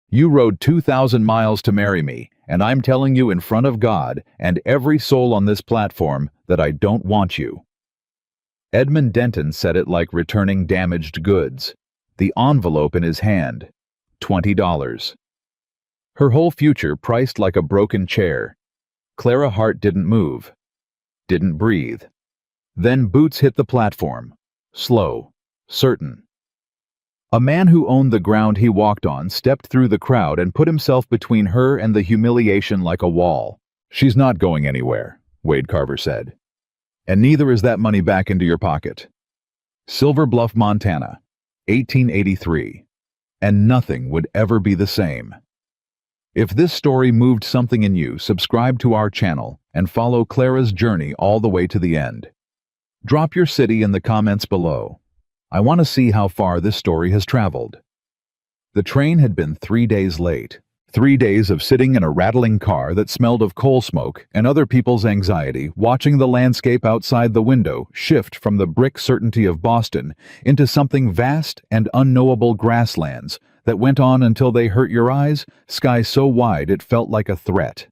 You rode 2,000 miles to marry me, and I'm telling you in front of God and every soul on this platform that I don't want you." Edmund Denton said it like returning damaged goods. The envelope in his hand. $20. Her whole future priced like a broken chair. Clara Hart didn't move. Didn't breathe. Then boots hit the platform. Slow. Certain. A man who owned the ground he walked on stepped through the crowd and put himself between her and the humiliation like a wall. "She's not going anywhere," Wade Carver said. "And neither is that money back into your pocket." Silver Bluff, Montana, 1883. And nothing would ever be the same. If this story moved something in you, subscribe to our channel and follow Clara's journey all the way to the end. Drop your city in the comments below. I want to see how far this story has traveled. The train had been 3 days late. 3 days of sitting in a rattling car that smelled of coal smoke and other people's anxiety, watching the landscape outside the window shift from the brick certainty of Boston into something vast and unknowable grasslands that went on until they hurt your eyes, sky so wide it felt like a threat.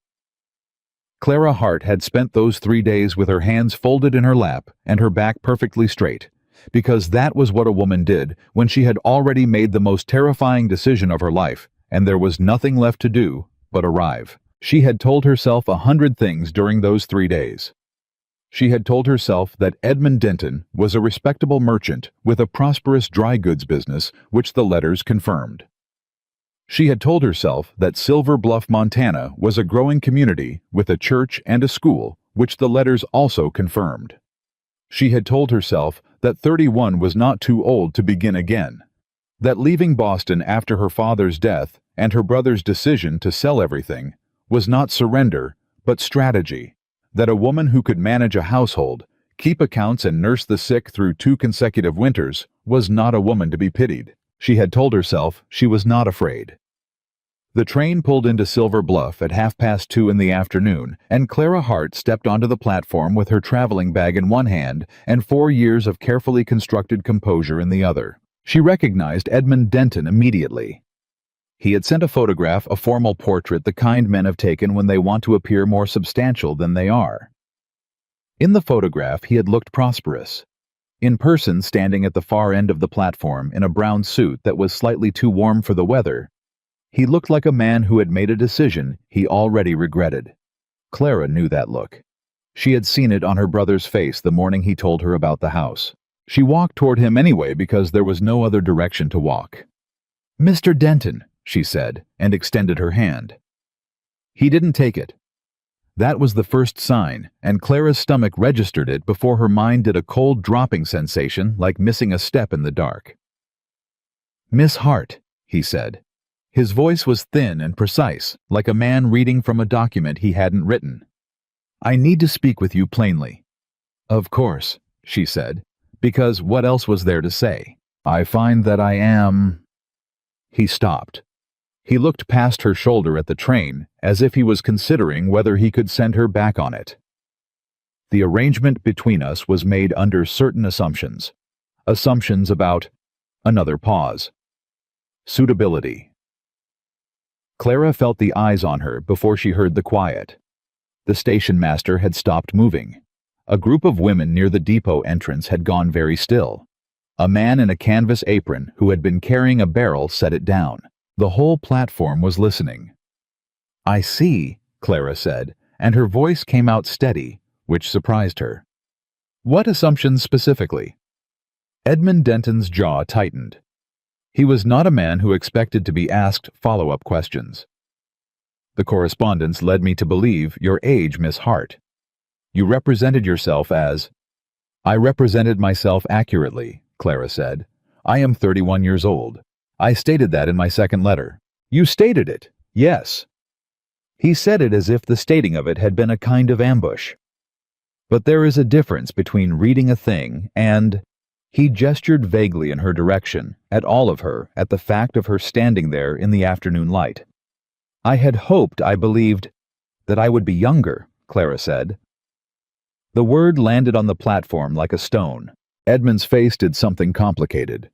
Clara Hart had spent those 3 days with her hands folded in her lap and her back perfectly straight, because that was what a woman did when she had already made the most terrifying decision of her life, and there was nothing left to do but arrive. She had told herself 100 things during those 3 days. She had told herself that Edmund Denton was a respectable merchant with a prosperous dry goods business, which the letters confirmed. She had told herself that Silver Bluff, Montana was a growing community with a church and a school, which the letters also confirmed. She had told herself that 31 was not too old to begin again, that leaving Boston after her father's death and her brother's decision to sell everything was not surrender, but strategy, that a woman who could manage a household, keep accounts and nurse the sick through 2 consecutive winters was not a woman to be pitied. She had told herself she was not afraid. The train pulled into Silver Bluff at 2:30 in the afternoon, and Clara Hart stepped onto the platform with her traveling bag in one hand and 4 years of carefully constructed composure in the other. She recognized Edmund Denton immediately. He had sent a photograph, a formal portrait, the kind men have taken when they want to appear more substantial than they are. In the photograph, he had looked prosperous. In person, standing at the far end of the platform in a brown suit that was slightly too warm for the weather, he looked like a man who had made a decision he already regretted. Clara knew that look. She had seen it on her brother's face the morning he told her about the house. She walked toward him anyway because there was no other direction to walk. "Mr. Denton," she said, and extended her hand. He didn't take it. That was the first sign, and Clara's stomach registered it before her mind did a cold dropping sensation like missing a step in the dark. "Miss Hart," he said. His voice was thin and precise, like a man reading from a document he hadn't written. "I need to speak with you plainly." "Of course," she said, because what else was there to say? "I find that I am—" He stopped. He looked past her shoulder at the train, as if he was considering whether he could send her back on it. "The arrangement between us was made under certain assumptions. Assumptions about—" Another pause. "Suitability." Clara felt the eyes on her before she heard the quiet. The station master had stopped moving. A group of women near the depot entrance had gone very still. A man in a canvas apron who had been carrying a barrel set it down. The whole platform was listening. "I see," Clara said, and her voice came out steady, which surprised her. "What assumptions specifically?" Edmund Denton's jaw tightened. He was not a man who expected to be asked follow-up questions. "The correspondence led me to believe your age, Miss Hart. You represented yourself as—" "I represented myself accurately," Clara said. "I am 31 years old. I stated that in my second letter." "You stated it?" "Yes." He said it as if the stating of it had been a kind of ambush. "But there is a difference between reading a thing and—" He gestured vaguely in her direction, at all of her, at the fact of her standing there in the afternoon light. "I had hoped, I believed, that I would be younger," Clara said. The word landed on the platform like a stone. Edmund's face did something complicated.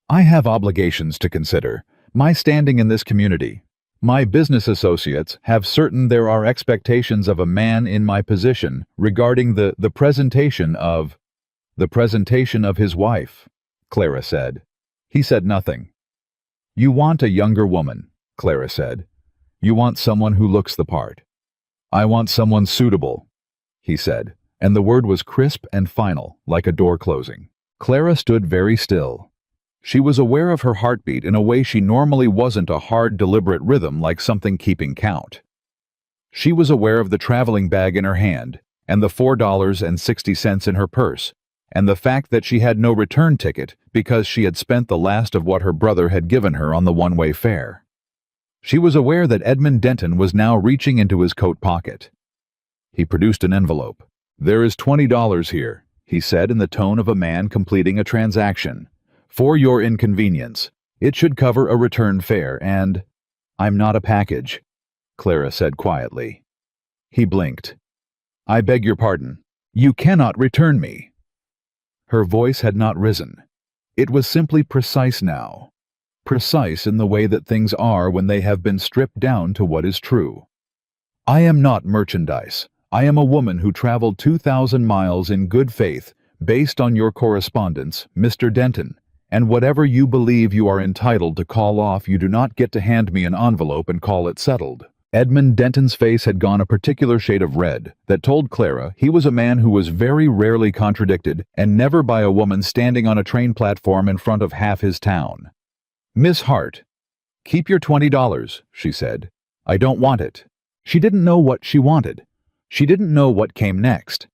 "I have obligations to consider, My standing in this community. My business associates have certain there are expectations of a man in my position regarding the presentation of his wife, Clara said. He said nothing. You want a younger woman, Clara said. You want someone who looks the part. I want someone suitable, he said, and the word was crisp and final, like a door closing. Clara stood very still. She was aware of her heartbeat in a way she normally wasn't, a hard, deliberate rhythm like something keeping count. She was aware of the traveling bag in her hand, and the $4.60 in her purse, and the fact that she had no return ticket because she had spent the last of what her brother had given her on the one-way fare. She was aware that Edmund Denton was now reaching into his coat pocket. He produced an envelope. There is $20 here, he said in the tone of a man completing a transaction. For your inconvenience, it should cover a return fare and— I'm not a package, Clara said quietly. He blinked. I beg your pardon. You cannot return me. Her voice had not risen. It was simply precise now. Precise in the way that things are when they have been stripped down to what is true. I am not merchandise. I am a woman who traveled 2,000 miles in good faith, based on your correspondence, Mr. Denton. And whatever you believe you are entitled to call off, you do not get to hand me an envelope and call it settled. Edmund Denton's face had gone a particular shade of red that told Clara he was a man who was very rarely contradicted, and never by a woman standing on a train platform in front of half his town. Miss Hart, keep your $20, she said. I don't want it. She didn't know what she wanted. She didn't know what came next.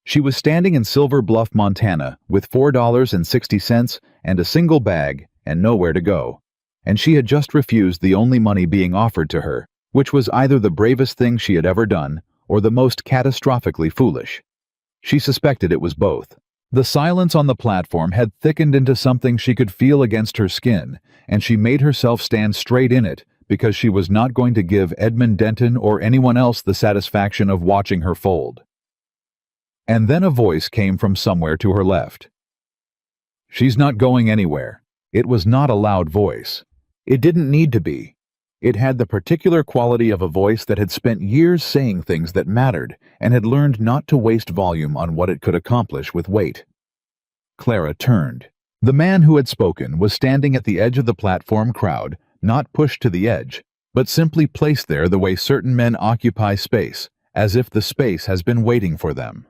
She was standing in Silver Bluff, Montana, with $4.60 and a single bag and nowhere to go, and she had just refused the only money being offered to her, which was either the bravest thing she had ever done or the most catastrophically foolish. She suspected it was both. The silence on the platform had thickened into something she could feel against her skin, and she made herself stand straight in it because she was not going to give Edmund Denton or anyone else the satisfaction of watching her fold. And then a voice came from somewhere to her left. She's not going anywhere. It was not a loud voice. It didn't need to be. It had the particular quality of a voice that had spent years saying things that mattered and had learned not to waste volume on what it could accomplish with weight. Clara turned. The man who had spoken was standing at the edge of the platform crowd, not pushed to the edge, but simply placed there the way certain men occupy space, as if the space has been waiting for them.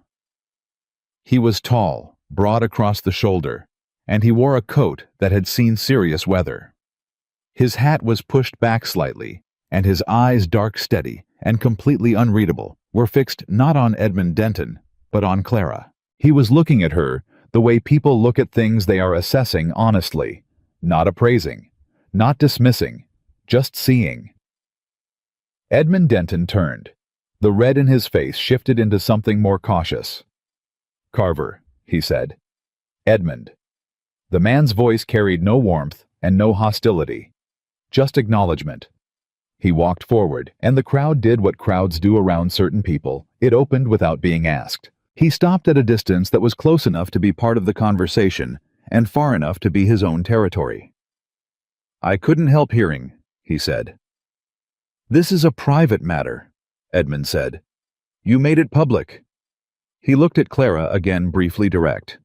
He was tall, broad across the shoulder, and he wore a coat that had seen serious weather. His hat was pushed back slightly, and his eyes, dark, steady, and completely unreadable, were fixed not on Edmund Denton, but on Clara. He was looking at her the way people look at things they are assessing honestly, not appraising, not dismissing, just seeing. Edmund Denton turned. The red in his face shifted into something more cautious. Carver, he said. Edmund. The man's voice carried no warmth and no hostility, just acknowledgement. He walked forward, and the crowd did what crowds do around certain people. It opened without being asked. He stopped at a distance that was close enough to be part of the conversation and far enough to be his own territory. I couldn't help hearing, he said. This is a private matter, Edmund said. You made it public. He looked at Clara again, briefly direct.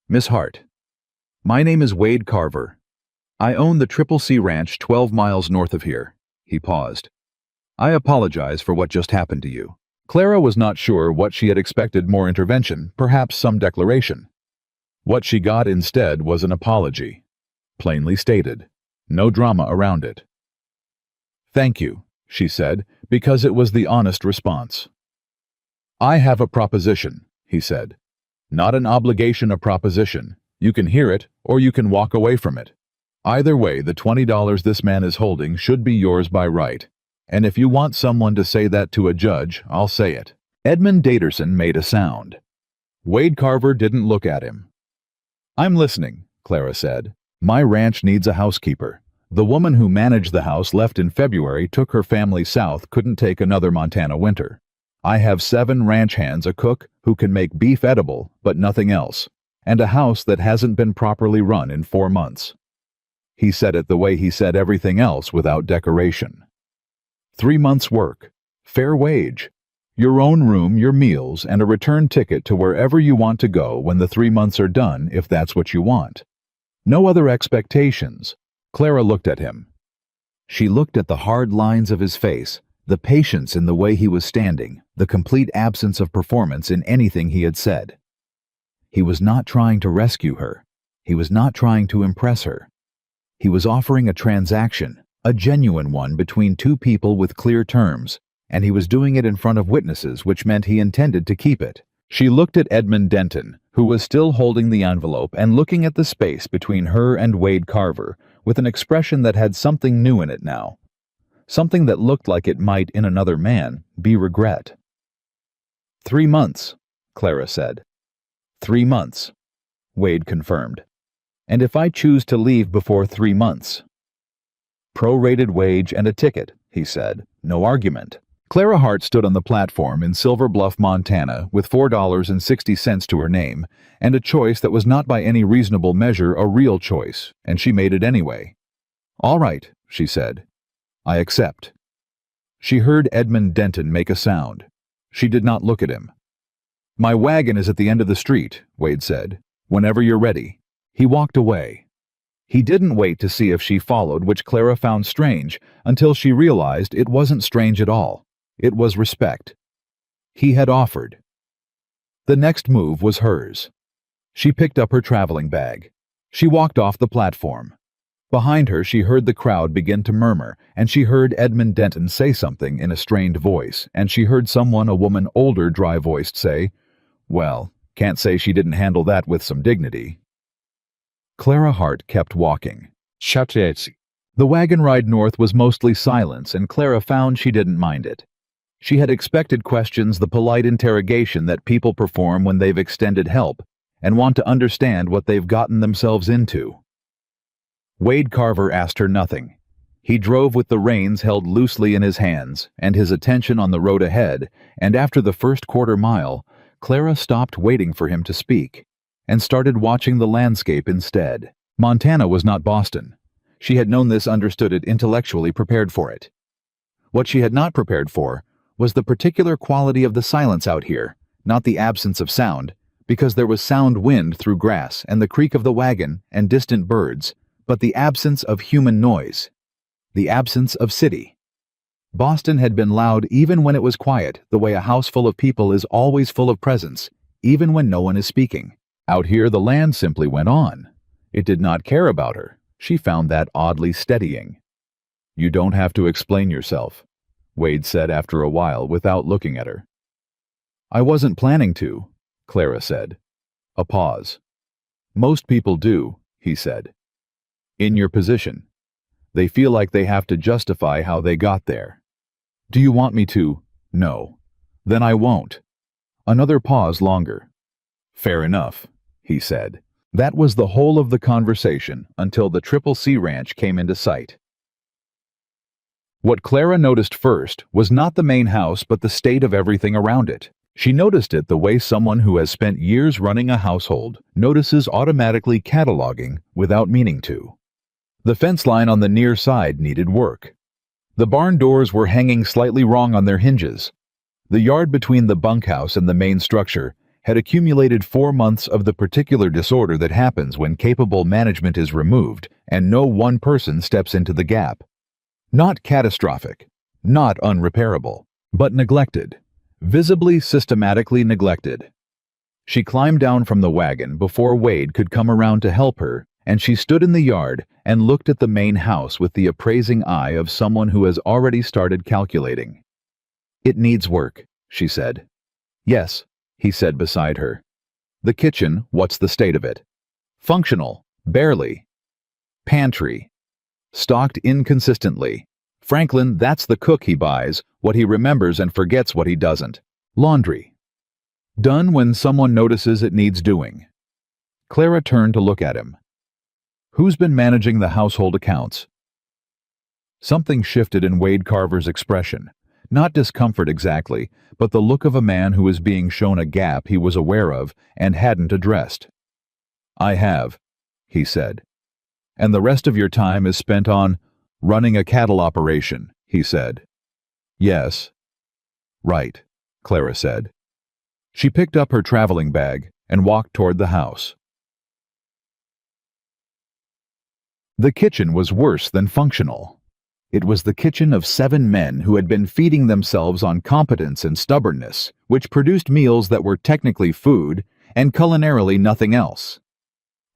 Miss Hart, my name is Wade Carver. I own the Triple C Ranch 12 miles north of here. He paused. I apologize for what just happened to you. Clara was not sure what she had expected, more intervention, perhaps some declaration. What she got instead was an apology. Plainly stated. No drama around it. Thank you, she said, because it was the honest response. I have a proposition, he said. Not an obligation, a proposition. You can hear it, or you can walk away from it. Either way, the $20 this man is holding should be yours by right. And if you want someone to say that to a judge, I'll say it. Edmund Daterson made a sound. Wade Carver didn't look at him. I'm listening, Clara said. My ranch needs a housekeeper. The woman who managed the house left in February, took her family south, couldn't take another Montana winter. I have 7 ranch hands, a cook who can make beef edible, but nothing else, and a house that hasn't been properly run in 4 months. He said it the way he said everything else without decoration. 3 months' work, fair wage, your own room, your meals, and a return ticket to wherever you want to go when the 3 months are done, if that's what you want. No other expectations. Clara looked at him. She looked at the hard lines of his face, the patience in the way he was standing, the complete absence of performance in anything he had said. He was not trying to rescue her. He was not trying to impress her. He was offering a transaction, a genuine one between two people with clear terms, and he was doing it in front of witnesses, which meant he intended to keep it. She looked at Edmund Denton, who was still holding the envelope and looking at the space between her and Wade Carver, with an expression that had something new in it now. Something that looked like it might, in another man, be regret. 3 months, Clara said. 3 months, Wade confirmed. And if I choose to leave before 3 months? Prorated wage and a ticket, he said. No argument. Clara Hart stood on the platform in Silver Bluff, Montana, with $4.60 to her name, and a choice that was not by any reasonable measure a real choice, and she made it anyway. All right, she said. I accept. She heard Edmund Denton make a sound. She did not look at him. My wagon is at the end of the street, Wade said. Whenever you're ready. He walked away. He didn't wait to see if she followed, which Clara found strange, until she realized it wasn't strange at all. It was respect. He had offered. The next move was hers. She picked up her traveling bag. She walked off the platform. Behind her she heard the crowd begin to murmur, and she heard Edmund Denton say something in a strained voice, and she heard someone, a woman older, dry-voiced, say, "Well, can't say she didn't handle that with some dignity." Clara Hart kept walking. The wagon ride north was mostly silence, and Clara found she didn't mind it. She had expected questions, the polite interrogation that people perform when they've extended help and want to understand what they've gotten themselves into. Wade Carver asked her nothing. He drove with the reins held loosely in his hands and his attention on the road ahead, and after the first quarter mile, Clara stopped waiting for him to speak and started watching the landscape instead. Montana was not Boston. She had known this, understood it, intellectually prepared for it. What she had not prepared for was the particular quality of the silence out here, not the absence of sound, because there was sound wind through grass and the creak of the wagon and distant birds, but the absence of human noise, the absence of city. Boston had been loud even when it was quiet, the way a house full of people is always full of presence, even when no one is speaking. Out here the land simply went on. It did not care about her. She found that oddly steadying. You don't have to explain yourself, Wade said after a while without looking at her. I wasn't planning to, Clara said. A pause. Most people do, he said. In your position. They feel like they have to justify how they got there. Do you want me to? No. Then I won't. Another pause longer. Fair enough, he said. That was the whole of the conversation until the Triple C Ranch came into sight. What Clara noticed first was not the main house but the state of everything around it. She noticed it the way someone who has spent years running a household notices automatically cataloging without meaning to. The fence line on the near side needed work. The barn doors were hanging slightly wrong on their hinges. The yard between the bunkhouse and the main structure had accumulated 4 months of the particular disorder that happens when capable management is removed and no one person steps into the gap. Not catastrophic, not unrepairable, but neglected, visibly systematically neglected. She climbed down from the wagon before Wade could come around to help her, and she stood in the yard and looked at the main house with the appraising eye of someone who has already started calculating. It needs work, she said. Yes, he said beside her. The kitchen, what's the state of it? Functional, barely. Pantry. Stocked inconsistently. Franklin, that's the cook he buys, what he remembers and forgets what he doesn't. Laundry. Done when someone notices it needs doing. Clara turned to look at him. Who's been managing the household accounts? Something shifted in Wade Carver's expression. Not discomfort exactly, but the look of a man who was being shown a gap he was aware of and hadn't addressed. I have, he said. and the rest of your time is spent on running a cattle operation, he said. Yes. Right, Clara said. She picked up her traveling bag and walked toward the house. The kitchen was worse than functional. It was the kitchen of 7 men who had been feeding themselves on competence and stubbornness, which produced meals that were technically food and culinarily nothing else.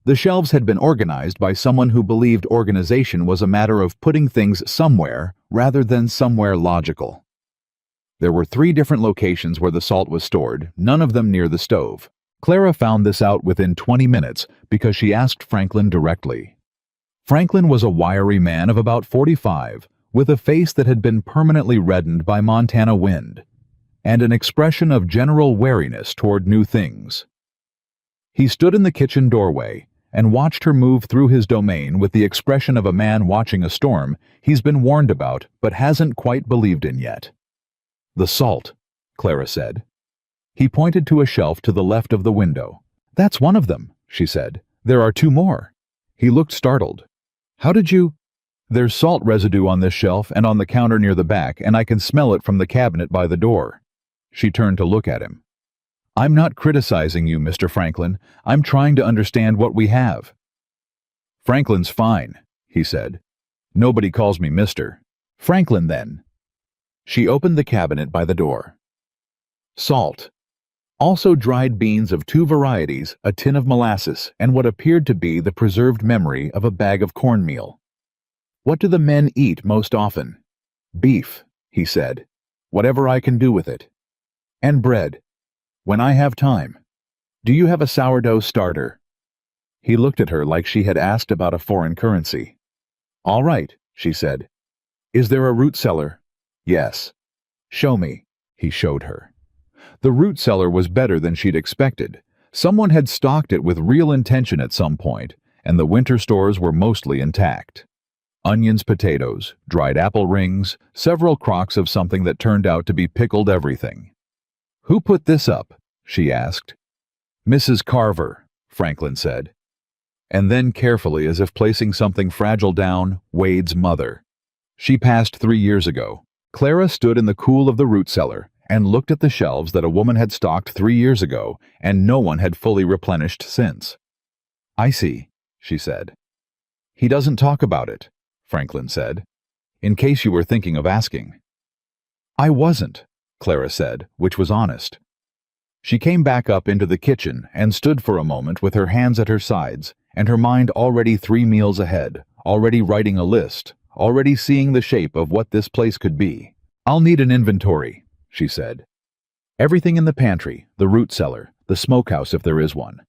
The shelves had been organized by someone who believed organization was a matter of putting things somewhere rather than somewhere logical. There were 3 different locations where the salt was stored, none of them near the stove. Clara found this out within 20 minutes because she asked Franklin directly. Franklin was a wiry man of about 45, with a face that had been permanently reddened by Montana wind, and an expression of general wariness toward new things. He stood in the kitchen doorway and watched her move through his domain with the expression of a man watching a storm he's been warned about but hasn't quite believed in yet. The salt, Clara said. He pointed to a shelf to the left of the window. That's one of them, she said. There are 2 more. He looked startled. How did you? There's salt residue on this shelf and on the counter near the back, and I can smell it from the cabinet by the door. She turned to look at him. I'm not criticizing you, Mr. Franklin. I'm trying to understand what we have. Franklin's fine, he said. Nobody calls me Mr. Franklin, then. She opened the cabinet by the door. Salt. Also dried beans of 2 varieties, a tin of molasses, and what appeared to be the preserved memory of a bag of cornmeal. What do the men eat most often? Beef, he said. Whatever I can do with it. And bread. When I have time. Do you have a sourdough starter? He looked at her like she had asked about a foreign currency. All right, she said. Is there a root cellar? Yes. Show me. He showed her. The root cellar was better than she'd expected. Someone had stocked it with real intention at some point, and the winter stores were mostly intact. Onions, potatoes, dried apple rings, several crocks of something that turned out to be pickled everything. Who put this up? She asked. Mrs. Carver, Franklin said. And then carefully, as if placing something fragile down, Wade's mother. She passed 3 years ago. Clara stood in the cool of the root cellar and looked at the shelves that a woman had stocked 3 years ago, and no one had fully replenished since. I see, she said. He doesn't talk about it, Franklin said, in case you were thinking of asking. I wasn't, Clara said, which was honest. She came back up into the kitchen and stood for a moment with her hands at her sides and her mind already 3 meals ahead, already writing a list, already seeing the shape of what this place could be. I'll need an inventory, she said. Everything in the pantry, the root cellar, the smokehouse if there is one.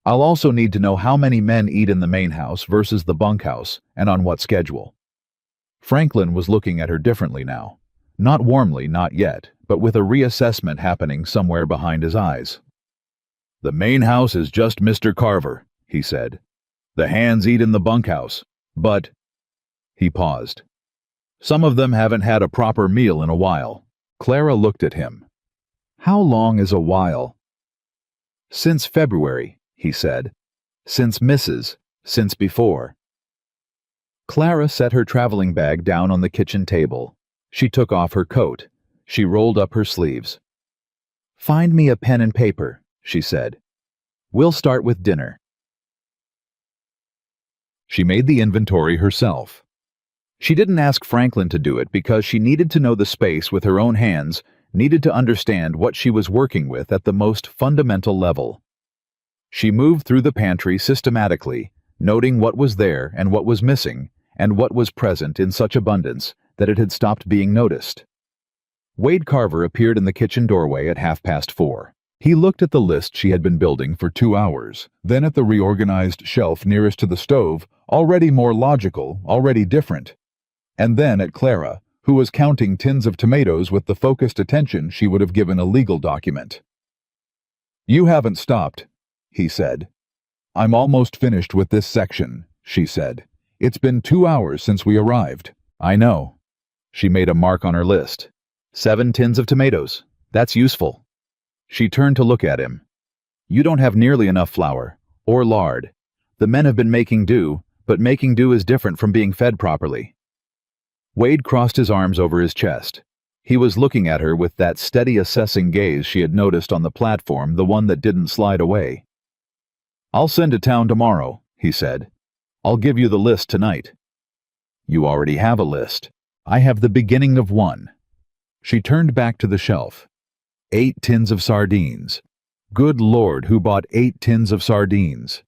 I'll also need to know how many men eat in the main house versus the bunkhouse and on what schedule. Franklin was looking at her differently now. Not warmly, not yet, but with a reassessment happening somewhere behind his eyes. The main house is just Mr. Carver, he said. The hands eat in the bunkhouse, but... He paused. Some of them haven't had a proper meal in a while. Clara looked at him. How long is a while? Since February, he said. Since before. Clara set her traveling bag down on the kitchen table. She took off her coat. She rolled up her sleeves. Find me a pen and paper, she said. We'll start with dinner. She made the inventory herself. She didn't ask Franklin to do it because she needed to know the space with her own hands, needed to understand what she was working with at the most fundamental level. She moved through the pantry systematically, noting what was there and what was missing, and what was present in such abundance that it had stopped being noticed. Wade Carver appeared in the kitchen doorway at 4:30. He looked at the list she had been building for 2 hours, then at the reorganized shelf nearest to the stove, already more logical, already different, and then at Clara, who was counting tins of tomatoes with the focused attention she would have given a legal document. You haven't stopped, he said. I'm almost finished with this section, she said. It's been 2 hours since we arrived. I know. She made a mark on her list. 7 tins of tomatoes. That's useful. She turned to look at him. You don't have nearly enough flour, or lard. The men have been making do, but making do is different from being fed properly. Wade crossed his arms over his chest. He was looking at her with that steady assessing gaze she had noticed on the platform, the one that didn't slide away. "I'll send to town tomorrow," he said. "I'll give you the list tonight." "You already have a list. I have the beginning of one." She turned back to the shelf. 8 tins of sardines. Good Lord, who bought 8 tins of sardines?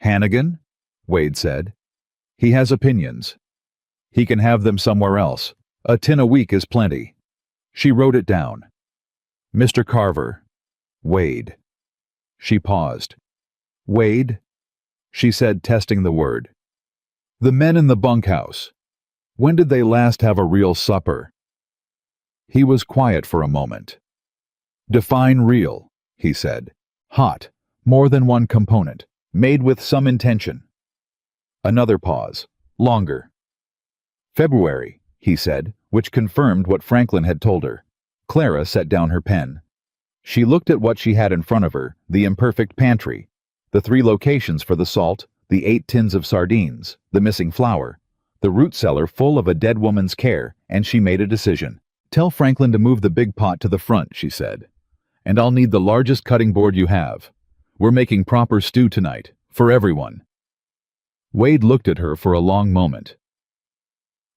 "Hannigan?" Wade said. "He has opinions. He can have them somewhere else. A tin a week is plenty." She wrote it down. "Mr. Carver." "Wade." She paused. "Wade?" she said, testing the word. "The men in the bunkhouse. When did they last have a real supper?" He was quiet for a moment. "Define real," he said. "Hot, more than one component, made with some intention." Another pause, longer. "February," he said, which confirmed what Franklin had told her. Clara set down her pen. She looked at what she had in front of her, the imperfect pantry, the 3 locations for the salt, the 8 tins of sardines, the missing flour, the root cellar full of a dead woman's care, and she made a decision. "Tell Franklin to move the big pot to the front," she said. "And I'll need the largest cutting board you have. We're making proper stew tonight, for everyone." Wade looked at her for a long moment.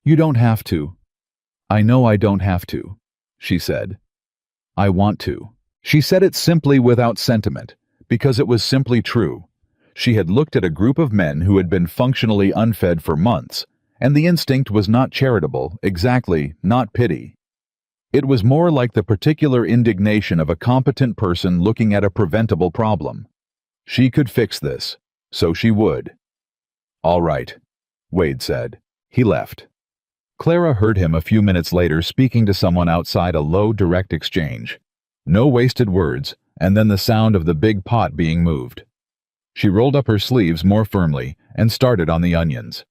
"You don't have to." "I know I don't have to," she said. "I want to." She said it simply without sentiment, because it was simply true. She had looked at a group of men who had been functionally unfed for months, and the instinct was not charitable, exactly, not pity. It was more like the particular indignation of a competent person looking at a preventable problem. She could fix this, so she would. "All right," Wade said. He left. Clara heard him a few minutes later speaking to someone outside a low, direct exchange. No wasted words, and then the sound of the big pot being moved. She rolled up her sleeves more firmly and started on the onions.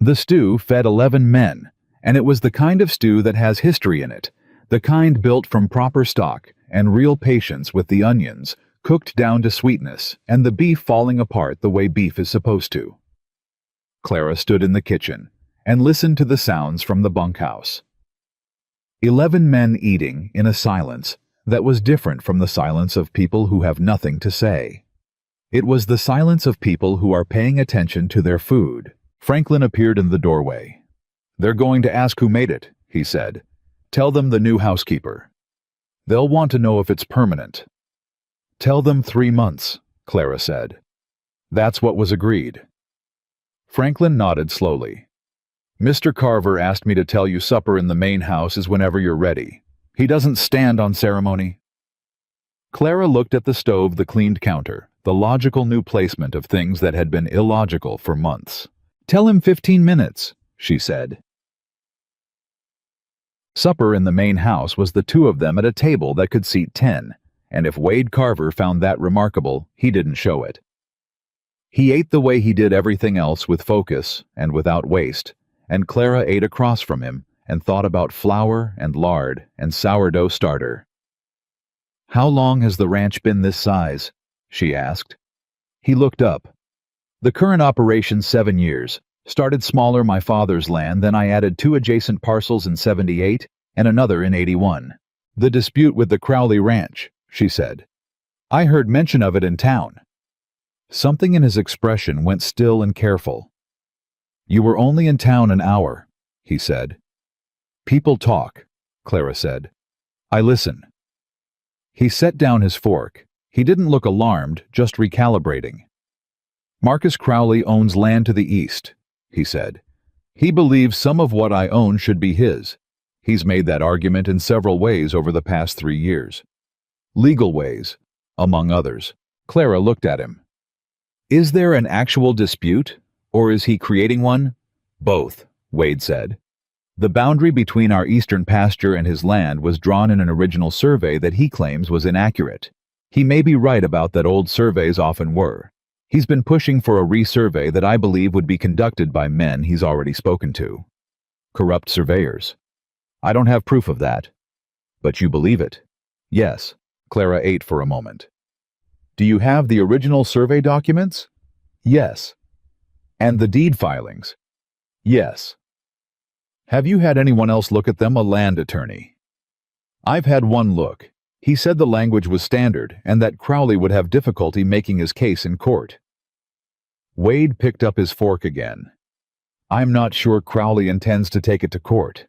The stew fed 11 men, and it was the kind of stew that has history in it, the kind built from proper stock and real patience with the onions, cooked down to sweetness, and the beef falling apart the way beef is supposed to. Clara stood in the kitchen and listened to the sounds from the bunkhouse. 11 men eating in a silence that was different from the silence of people who have nothing to say. It was the silence of people who are paying attention to their food. Franklin appeared in the doorway. "They're going to ask who made it," he said. "Tell them the new housekeeper. They'll want to know if it's permanent." "Tell them 3 months," Clara said. "That's what was agreed." Franklin nodded slowly. "Mr. Carver asked me to tell you supper in the main house is whenever you're ready. He doesn't stand on ceremony." Clara looked at the stove, the cleaned counter, the logical new placement of things that had been illogical for months. "Tell him 15 minutes, she said. Supper in the main house was the 2 of them at a table that could seat 10, and if Wade Carver found that remarkable, he didn't show it. He ate the way he did everything else, with focus and without waste, and Clara ate across from him and thought about flour and lard and sourdough starter. "How long has the ranch been this size?" she asked. He looked up. "The current operation's 7 years. Started smaller, my father's land, then I added 2 adjacent parcels in 78 and another in 81. The dispute with the Crowley Ranch," she said. "I heard mention of it in town." Something in his expression went still and careful. "You were only in town an hour," he said. "People talk," Clara said. "I listen." He set down his fork. He didn't look alarmed, just recalibrating. "Marcus Crowley owns land to the east," he said. "He believes some of what I own should be his. He's made that argument in several ways over the past 3 years. Legal ways, among others." Clara looked at him. "Is there an actual dispute, or is he creating one?" "Both," Wade said. "The boundary between our eastern pasture and his land was drawn in an original survey that he claims was inaccurate. He may be right about that. Old surveys often were. He's been pushing for a resurvey that I believe would be conducted by men he's already spoken to. Corrupt surveyors. I don't have proof of that. But you believe it?" "Yes." Clara ate for a moment. Do you have the original survey documents? Yes. And the deed filings? Yes. Have you had anyone else look at them, a land attorney? I've had one look. He said the language was standard and that Crowley would have difficulty making his case in court. Wade picked up his fork again. I'm not sure Crowley intends to take it to court.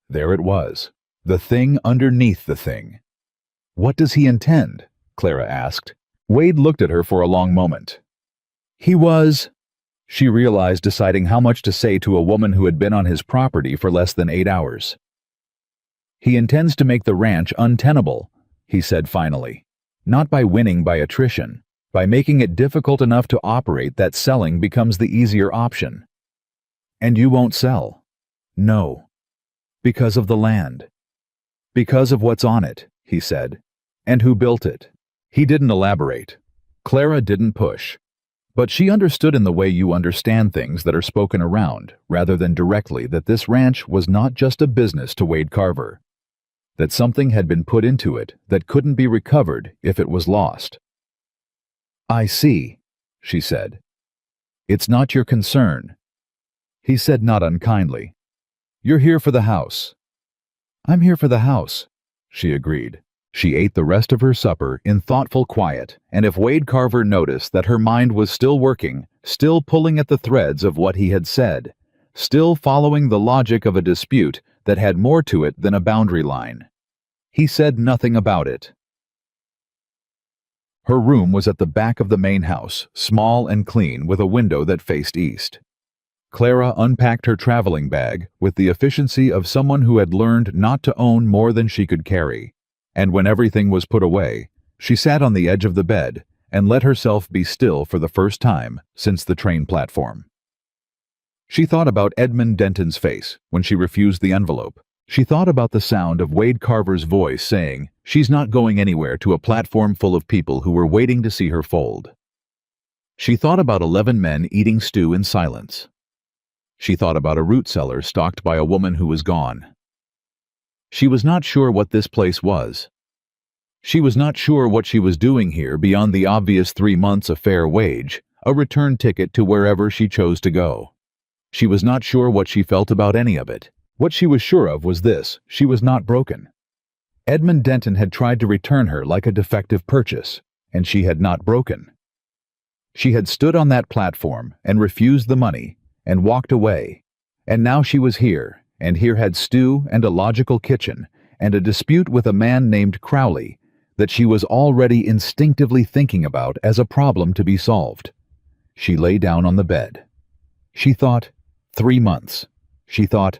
There it was, the thing underneath the thing. What does he intend? Clara asked. Wade looked at her for a long moment. She realized, deciding how much to say to a woman who had been on his property for less than 8 hours. He intends to make the ranch untenable, he said finally. Not by winning by attrition, by making it difficult enough to operate that selling becomes the easier option. And you won't sell? No. Because of the land. Because of what's on it, he said. And who built it? He didn't elaborate. Clara didn't push. But she understood in the way you understand things that are spoken around, rather than directly, that this ranch was not just a business to Wade Carver. That something had been put into it that couldn't be recovered if it was lost. I see, she said. It's not your concern. He said not unkindly. You're here for the house. I'm here for the house, she agreed. She ate the rest of her supper in thoughtful quiet, and if Wade Carver noticed that her mind was still working, still pulling at the threads of what he had said, still following the logic of a dispute that had more to it than a boundary line, he said nothing about it. Her room was at the back of the main house, small and clean, with a window that faced east. Clara unpacked her traveling bag with the efficiency of someone who had learned not to own more than she could carry. And when everything was put away, she sat on the edge of the bed and let herself be still for the first time since the train platform. She thought about Edmund Denton's face when she refused the envelope. She thought about the sound of Wade Carver's voice saying, "She's not going anywhere," to a platform full of people who were waiting to see her fold. She thought about 11 men eating stew in silence. She thought about a root cellar stocked by a woman who was gone. She was not sure what this place was. She was not sure what she was doing here beyond the obvious 3 months of fair wage, a return ticket to wherever she chose to go. She was not sure what she felt about any of it. What she was sure of was this: she was not broken. Edmund Denton had tried to return her like a defective purchase, and she had not broken. She had stood on that platform and refused the money and walked away, and now she was here. And here had stew and a logical kitchen, and a dispute with a man named Crowley that she was already instinctively thinking about as a problem to be solved. She lay down on the bed. She thought, 3 months. She thought,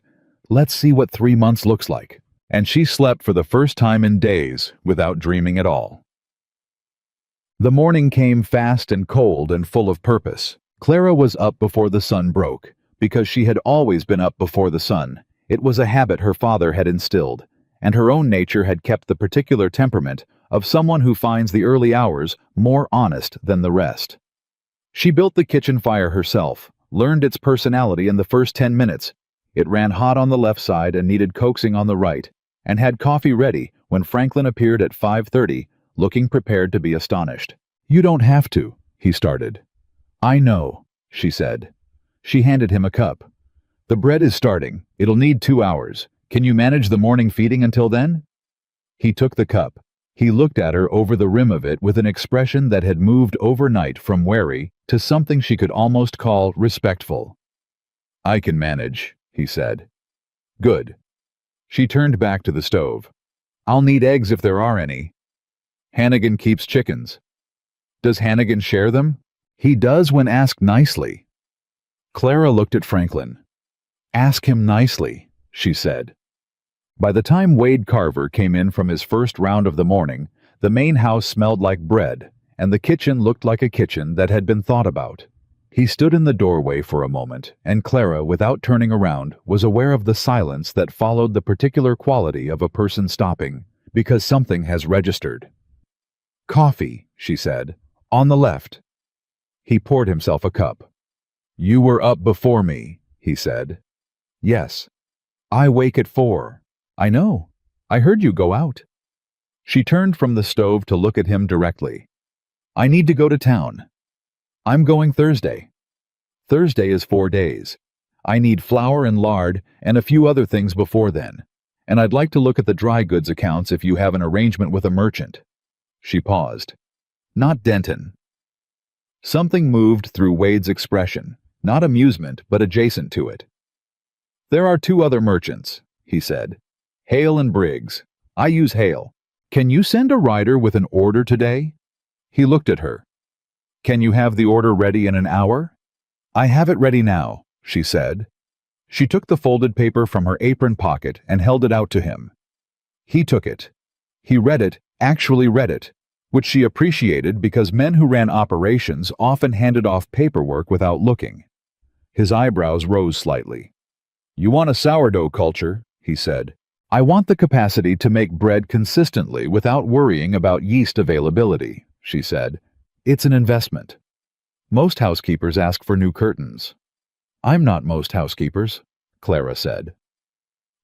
let's see what 3 months looks like. And she slept for the first time in days without dreaming at all. The morning came fast and cold and full of purpose. Clara was up before the sun broke, because she had always been up before the sun. It was a habit her father had instilled, and her own nature had kept the particular temperament of someone who finds the early hours more honest than the rest. She built the kitchen fire herself, learned its personality in the first 10 minutes. It ran hot on the left side and needed coaxing on the right, and had coffee ready when Franklin appeared at 5:30, looking prepared to be astonished. You don't have to, he started. I know, she said. She handed him a cup. The bread is starting. It'll need 2 hours. Can you manage the morning feeding until then? He took the cup. He looked at her over the rim of it with an expression that had moved overnight from wary to something she could almost call respectful. I can manage, he said. Good. She turned back to the stove. I'll need eggs if there are any. Hannigan keeps chickens. Does Hannigan share them? He does when asked nicely. Clara looked at Franklin. Ask him nicely, she said. By the time Wade Carver came in from his first round of the morning, the main house smelled like bread, and the kitchen looked like a kitchen that had been thought about. He stood in the doorway for a moment, and Clara, without turning around, was aware of the silence that followed the particular quality of a person stopping, because something has registered. Coffee, she said, on the left. He poured himself a cup. You were up before me, he said. Yes. I wake at 4. I know. I heard you go out. She turned from the stove to look at him directly. I need to go to town. I'm going Thursday. Thursday is 4 days. I need flour and lard and a few other things before then. And I'd like to look at the dry goods accounts if you have an arrangement with a merchant. She paused. Not Denton. Something moved through Wade's expression, not amusement, but adjacent to it. There are 2 other merchants, he said. Hale and Briggs. I use Hale. Can you send a rider with an order today? He looked at her. Can you have the order ready in an hour? I have it ready now, she said. She took the folded paper from her apron pocket and held it out to him. He took it. He read it, actually read it, which she appreciated because men who ran operations often handed off paperwork without looking. His eyebrows rose slightly. You want a sourdough culture, he said. I want the capacity to make bread consistently without worrying about yeast availability, she said. It's an investment. Most housekeepers ask for new curtains. I'm not most housekeepers, Clara said.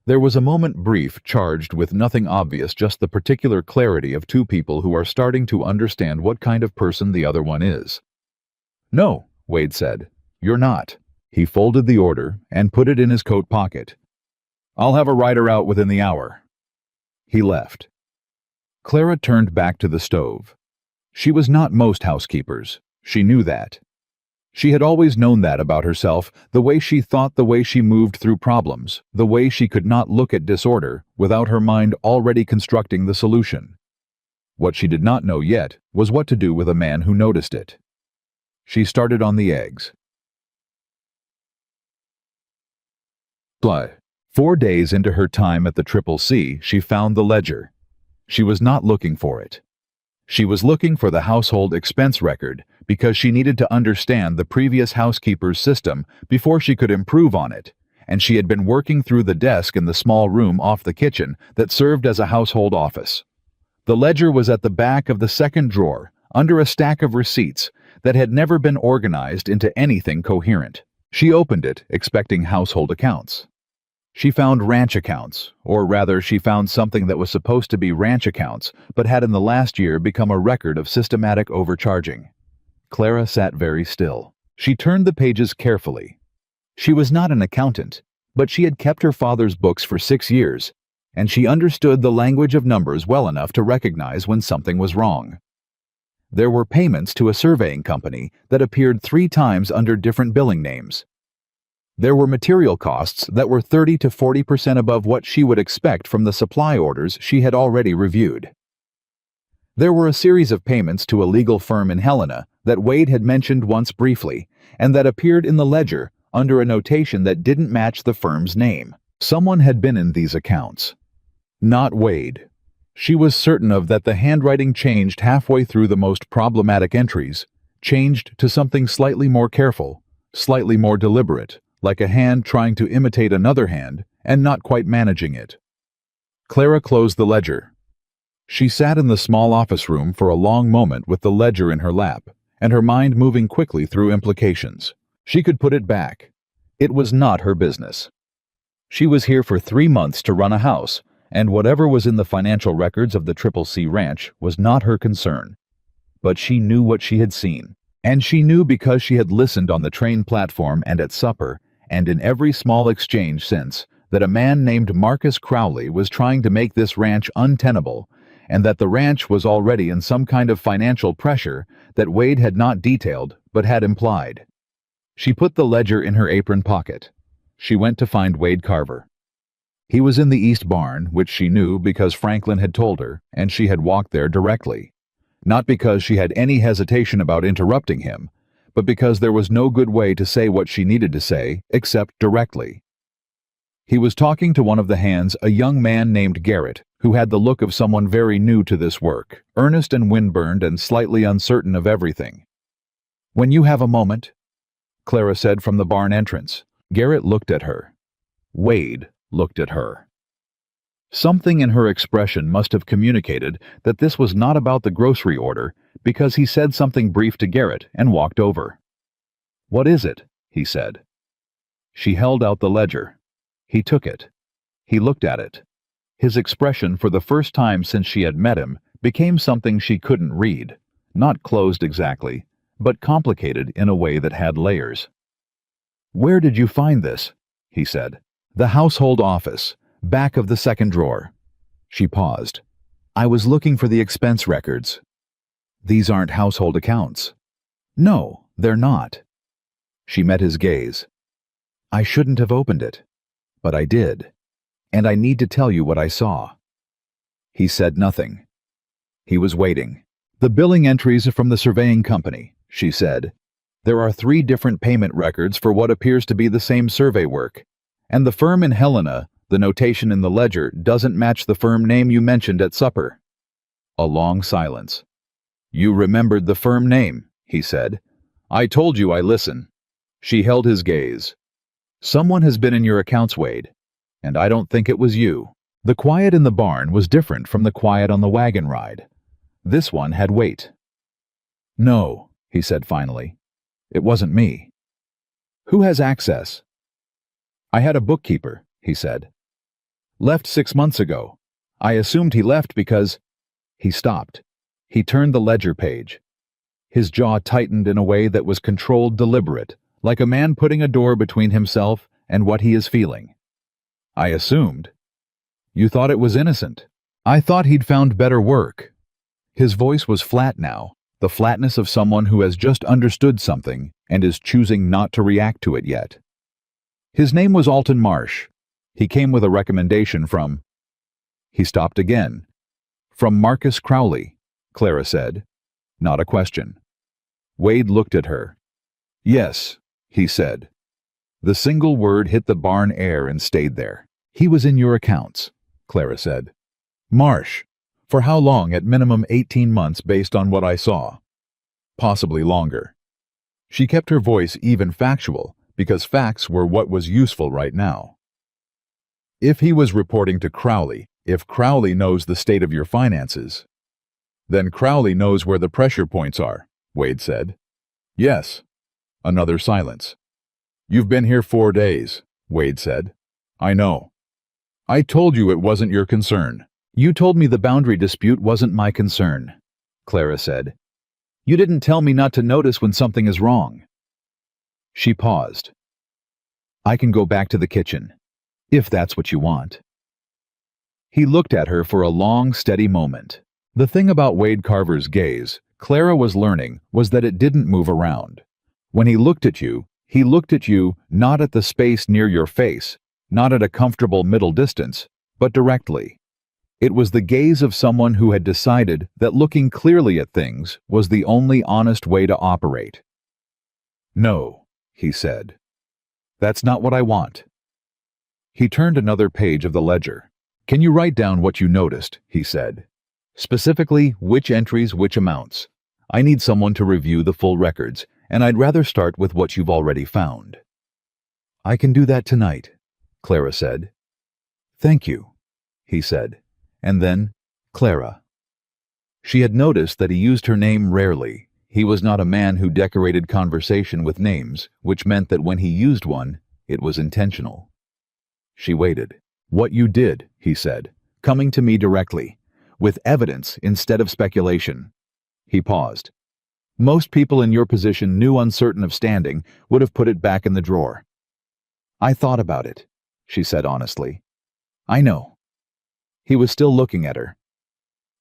There was a moment brief charged with nothing obvious, just the particular clarity of 2 people who are starting to understand what kind of person the other one is. No, Wade said. You're not. He folded the order and put it in his coat pocket. I'll have a rider out within the hour. He left. Clara turned back to the stove. She was not most housekeepers. She knew that. She had always known that about herself, the way she thought, the way she moved through problems, the way she could not look at disorder without her mind already constructing the solution. What she did not know yet was what to do with a man who noticed it. She started on the eggs. 4 days into her time at the CCC, she found the ledger. She was not looking for it. She was looking for the household expense record because she needed to understand the previous housekeeper's system before she could improve on it, and she had been working through the desk in the small room off the kitchen that served as a household office. The ledger was at the back of the second drawer, under a stack of receipts that had never been organized into anything coherent. She opened it, expecting household accounts. She found ranch accounts, or rather she found something that was supposed to be ranch accounts, but had in the last year become a record of systematic overcharging. Clara sat very still. She turned the pages carefully. She was not an accountant, but she had kept her father's books for 6 years, and she understood the language of numbers well enough to recognize when something was wrong. There were payments to a surveying company that appeared 3 times under different billing names. There were material costs that were 30 to 40% above what she would expect from the supply orders she had already reviewed. There were a series of payments to a legal firm in Helena that Wade had mentioned once briefly, and that appeared in the ledger under a notation that didn't match the firm's name. Someone had been in these accounts. Not Wade. She was certain of that. The handwriting changed halfway through the most problematic entries, changed to something slightly more careful, slightly more deliberate, like a hand trying to imitate another hand and not quite managing it. Clara closed the ledger. She sat in the small office room for a long moment with the ledger in her lap, and her mind moving quickly through implications. She could put it back. It was not her business. She was here for 3 months to run a house, and whatever was in the financial records of the CCC ranch was not her concern. But she knew what she had seen, and she knew because she had listened on the train platform and at supper, and in every small exchange since, that a man named Marcus Crowley was trying to make this ranch untenable, and that the ranch was already in some kind of financial pressure that Wade had not detailed but had implied. She put the ledger in her apron pocket. She went to find Wade Carver. He was in the east barn, which she knew because Franklin had told her, and she had walked there directly. Not because she had any hesitation about interrupting him, but because there was no good way to say what she needed to say except directly. He was talking to one of the hands, a young man named Garrett, who had the look of someone very new to this work, earnest and windburned and slightly uncertain of everything. "When you have a moment," Clara said from the barn entrance. Garrett looked at her. Wade looked at her. Something in her expression must have communicated that this was not about the grocery order, because he said something brief to Garrett and walked over. "What is it?" he said. She held out the ledger. He took it. He looked at it. His expression, for the first time since she had met him, became something she couldn't read. Not closed exactly, but complicated in a way that had layers. "Where did you find this?" he said. "The household office, back of the second drawer." She paused. "I was looking for the expense records." "These aren't household accounts." "No, they're not." She met his gaze. "I shouldn't have opened it, but I did, and I need to tell you what I saw." He said nothing. He was waiting. "The billing entries are from the surveying company," she said. "There are 3 different payment records for what appears to be the same survey work, and the firm in Helena, the notation in the ledger, doesn't match the firm name you mentioned at supper." A long silence. "You remembered the firm name," he said. "I told you I listen." She held his gaze. "Someone has been in your accounts, Wade, and I don't think it was you." The quiet in the barn was different from the quiet on the wagon ride. This one had weight. "No," he said finally. "It wasn't me." "Who has access?" "I had a bookkeeper," he said. "Left 6 months ago. I assumed he left because—" He stopped. He turned the ledger page. His jaw tightened in a way that was controlled, deliberate, like a man putting a door between himself and what he is feeling. "I assumed. You thought it was innocent. I thought he'd found better work." His voice was flat now, the flatness of someone who has just understood something and is choosing not to react to it yet. "His name was Alton Marsh. He came with a recommendation from—" He stopped again. "From Marcus Crowley," Clara said. Not a question. Wade looked at her. "Yes," he said. The single word hit the barn air and stayed there. "He was in your accounts," Clara said. "Marsh. For how long? At minimum 18 months based on what I saw. Possibly longer." She kept her voice even factual, because facts were what was useful right now. "If he was reporting to Crowley, if Crowley knows the state of your finances, then Crowley knows where the pressure points are," Wade said. "Yes." Another silence. "You've been here 4 days," Wade said. "I know. I told you it wasn't your concern." "You told me the boundary dispute wasn't my concern," Clara said. "You didn't tell me not to notice when something is wrong." She paused. "I can go back to the kitchen, if that's what you want." He looked at her for a long, steady moment. The thing about Wade Carver's gaze, Clara was learning, was that it didn't move around. When he looked at you not at the space near your face, not at a comfortable middle distance, but directly. It was the gaze of someone who had decided that looking clearly at things was the only honest way to operate. "No," he said. "That's not what I want." He turned another page of the ledger. "Can you write down what you noticed?" he said. "Specifically, which entries, which amounts. I need someone to review the full records, and I'd rather start with what you've already found." "I can do that tonight," Clara said. "Thank you," he said. And then, "Clara." She had noticed that he used her name rarely. He was not a man who decorated conversation with names, which meant that when he used one, it was intentional. She waited. "What you did," he said, "coming to me directly, with evidence instead of speculation." He paused. "Most people in your position, new uncertain of standing, would have put it back in the drawer." "I thought about it," she said honestly. "I know." He was still looking at her.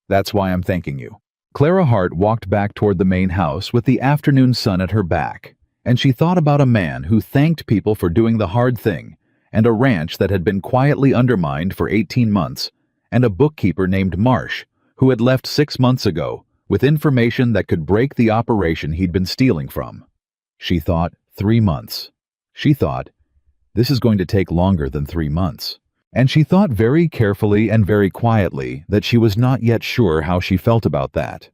"That's why I'm thanking you." Clara Hart walked back toward the main house with the afternoon sun at her back, and she thought about a man who thanked people for doing the hard thing, and a ranch that had been quietly undermined for 18 months, and a bookkeeper named Marsh, who had left 6 months ago, with information that could break the operation he'd been stealing from. She thought, 3 months. She thought, this is going to take longer than 3 months. And she thought very carefully and very quietly that she was not yet sure how she felt about that.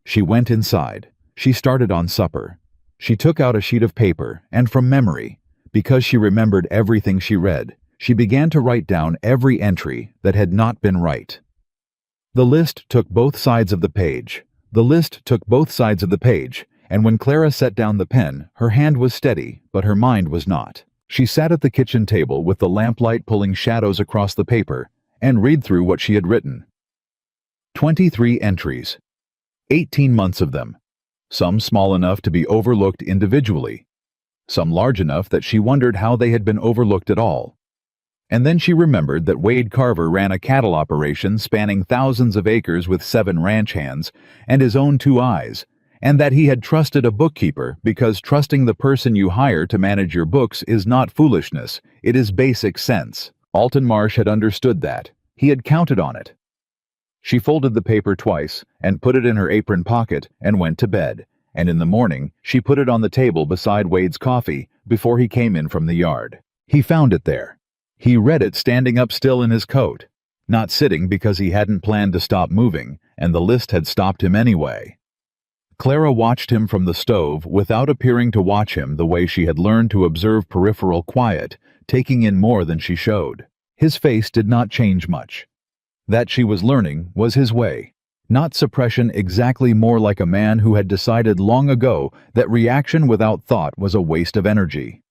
She went inside. She started on supper. She took out a sheet of paper, and from memory, because she remembered everything she read, she began to write down every entry that had not been right. The list took both sides of the page. And when Clara set down the pen, her hand was steady, but her mind was not. She sat at the kitchen table with the lamplight pulling shadows across the paper and read through what she had written. 23 entries. 18 months of them, some small enough to be overlooked individually, some large enough that she wondered how they had been overlooked at all. And then she remembered that Wade Carver ran a cattle operation spanning thousands of acres with 7 ranch hands and his own 2 eyes, and that he had trusted a bookkeeper because trusting the person you hire to manage your books is not foolishness, it is basic sense. Alton Marsh had understood that. He had counted on it. She folded the paper twice and put it in her apron pocket and went to bed, and in the morning she put it on the table beside Wade's coffee before he came in from the yard. He found it there. He read it standing up still in his coat, not sitting because he hadn't planned to stop moving, and the list had stopped him anyway. Clara watched him from the stove without appearing to watch him the way she had learned to observe peripheral quiet, taking in more than she showed. His face did not change much. That, she was learning, was his way. Not suppression, exactly, more like a man who had decided long ago that reaction without thought was a waste of energy.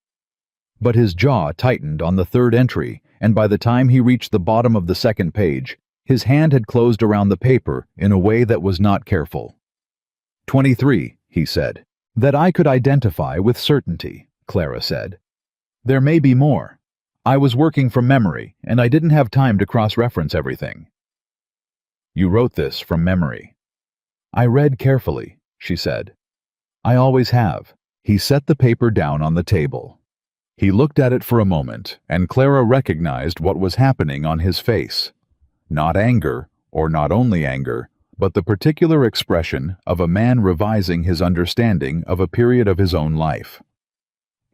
But his jaw tightened on the 3rd entry, and by the time he reached the bottom of the 2nd page, his hand had closed around the paper in a way that was not careful. 23, he said. That I could identify with certainty, Clara said. There may be more. I was working from memory, and I didn't have time to cross-reference everything. You wrote this from memory. I read carefully, she said. I always have. He set the paper down on the table. He looked at it for a moment, and Clara recognized what was happening on his face. Not anger, or not only anger, but the particular expression of a man revising his understanding of a period of his own life.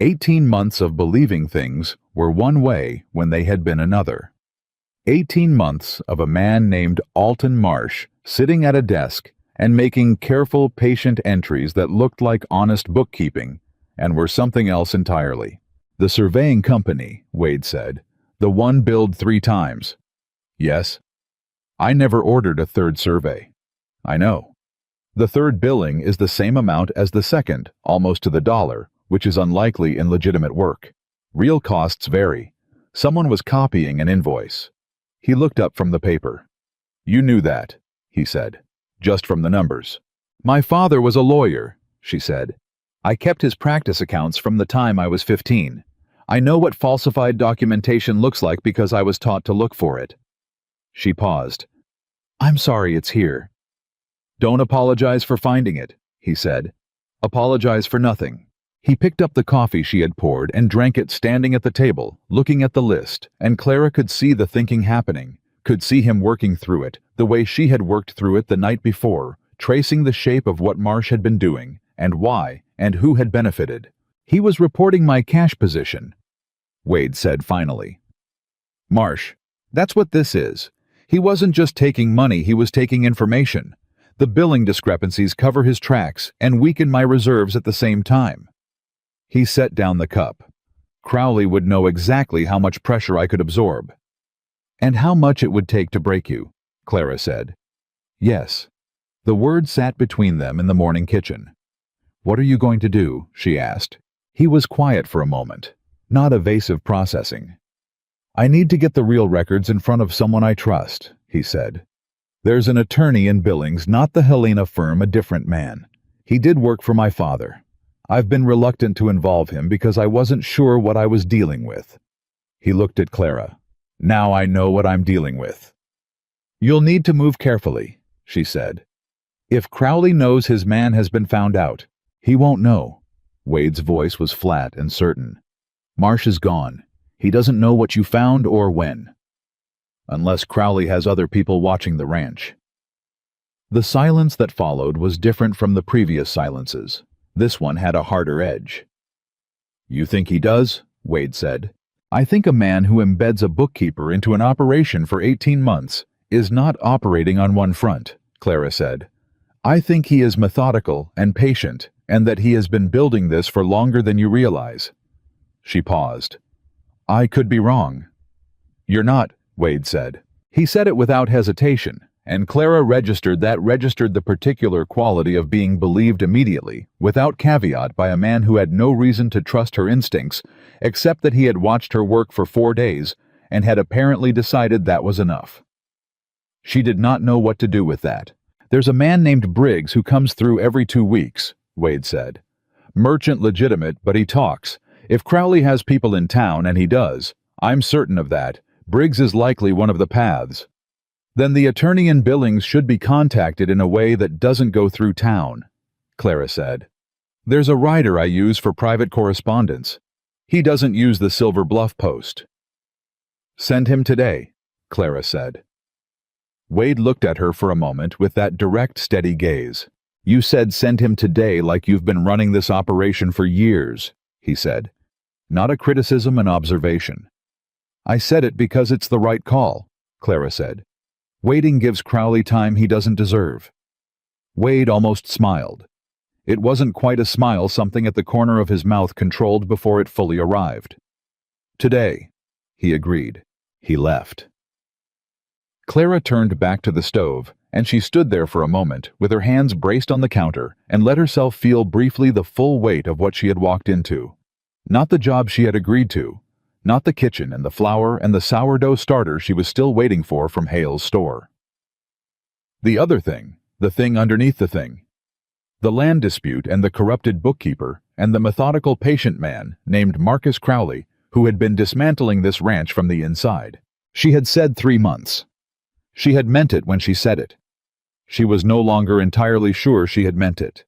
18 months of believing things were one way when they had been another. 18 months of a man named Alton Marsh sitting at a desk and making careful, patient entries that looked like honest bookkeeping and were something else entirely. The surveying company, Wade said. The one billed 3 times. Yes. I never ordered a 3rd survey. I know. The 3rd billing is the same amount as the 2nd, almost to the dollar, which is unlikely in legitimate work. Real costs vary. Someone was copying an invoice. He looked up from the paper. You knew that, he said, just from the numbers. My father was a lawyer, she said. I kept his practice accounts from the time I was 15. I know what falsified documentation looks like because I was taught to look for it. She paused. I'm sorry it's here. Don't apologize for finding it, he said. Apologize for nothing. He picked up the coffee she had poured and drank it standing at the table, looking at the list, and Clara could see the thinking happening, could see him working through it, the way she had worked through it the night before, tracing the shape of what Marsh had been doing, and why, and who had benefited. He was reporting my cash position, Wade said finally. Marsh, that's what this is. He wasn't just taking money, he was taking information. The billing discrepancies cover his tracks and weaken my reserves at the same time. He set down the cup. Crowley would know exactly how much pressure I could absorb. And how much it would take to break you, Clara said. Yes. The word sat between them in the morning kitchen. What are you going to do? She asked. He was quiet for a moment, not evasive processing. I need to get the real records in front of someone I trust, he said. There's an attorney in Billings, not the Helena firm, a different man. He did work for my father. I've been reluctant to involve him because I wasn't sure what I was dealing with. He looked at Clara. Now I know what I'm dealing with. You'll need to move carefully, she said. If Crowley knows his man has been found out, he won't know. Wade's voice was flat and certain. Marsh is gone. He doesn't know what you found or when. Unless Crowley has other people watching the ranch. The silence that followed was different from the previous silences. This one had a harder edge. You think he does? Wade said. I think a man who embeds a bookkeeper into an operation for 18 months is not operating on one front, Clara said. I think he is methodical and patient, and that he has been building this for longer than you realize. She paused. I could be wrong. You're not, Wade said. He said it without hesitation, and Clara registered the particular quality of being believed immediately, without caveat, by a man who had no reason to trust her instincts, except that he had watched her work for 4 days and had apparently decided that was enough. She did not know what to do with that. There's a man named Briggs who comes through every 2 weeks, Wade said. Merchant legitimate, but he talks. If Crowley has people in town, and he does, I'm certain of that, Briggs is likely one of the paths. Then the attorney in Billings should be contacted in a way that doesn't go through town, Clara said. There's a writer I use for private correspondence. He doesn't use the Silver Bluff Post. Send him today, Clara said. Wade looked at her for a moment with that direct, steady gaze. You said send him today like you've been running this operation for years, he said. Not a criticism, an observation. I said it because it's the right call, Clara said. Waiting gives Crowley time he doesn't deserve. Wade almost smiled. It wasn't quite a smile, something at the corner of his mouth controlled before it fully arrived. Today, he agreed. He left. Clara turned back to the stove, and she stood there for a moment with her hands braced on the counter and let herself feel briefly the full weight of what she had walked into. Not the job she had agreed to, not the kitchen and the flour and the sourdough starter she was still waiting for from Hale's store. The other thing, the thing underneath the thing. The land dispute and the corrupted bookkeeper and the methodical patient man named Marcus Crowley, who had been dismantling this ranch from the inside. She had said 3 months. She had meant it when she said it. She was no longer entirely sure she had meant it.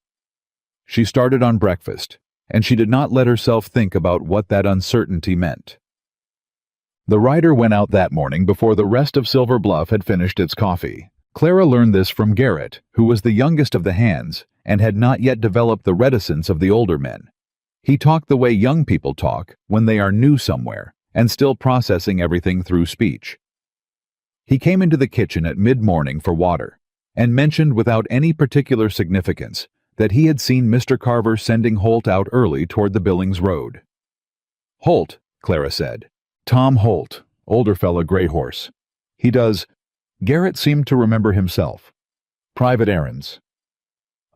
She started on breakfast, and she did not let herself think about what that uncertainty meant. The writer went out that morning before the rest of Silver Bluff had finished its coffee. Clara learned this from Garrett, who was the youngest of the hands and had not yet developed the reticence of the older men. He talked the way young people talk when they are new somewhere and still processing everything through speech. He came into the kitchen at mid-morning for water and mentioned without any particular significance that he had seen Mr. Carver sending Holt out early toward the Billings Road. Holt, Clara said. Tom Holt, older fella, gray horse. He does. Garrett seemed to remember himself. Private errands.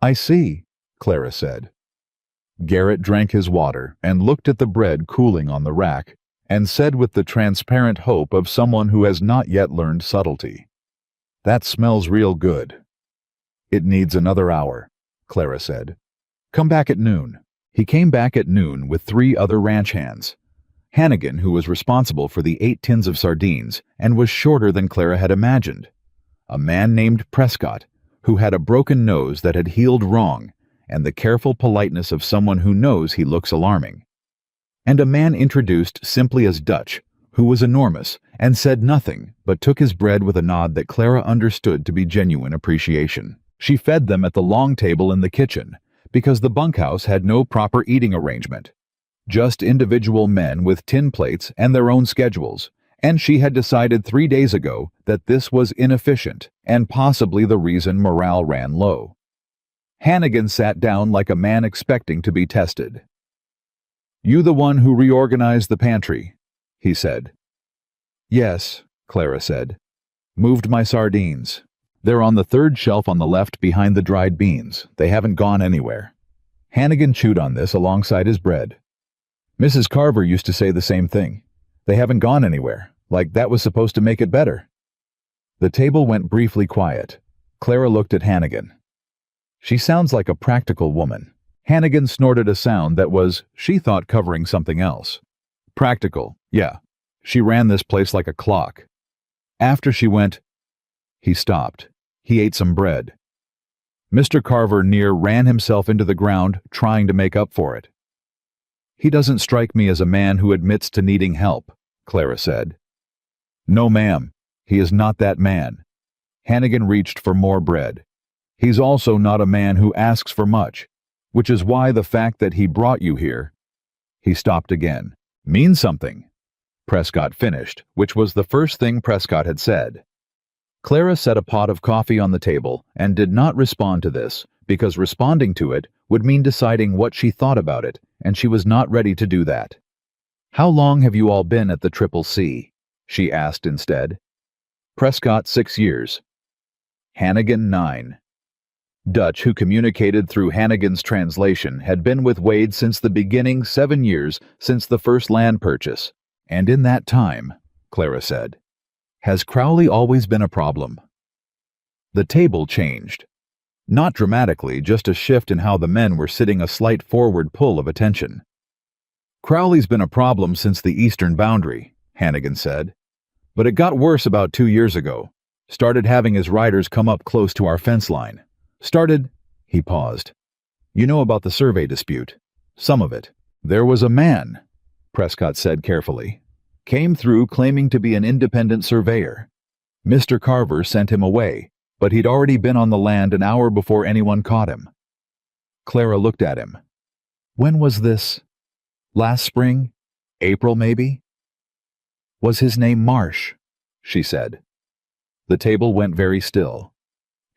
I see, Clara said. Garrett drank his water and looked at the bread cooling on the rack and said with the transparent hope of someone who has not yet learned subtlety. That smells real good. It needs another hour, Clara said. Come back at noon. He came back at noon with 3 other ranch hands. Hannigan, who was responsible for the 8 tins of sardines and was shorter than Clara had imagined. A man named Prescott, who had a broken nose that had healed wrong, and the careful politeness of someone who knows he looks alarming. And a man introduced simply as Dutch, who was enormous and said nothing but took his bread with a nod that Clara understood to be genuine appreciation. She fed them at the long table in the kitchen, because the bunkhouse had no proper eating arrangement. Just individual men with tin plates and their own schedules, and she had decided 3 days ago that this was inefficient and possibly the reason morale ran low. Hannigan sat down like a man expecting to be tested. You the one who reorganized the pantry, he said. Yes, Clara said. Moved my sardines. They're on the 3rd shelf on the left behind the dried beans. They haven't gone anywhere. Hannigan chewed on this alongside his bread. Mrs. Carver used to say the same thing. They haven't gone anywhere, like that was supposed to make it better. The table went briefly quiet. Clara looked at Hannigan. She sounds like a practical woman. Hannigan snorted a sound that was, she thought, covering something else. Practical, yeah. She ran this place like a clock. After she went, he stopped. He ate some bread. Mr. Carver near ran himself into the ground, trying to make up for it. He doesn't strike me as a man who admits to needing help, Clara said. No, ma'am. He is not that man. Hannigan reached for more bread. He's also not a man who asks for much, which is why the fact that he brought you here. He stopped again. Means something. Prescott finished, which was the first thing Prescott had said. Clara set a pot of coffee on the table and did not respond to this, because responding to it would mean deciding what she thought about it, and she was not ready to do that. How long have you all been at the CCC? She asked instead. Prescott 6 years. Hannigan 9. Dutch, who communicated through Hannigan's translation, had been with Wade since the beginning, 7 years since the first land purchase. And in that time, Clara said, has Crowley always been a problem? The table changed. Not dramatically, just a shift in how the men were sitting, a slight forward pull of attention. "Crowley's been a problem since the eastern boundary," Hannigan said. "But it got worse about 2 years ago. Started having his riders come up close to our fence line. He paused. "You know about the survey dispute. Some of it. There was a man," Prescott said carefully. "Came through claiming to be an independent surveyor. Mr. Carver sent him away, but he'd already been on the land an hour before anyone caught him." Clara looked at him. "When was this? Last spring? April, maybe?" "Was his name Marsh?" she said. The table went very still.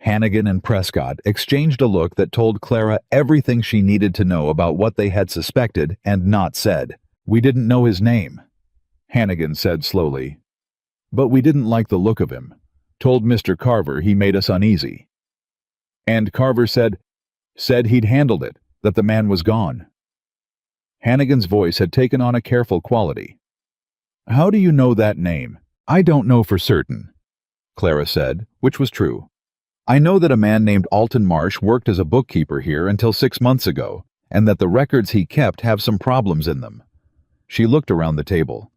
Hannigan and Prescott exchanged a look that told Clara everything she needed to know about what they had suspected and not said. "We didn't know his name," Hannigan said slowly. "But we didn't like the look of him. Told Mr. Carver he made us uneasy. And Carver said he'd handled it, that the man was gone." Hannigan's voice had taken on a careful quality. "How do you know that name?" "I don't know for certain," Clara said, which was true. "I know that a man named Alton Marsh worked as a bookkeeper here until 6 months ago, and that the records he kept have some problems in them." She looked around the table.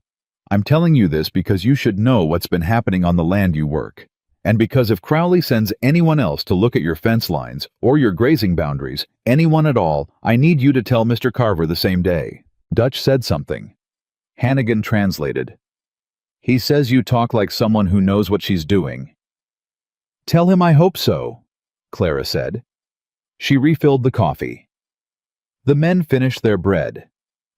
"I'm telling you this because you should know what's been happening on the land you work, and because if Crowley sends anyone else to look at your fence lines or your grazing boundaries, anyone at all, I need you to tell Mr. Carver the same day." Dutch said something. Hannigan translated. "He says you talk like someone who knows what she's doing." "Tell him I hope so," Clara said. She refilled the coffee. The men finished their bread.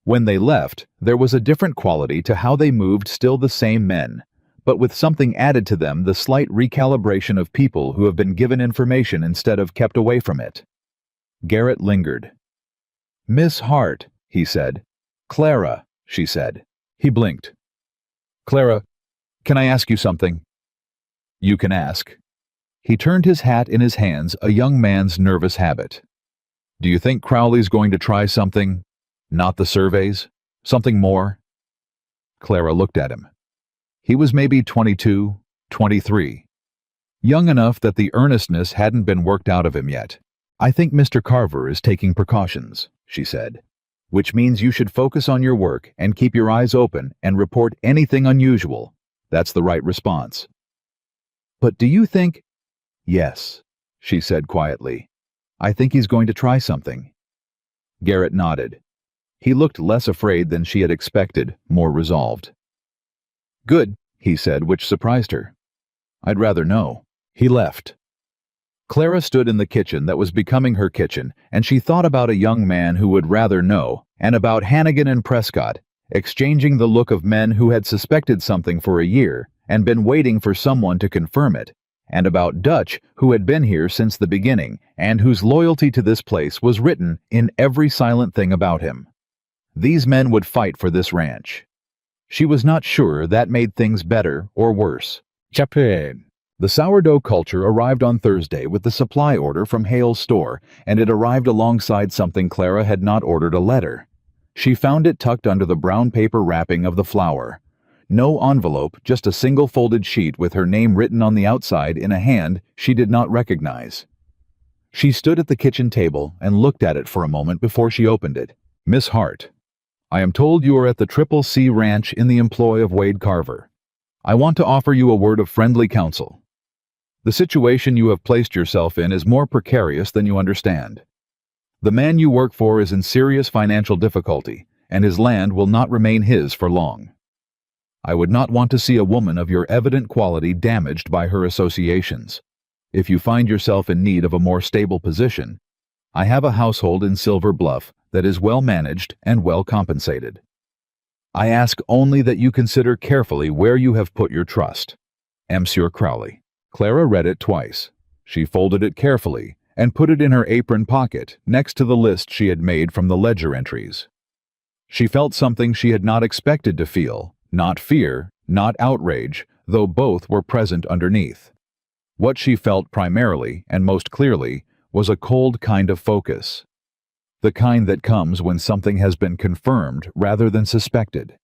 When they left, there was a different quality to how they moved, still the same men, but with something added to them, the slight recalibration of people who have been given information instead of kept away from it. Garrett lingered. "Miss Hart," he said. "Clara," she said. He blinked. "Clara, can I ask you something?" "You can ask." He turned his hat in his hands, a young man's nervous habit. "Do you think Crowley's going to try something? Not the surveys? Something more?" Clara looked at him. He was maybe 22, 23. Young enough that the earnestness hadn't been worked out of him yet. "I think Mr. Carver is taking precautions," she said. "Which means you should focus on your work and keep your eyes open and report anything unusual. That's the right response." "But do you think—" "Yes," she said quietly. "I think he's going to try something." Garrett nodded. He looked less afraid than she had expected, more resolved. "Good," he said, which surprised her. "I'd rather know." He left. Clara stood in the kitchen that was becoming her kitchen, and she thought about a young man who would rather know, and about Hannigan and Prescott, exchanging the look of men who had suspected something for a year and been waiting for someone to confirm it, and about Dutch, who had been here since the beginning and whose loyalty to this place was written in every silent thing about him. These men would fight for this ranch. She was not sure that made things better or worse. Japan. The sourdough culture arrived on Thursday with the supply order from Hale's store, and it arrived alongside something Clara had not ordered: a letter. She found it tucked under the brown paper wrapping of the flour. No envelope, just a single folded sheet with her name written on the outside in a hand she did not recognize. She stood at the kitchen table and looked at it for a moment before she opened it. "Miss Hart, I am told you are at the Triple C Ranch in the employ of Wade Carver. I want to offer you a word of friendly counsel. The situation you have placed yourself in is more precarious than you understand. The man you work for is in serious financial difficulty, and his land will not remain his for long. I would not want to see a woman of your evident quality damaged by her associations. If you find yourself in need of a more stable position, I have a household in Silver Bluff that is well managed and well compensated. I ask only that you consider carefully where you have put your trust. Monsieur Crowley." Clara read it twice. She folded it carefully and put it in her apron pocket next to the list she had made from the ledger entries. She felt something she had not expected to feel, not fear, not outrage, though both were present underneath. What she felt primarily, and most clearly, was a cold kind of focus. The kind that comes when something has been confirmed rather than suspected.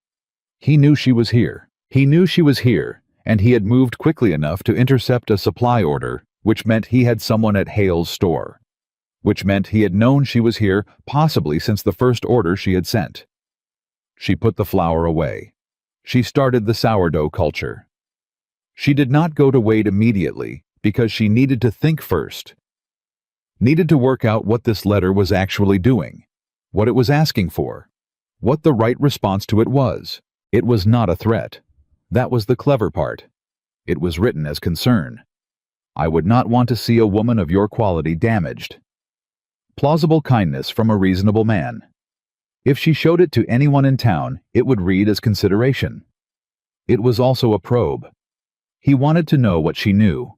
He knew she was here. He knew she was here, and he had moved quickly enough to intercept a supply order which meant he had someone at Hale's store, which meant he had known she was here possibly since the first order she had sent. She put the flour away. She started the sourdough culture. She did not go to Wade immediately because she needed to think first. Needed to work out what this letter was actually doing, what it was asking for, what the right response to it was. It was not a threat. That was the clever part. It was written as concern. I would not want to see a woman of your quality damaged. Plausible kindness from a reasonable man. If she showed it to anyone in town, it would read as consideration. It was also a probe. He wanted to know what she knew.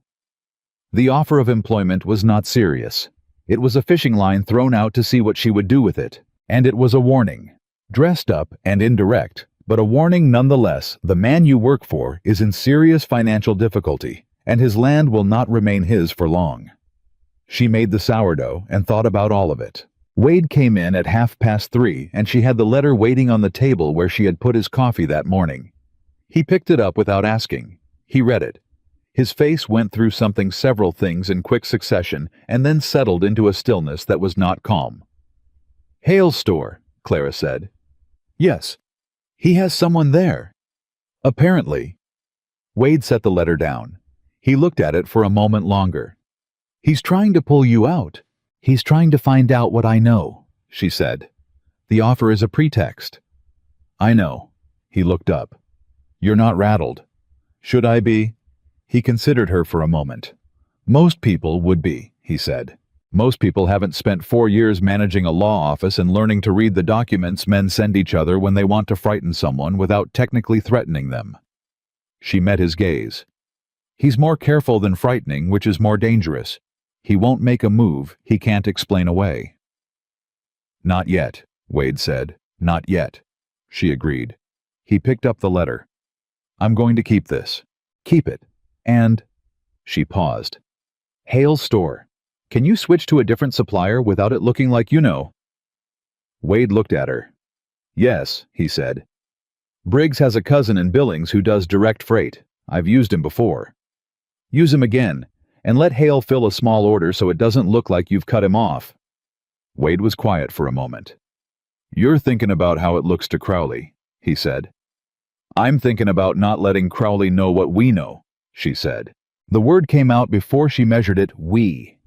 The offer of employment was not serious. It was a fishing line thrown out to see what she would do with it, and it was a warning. Dressed up and indirect, but a warning nonetheless. The man you work for is in serious financial difficulty, and his land will not remain his for long. She made the sourdough and thought about all of it. Wade came in at 3:30, and she had the letter waiting on the table where she had put his coffee that morning. He picked it up without asking. He read it. His face went through several things in quick succession, and then settled into a stillness that was not calm. Hale's store, Clara said. Yes. He has someone there. Apparently. Wade set the letter down. He looked at it for a moment longer. He's trying to pull you out. He's trying to find out what I know, she said. The offer is a pretext. I know. He looked up. You're not rattled. Should I be? He considered her for a moment. Most people would be, he said. Most people haven't spent 4 years managing a law office and learning to read the documents men send each other when they want to frighten someone without technically threatening them. She met his gaze. He's more careful than frightening, which is more dangerous. He won't make a move he can't explain away. Not yet, Wade said. Not yet. She agreed. He picked up the letter. I'm going to keep this. Keep it. And... She paused. Hale's store. Can you switch to a different supplier without it looking like you know? Wade looked at her. Yes, he said. Briggs has a cousin in Billings who does direct freight. I've used him before. Use him again, and let Hale fill a small order so it doesn't look like you've cut him off. Wade was quiet for a moment. You're thinking about how it looks to Crowley, he said. I'm thinking about not letting Crowley know what we know, she said. The word came out before she measured it, we.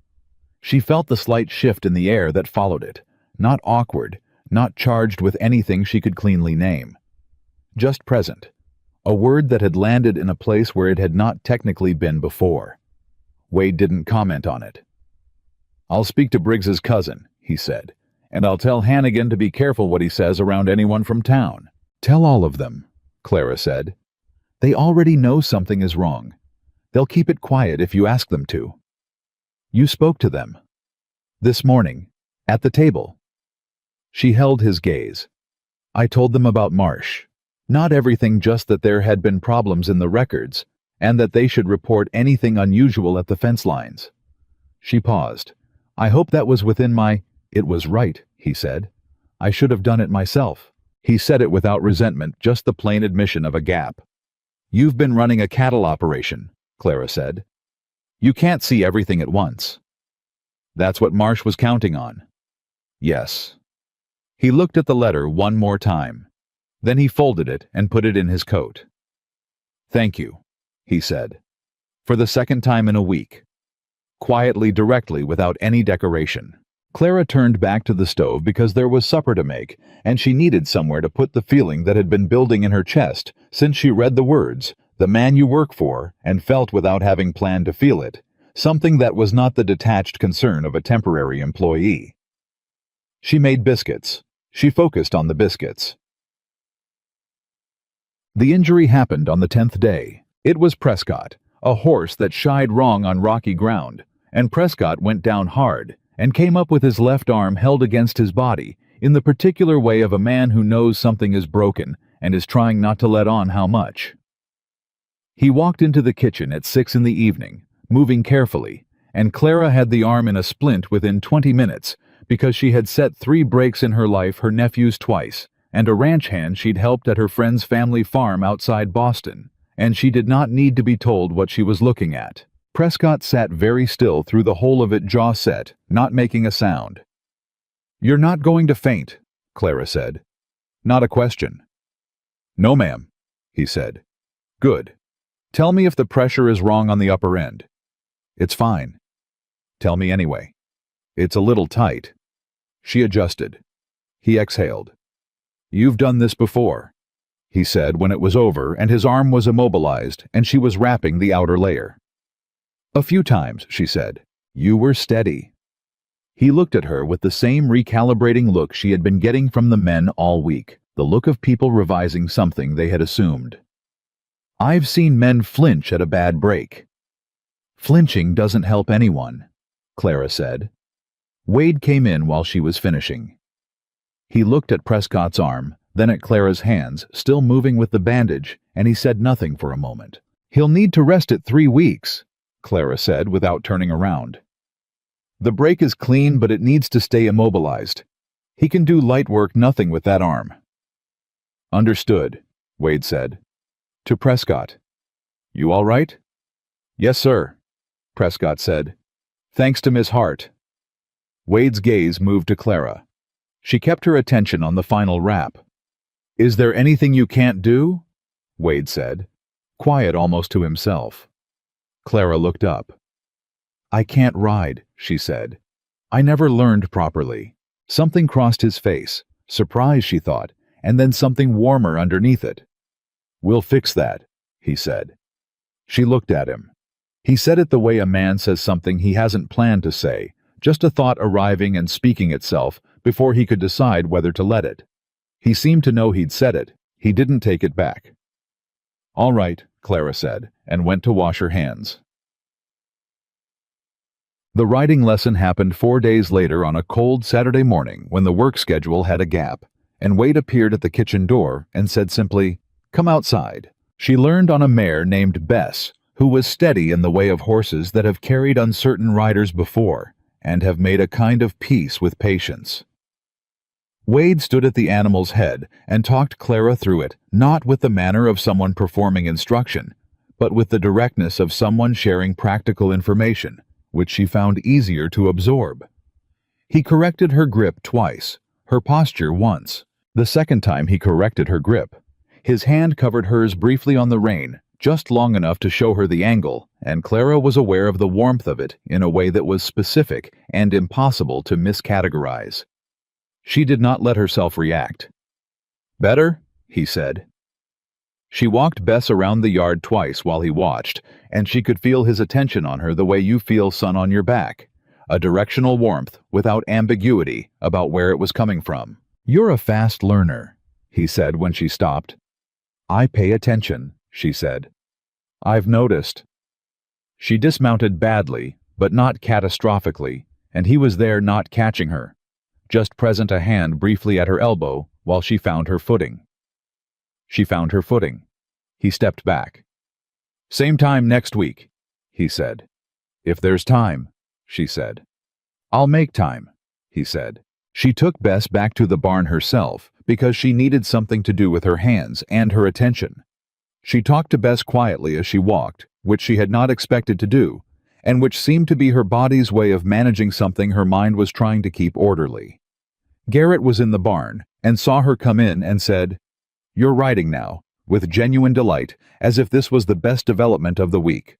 She felt the slight shift in the air that followed it, not awkward, not charged with anything she could cleanly name. Just present, a word that had landed in a place where it had not technically been before. Wade didn't comment on it. I'll speak to Briggs's cousin, he said, and I'll tell Hannigan to be careful what he says around anyone from town. Tell all of them, Clara said. They already know something is wrong. They'll keep it quiet if you ask them to. You spoke to them. This morning, at the table. She held his gaze. I told them about Marsh. Not everything, just that there had been problems in the records, and that they should report anything unusual at the fence lines. She paused. I hope that was within my... It was right, he said. I should have done it myself. He said it without resentment, just the plain admission of a gap. You've been running a cattle operation, Clara said. You can't see everything at once. That's what Marsh was counting on. Yes. He looked at the letter one more time. Then he folded it and put it in his coat. Thank you, he said. For the second time in a week. Quietly, directly, without any decoration. Clara turned back to the stove because there was supper to make, and she needed somewhere to put the feeling that had been building in her chest since she read the words, the man you work for, and felt without having planned to feel it, something that was not the detached concern of a temporary employee. She made biscuits. She focused on the biscuits. The injury happened on the 10th day. It was Prescott, a horse that shied wrong on rocky ground, and Prescott went down hard and came up with his left arm held against his body in the particular way of a man who knows something is broken and is trying not to let on how much. He walked into the kitchen at 6 in the evening, moving carefully, and Clara had the arm in a splint within 20 minutes because she had set 3 breaks in her life, her nephews twice, and a ranch hand she'd helped at her friend's family farm outside Boston, and she did not need to be told what she was looking at. Prescott sat very still through the whole of it, jaw set, not making a sound. "You're not going to faint," Clara said. "Not a question." "No, ma'am," he said. "Good. Tell me if the pressure is wrong on the upper end." "It's fine." "Tell me anyway." "It's a little tight." She adjusted. He exhaled. "You've done this before," he said when it was over and his arm was immobilized and she was wrapping the outer layer. "A few times," she said. "You were steady." He looked at her with the same recalibrating look she had been getting from the men all week, the look of people revising something they had assumed. "I've seen men flinch at a bad break." "Flinching doesn't help anyone," Clara said. Wade came in while she was finishing. He looked at Prescott's arm, then at Clara's hands, still moving with the bandage, and he said nothing for a moment. "He'll need to rest it 3 weeks, Clara said without turning around. "The break is clean, but it needs to stay immobilized. He can do light work, nothing with that arm." "Understood," Wade said. To Prescott, "You all right?" "Yes, sir," Prescott said. "Thanks to Miss Hart." Wade's gaze moved to Clara. She kept her attention on the final wrap. "Is there anything you can't do?" Wade said, quiet almost to himself. Clara looked up. "I can't ride," she said. "I never learned properly." Something crossed his face, surprise, she thought, and then something warmer underneath it. "We'll fix that," he said. She looked at him. He said it the way a man says something he hasn't planned to say, just a thought arriving and speaking itself before he could decide whether to let it. He seemed to know he'd said it. He didn't take it back. "All right," Clara said, and went to wash her hands. The riding lesson happened 4 days later on a cold Saturday morning when the work schedule had a gap, and Wade appeared at the kitchen door and said simply, "Come outside." She learned on a mare named Bess, who was steady in the way of horses that have carried uncertain riders before and have made a kind of peace with patience. Wade stood at the animal's head and talked Clara through it, not with the manner of someone performing instruction, but with the directness of someone sharing practical information, which she found easier to absorb. He corrected her grip twice, her posture once. The second time he corrected her grip. His hand covered hers briefly on the rein, just long enough to show her the angle, and Clara was aware of the warmth of it in a way that was specific and impossible to miscategorize. She did not let herself react. "Better?" he said. She walked Bess around the yard twice while he watched, and she could feel his attention on her the way you feel sun on your back, a directional warmth without ambiguity about where it was coming from. "You're a fast learner," he said when she stopped. "I pay attention," she said. "I've noticed." She dismounted badly, but not catastrophically, and he was there not catching her, just present, a hand briefly at her elbow while she found her footing. She found her footing. He stepped back. "Same time next week," he said. "If there's time," she said. "I'll make time," he said. She took Bess back to the barn herself because she needed something to do with her hands and her attention. She talked to Bess quietly as she walked, which she had not expected to do, and which seemed to be her body's way of managing something her mind was trying to keep orderly. Garrett was in the barn and saw her come in and said, "You're riding now," with genuine delight, as if this was the best development of the week.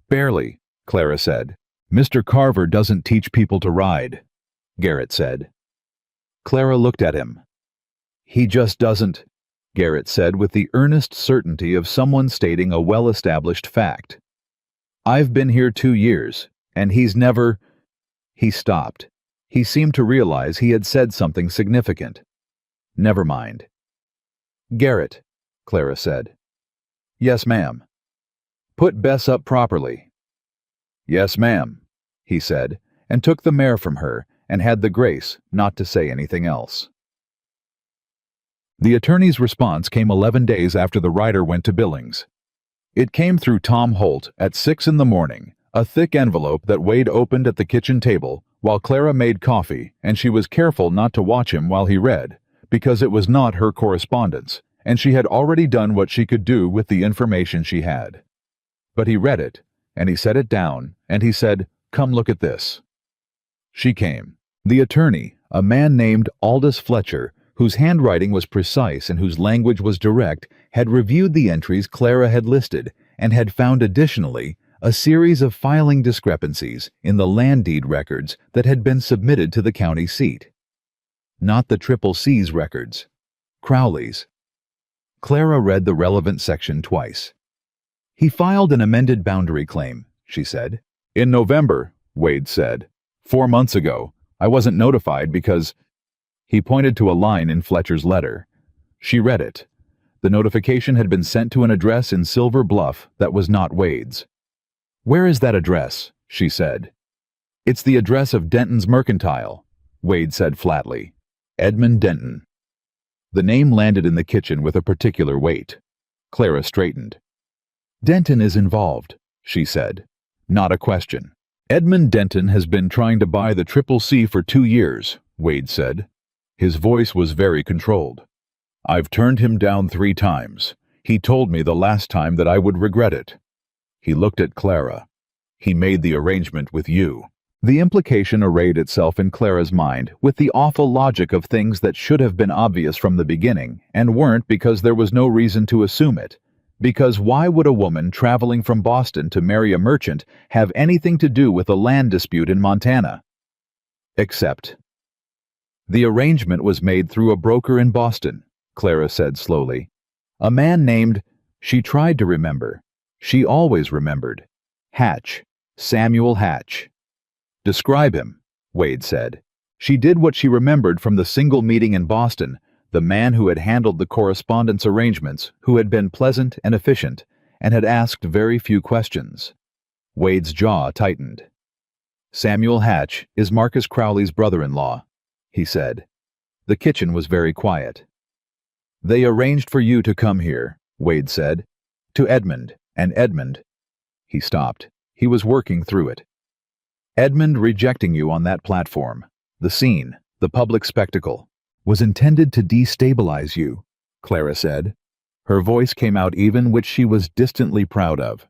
"Barely," Clara said. "Mr. Carver doesn't teach people to ride," Garrett said. Clara looked at him. "He just doesn't," Garrett said with the earnest certainty of someone stating a well-established fact. "I've been here 2 years, and he's never—" He stopped. He seemed to realize he had said something significant. "Never mind." "Garrett," Clara said. "Yes, ma'am." "Put Bess up properly." "Yes, ma'am," he said, and took the mare from her and had the grace not to say anything else. The attorney's response came 11 days after the rider went to Billings. It came through Tom Holt at 6 in the morning, a thick envelope that Wade opened at the kitchen table while Clara made coffee, and she was careful not to watch him while he read, because it was not her correspondence, and she had already done what she could do with the information she had. But he read it, and he set it down, and he said, "Come look at this." She came. The attorney, a man named Aldous Fletcher, whose handwriting was precise and whose language was direct, had reviewed the entries Clara had listed and had found additionally a series of filing discrepancies in the land deed records that had been submitted to the county seat. Not the Triple C's records. Crowley's. Clara read the relevant section twice. "He filed an amended boundary claim," she said. "In November," Wade said. "4 months ago. I wasn't notified because—" He pointed to a line in Fletcher's letter. She read it. The notification had been sent to an address in Silver Bluff that was not Wade's. "Where is that address?" she said. "It's the address of Denton's Mercantile," Wade said flatly. Edmund Denton. The name landed in the kitchen with a particular weight. Clara straightened. "Denton is involved," she said. Not a question. "Edmund Denton has been trying to buy the Triple C for 2 years, Wade said. His voice was very controlled. "I've turned him down 3 times. He told me the last time that I would regret it." He looked at Clara. "He made the arrangement with you." The implication arrayed itself in Clara's mind with the awful logic of things that should have been obvious from the beginning and weren't because there was no reason to assume it. Because why would a woman traveling from Boston to marry a merchant have anything to do with a land dispute in Montana? Except. "The arrangement was made through a broker in Boston," Clara said slowly. "A man named—" She tried to remember. She always remembered. Hatch. Samuel Hatch. "Describe him," Wade said. She did what she remembered from the single meeting in Boston, the man who had handled the correspondence arrangements, who had been pleasant and efficient, and had asked very few questions. Wade's jaw tightened. "Samuel Hatch is Marcus Crowley's brother-in-law," he said. The kitchen was very quiet. "They arranged for you to come here," Wade said. "To Edmund, and Edmund—" He stopped. He was working through it. "Edmund rejecting you on that platform, the scene, the public spectacle, was intended to destabilize you," Clara said. Her voice came out even, which she was distantly proud of.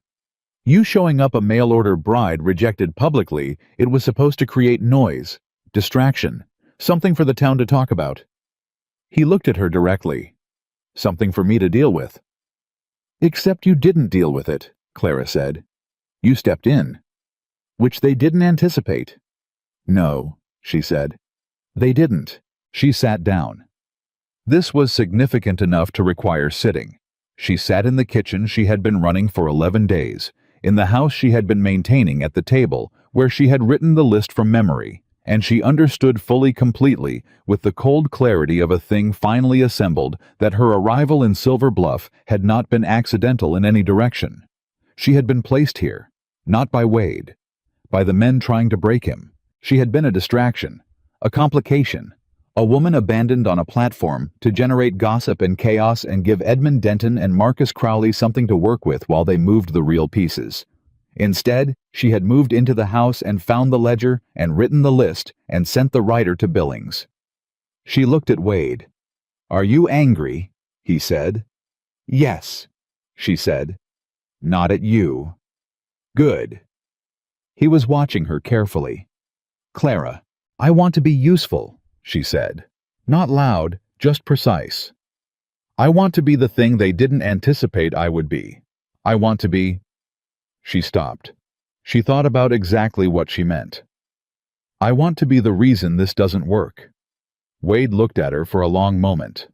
"You showing up a mail-order bride rejected publicly, it was supposed to create noise, distraction, something for the town to talk about." He looked at her directly. "Something for me to deal with." "Except you didn't deal with it," Clara said. "You stepped in." "Which they didn't anticipate." "No," she said. "They didn't." She sat down. This was significant enough to require sitting. She sat in the kitchen she had been running for 11 days, in the house she had been maintaining at the table where she had written the list from memory, and she understood fully completely, with the cold clarity of a thing finally assembled, that her arrival in Silver Bluff had not been accidental in any direction. She had been placed here, not by Wade, by the men trying to break him. She had been a distraction, a complication, a woman abandoned on a platform to generate gossip and chaos and give Edmund Denton and Marcus Crowley something to work with while they moved the real pieces. Instead, she had moved into the house and found the ledger and written the list and sent the writer to Billings. She looked at Wade. "Are you angry?" he said. "Yes," she said. "Not at you." "Good." He was watching her carefully. "Clara, I want to be useful," she said. "Not loud, just precise. I want to be the thing they didn't anticipate I would be. I want to be—" She stopped. She thought about exactly what she meant. "I want to be the reason this doesn't work." Wade looked at her for a long moment.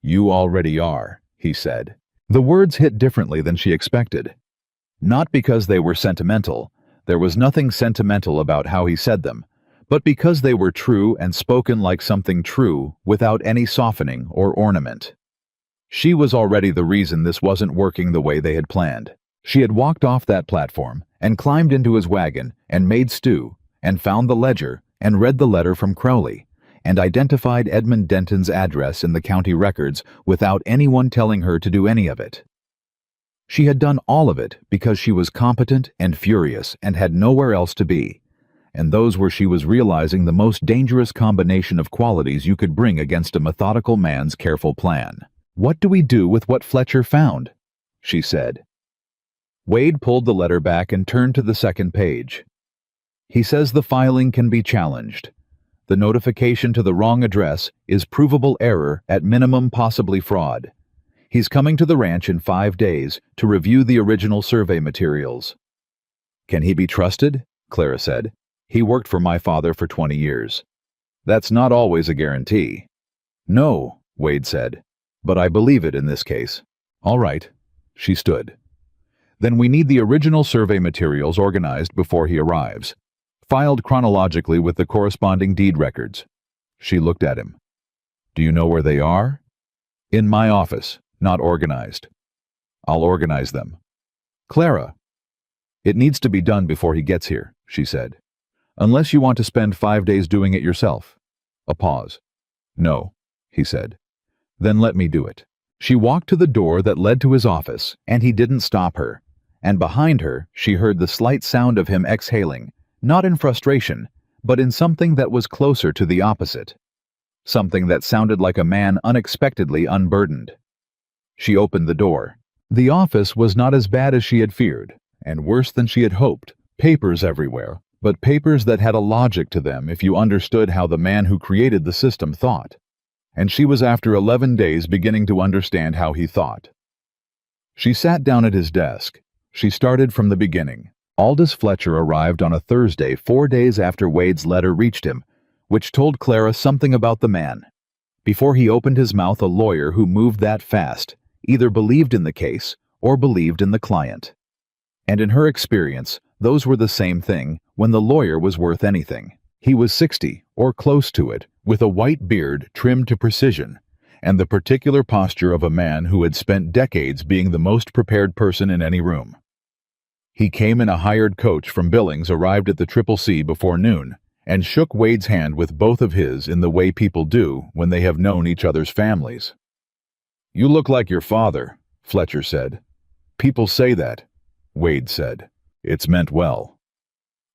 "You already are," he said. The words hit differently than she expected. Not because they were sentimental. There was nothing sentimental about how he said them, but because they were true and spoken like something true without any softening or ornament. She was already the reason this wasn't working the way they had planned. She had walked off that platform and climbed into his wagon and made stew and found the ledger and read the letter from Crowley and identified Edmund Denton's address in the county records without anyone telling her to do any of it. She had done all of it because she was competent and furious and had nowhere else to be. And those were she was realizing the most dangerous combination of qualities you could bring against a methodical man's careful plan. "What do we do with what Fletcher found?" she said. Wade pulled the letter back and turned to the second page. He says the filing can be challenged. The notification to the wrong address is provable error, at minimum possibly fraud. He's coming to the ranch in 5 days to review the original survey materials. Can he be trusted? Clara said. He worked for my father for 20 years. That's not always a guarantee. No, Wade said, but I believe it in this case. All right. She stood. Then we need the original survey materials organized before he arrives, filed chronologically with the corresponding deed records. She looked at him. Do you know where they are? In my office, not organized. I'll organize them. Clara. It needs to be done before he gets here, she said. Unless you want to spend 5 days doing it yourself. A pause. No, he said. Then let me do it. She walked to the door that led to his office, and he didn't stop her. And behind her, she heard the slight sound of him exhaling, not in frustration, but in something that was closer to the opposite. Something that sounded like a man unexpectedly unburdened. She opened the door. The office was not as bad as she had feared, and worse than she had hoped. Papers everywhere, but papers that had a logic to them if you understood how the man who created the system thought. And she was after 11 days beginning to understand how he thought. She sat down at his desk. She started from the beginning. Aldous Fletcher arrived on a Thursday 4 days after Wade's letter reached him, which told Clara something about the man. Before he opened his mouth, a lawyer who moved that fast either believed in the case or believed in the client. And in her experience, those were the same thing when the lawyer was worth anything. He was 60, or close to it, with a white beard trimmed to precision, and the particular posture of a man who had spent decades being the most prepared person in any room. He came in a hired coach from Billings, arrived at the Triple C before noon, and shook Wade's hand with both of his in the way people do when they have known each other's families. You look like your father, Fletcher said. People say that, Wade said. It's meant well.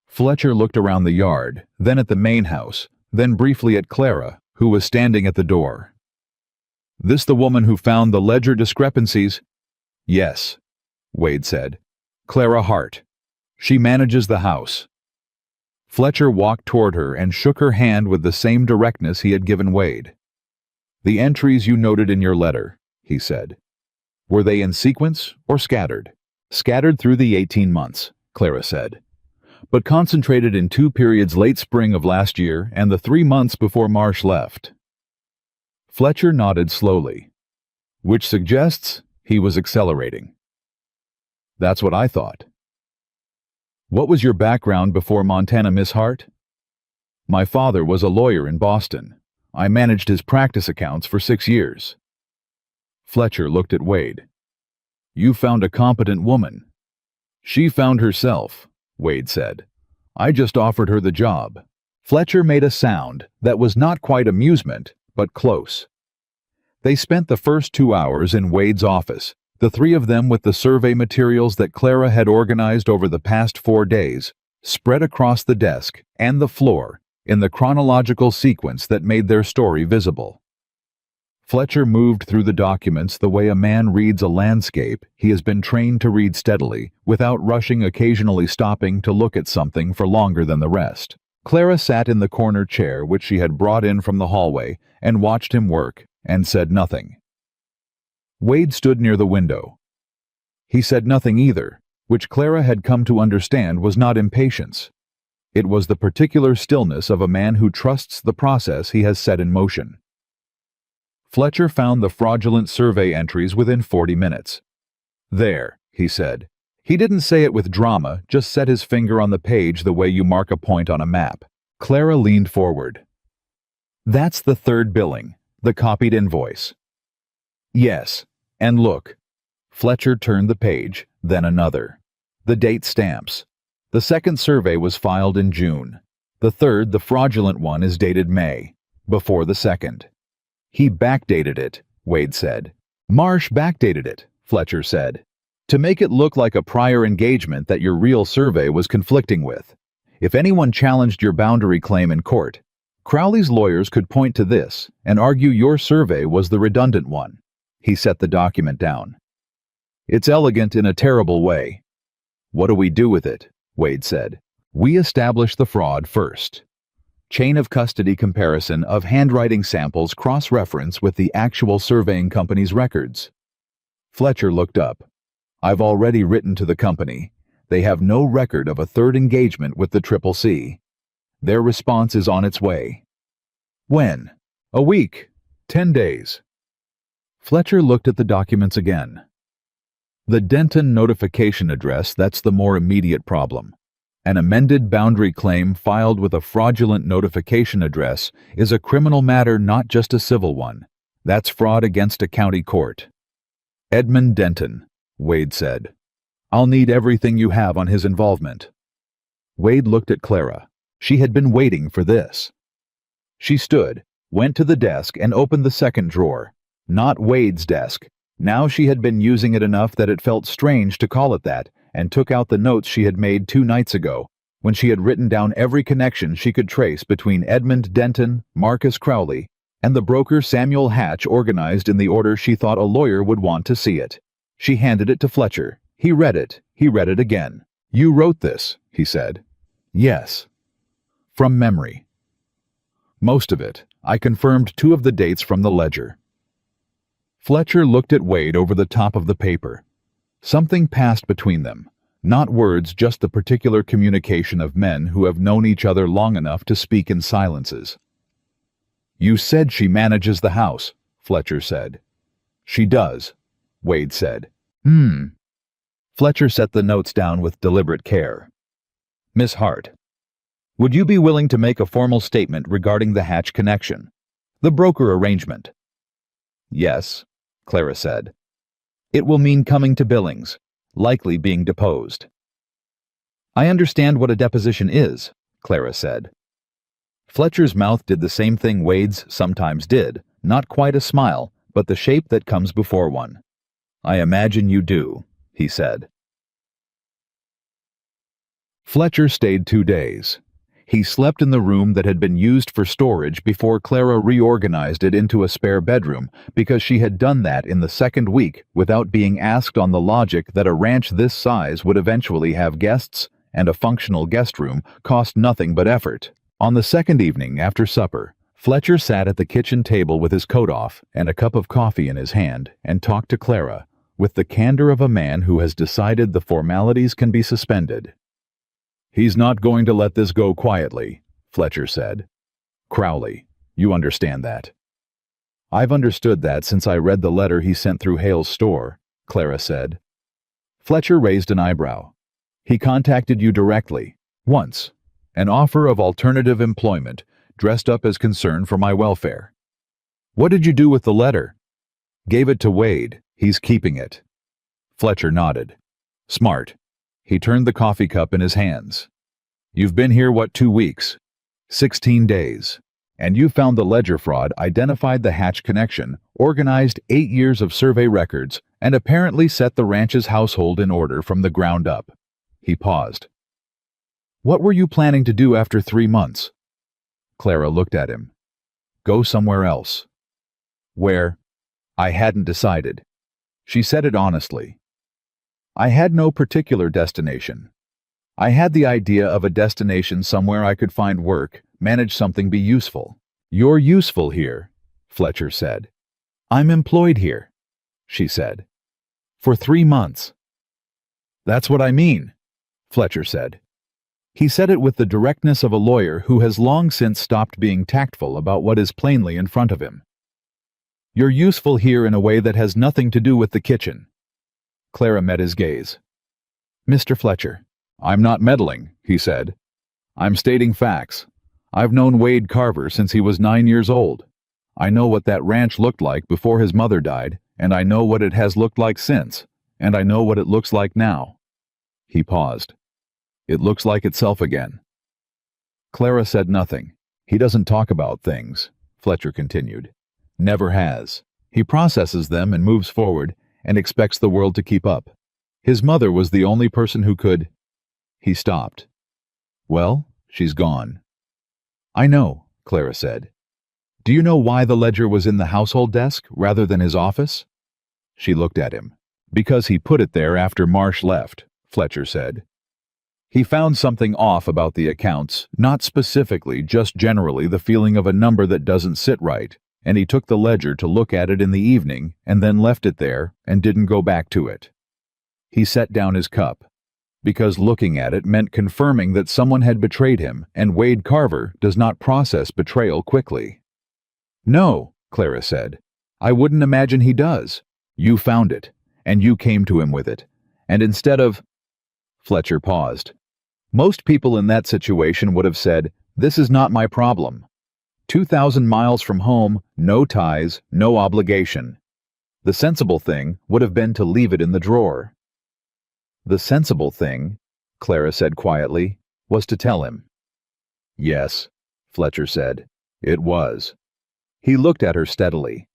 Fletcher looked around the yard, then at the main house, then briefly at Clara, who was standing at the door. This the woman who found the ledger discrepancies? Yes, Wade said. Clara Hart. She manages the house. Fletcher walked toward her and shook her hand with the same directness he had given Wade. The entries you noted in your letter, he said. Were they in sequence or scattered? Scattered through the 18 months, Clara said, but concentrated in 2 periods late spring of last year and the 3 months before Marsh left. Fletcher nodded slowly, which suggests he was accelerating. That's what I thought. What was your background before Montana, Miss Hart? My father was a lawyer in Boston. I managed his practice accounts for 6 years. Fletcher looked at Wade. You found a competent woman. She found herself, Wade said. I just offered her the job. Fletcher made a sound that was not quite amusement, but close. They spent the first 2 hours in Wade's office, the 3 of them with the survey materials that Clara had organized over the past 4 days, spread across the desk and the floor in the chronological sequence that made their story visible. Fletcher moved through the documents the way a man reads a landscape he has been trained to read steadily, without rushing, occasionally stopping to look at something for longer than the rest. Clara sat in the corner chair which she had brought in from the hallway and watched him work, and said nothing. Wade stood near the window. He said nothing either, which Clara had come to understand was not impatience. It was the particular stillness of a man who trusts the process he has set in motion. Fletcher found the fraudulent survey entries within 40 minutes. There, he said. He didn't say it with drama, just set his finger on the page the way you mark a point on a map. Clara leaned forward. That's the 3rd billing, the copied invoice. Yes, and look. Fletcher turned the page, then another. The date stamps. The 2nd survey was filed in June. The 3rd, the fraudulent one, is dated May, before the 2nd. He backdated it, Wade said. Marsh backdated it, Fletcher said, to make it look like a prior engagement that your real survey was conflicting with. If anyone challenged your boundary claim in court, Crowley's lawyers could point to this and argue your survey was the redundant one. He set the document down. It's elegant in a terrible way. What do we do with it? Wade said. We establish the fraud first. Chain of custody comparison of handwriting samples cross-reference with the actual surveying company's records. Fletcher looked up. I've already written to the company. They have no record of a third engagement with the CCC. Their response is on its way. When? A week. 10 days. Fletcher looked at the documents again. The Denton notification address, that's the more immediate problem. An amended boundary claim filed with a fraudulent notification address is a criminal matter, not just a civil one. That's fraud against a county court. Edmund Denton, Wade said. I'll need everything you have on his involvement. Wade looked at Clara. She had been waiting for this. She stood, went to the desk, and opened the second drawer. Not Wade's desk. Now she had been using it enough that it felt strange to call it that, and took out the notes she had made 2 nights ago, when she had written down every connection she could trace between Edmund Denton, Marcus Crowley, and the broker Samuel Hatch, organized in the order she thought a lawyer would want to see it. She handed it to Fletcher. He read it. He read it again. You wrote this, he said. Yes. From memory. Most of it. I confirmed 2 of the dates from the ledger. Fletcher looked at Wade over the top of the paper. Something passed between them. Not words, just the particular communication of men who have known each other long enough to speak in silences. You said she manages the house, Fletcher said. She does, Wade said. Fletcher set the notes down with deliberate care. Miss Hart, would you be willing to make a formal statement regarding the Hatch connection? The broker arrangement? Yes, Clara said. It will mean coming to Billings, likely being deposed. I understand what a deposition is, Clara said. Fletcher's mouth did the same thing Wade's sometimes did, not quite a smile, but the shape that comes before one. I imagine you do, he said. Fletcher stayed 2 days. He slept in the room that had been used for storage before Clara reorganized it into a spare bedroom, because she had done that in the 2nd week without being asked, on the logic that a ranch this size would eventually have guests, and a functional guest room cost nothing but effort. On the 2nd evening, after supper, Fletcher sat at the kitchen table with his coat off and a cup of coffee in his hand and talked to Clara, with the candor of a man who has decided the formalities can be suspended. He's not going to let this go quietly, Fletcher said. Crowley, you understand that. I've understood that since I read the letter he sent through Hale's store, Clara said. Fletcher raised an eyebrow. He contacted you directly, once. An offer of alternative employment, dressed up as concern for my welfare. What did you do with the letter? Gave it to Wade. He's keeping it. Fletcher nodded. Smart. He turned the coffee cup in his hands. You've been here, 2 weeks? 16 days. And you found the ledger fraud, identified the Hatch connection, organized 8 years of survey records, and apparently set the ranch's household in order from the ground up. He paused. What were you planning to do after 3 months? Clara looked at him. Go somewhere else. Where? I hadn't decided. She said it honestly. I had no particular destination. I had the idea of a destination somewhere I could find work, manage something, be useful. You're useful here, Fletcher said. I'm employed here, she said. For 3 months. That's what I mean, Fletcher said. He said it with the directness of a lawyer who has long since stopped being tactful about what is plainly in front of him. You're useful here in a way that has nothing to do with the kitchen. Clara met his gaze. Mr. Fletcher. I'm not meddling, he said. I'm stating facts. I've known Wade Carver since he was 9 years old. I know what that ranch looked like before his mother died, and I know what it has looked like since, and I know what it looks like now. He paused. It looks like itself again. Clara said nothing. He doesn't talk about things, Fletcher continued. Never has. He processes them and moves forward, and expects the world to keep up. His mother was the only person who could... He stopped. Well, she's gone. I know, Clara said. Do you know why the ledger was in the household desk rather than his office? She looked at him. Because he put it there after Marsh left, Fletcher said. He found something off about the accounts, not specifically, just generally the feeling of a number that doesn't sit right, and he took the ledger to look at it in the evening and then left it there and didn't go back to it. He set down his cup, because looking at it meant confirming that someone had betrayed him, and Wade Carver does not process betrayal quickly. "No," Clara said. "I wouldn't imagine he does. You found it, and you came to him with it, and instead of—" Fletcher paused. Most people in that situation would have said, "This is not my problem. 2,000 miles from home, no ties, no obligation." The sensible thing would have been to leave it in the drawer. The sensible thing, Clara said quietly, was to tell him. "Yes," Fletcher said. "It was." He looked at her steadily.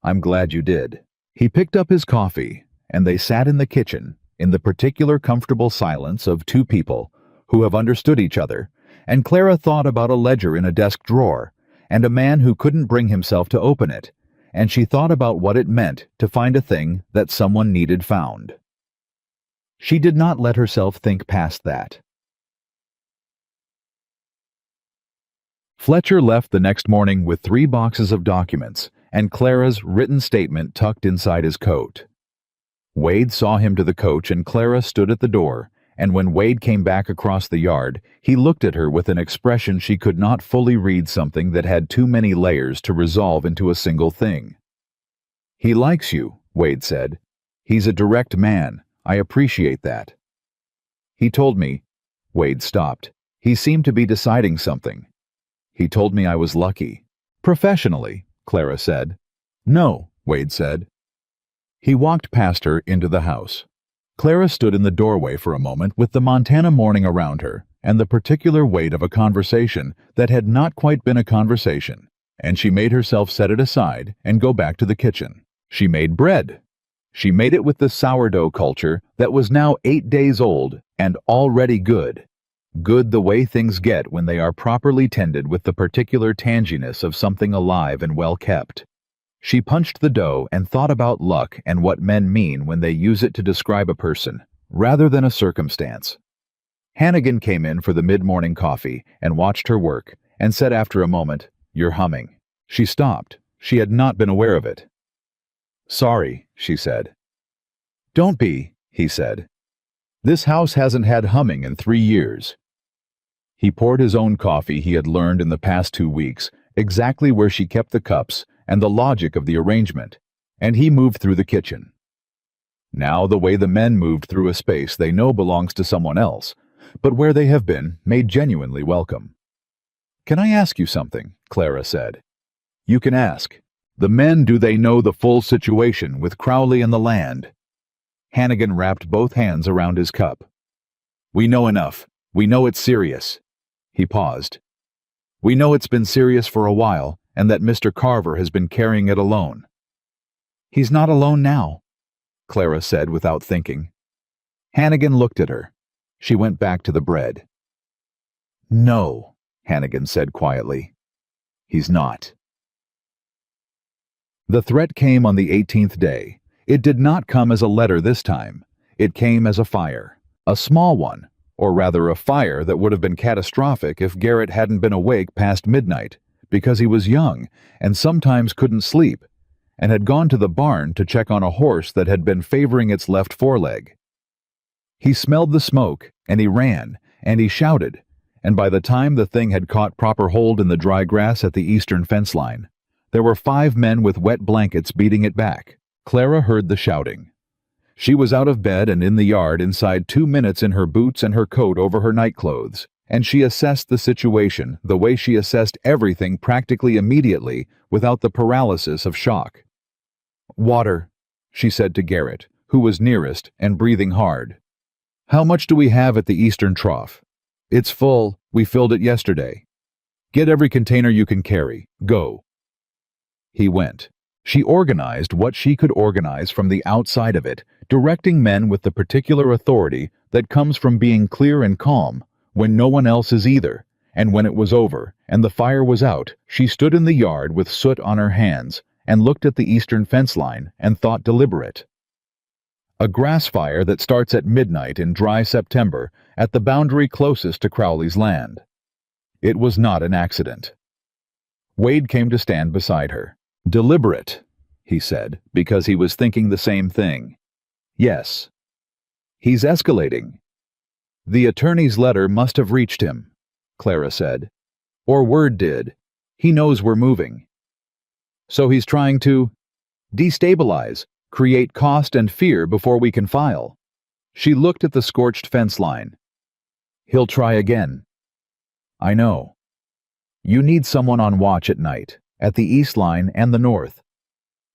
"I'm glad you did." He picked up his coffee, and they sat in the kitchen, in the particular comfortable silence of two people who have understood each other, and Clara thought about a ledger in a desk drawer, and a man who couldn't bring himself to open it, and she thought about what it meant to find a thing that someone needed found. She did not let herself think past that. Fletcher left the next morning with 3 boxes of documents and Clara's written statement tucked inside his coat. Wade saw him to the coach and Clara stood at the door, and when Wade came back across the yard, he looked at her with an expression she could not fully read, something that had too many layers to resolve into a single thing. "He likes you," Wade said. "He's a direct man. I appreciate that." "He told me—" Wade stopped. He seemed to be deciding something. "He told me I was lucky." "Professionally," Clara said. "No," Wade said. He walked past her into the house. Clara stood in the doorway for a moment with the Montana morning around her and the particular weight of a conversation that had not quite been a conversation, and she made herself set it aside and go back to the kitchen. She made bread. She made it with the sourdough culture that was now 8 days old and already good. Good the way things get when they are properly tended with the particular tanginess of something alive and well kept. She punched the dough and thought about luck and what men mean when they use it to describe a person, rather than a circumstance. Hannigan came in for the mid-morning coffee and watched her work, and said after a moment, "You're humming." She stopped. She had not been aware of it. "Sorry," she said. "Don't be," he said. "This house hasn't had humming in 3 years." He poured his own coffee he had learned in the past 2 weeks, exactly where she kept the cups, and the logic of the arrangement, and he moved through the kitchen. Now the way the men moved through a space they know belongs to someone else, but where they have been made genuinely welcome. "Can I ask you something?" Clara said. "You can ask. The men, do they know the full situation with Crowley and the land?" Hannigan wrapped both hands around his cup. "We know enough. We know it's serious." He paused. "We know it's been serious for a while, and that Mr. Carver has been carrying it alone." "He's not alone now," Clara said without thinking. Hannigan looked at her. She went back to the bread. "No," Hannigan said quietly. "He's not." The threat came on the 18th day. It did not come as a letter this time. It came as a fire. A small one, or rather a fire that would have been catastrophic if Garrett hadn't been awake past midnight, because he was young and sometimes couldn't sleep, and had gone to the barn to check on a horse that had been favoring its left foreleg. He smelled the smoke, and he ran, and he shouted, and by the time the thing had caught proper hold in the dry grass at the eastern fence line, there were 5 men with wet blankets beating it back. Clara heard the shouting. She was out of bed and in the yard inside 2 minutes in her boots and her coat over her nightclothes, and she assessed the situation the way she assessed everything practically immediately without the paralysis of shock. "Water," she said to Garrett, who was nearest and breathing hard. "How much do we have at the eastern trough?" "It's full. We filled it yesterday." "Get every container you can carry. Go." He went. She organized what she could organize from the outside of it, directing men with the particular authority that comes from being clear and calm when no one else is either, and when it was over and the fire was out, she stood in the yard with soot on her hands and looked at the eastern fence line and thought deliberate. A grass fire that starts at midnight in dry September at the boundary closest to Crowley's land. It was not an accident. Wade came to stand beside her. Deliberate, he said, because he was thinking the same thing. Yes. He's escalating. The attorney's letter must have reached him, Clara said. Or word did. He knows we're moving. So he's trying to destabilize, create cost and fear before we can file. She looked at the scorched fence line. He'll try again. I know. You need someone on watch at night, at the east line and the north.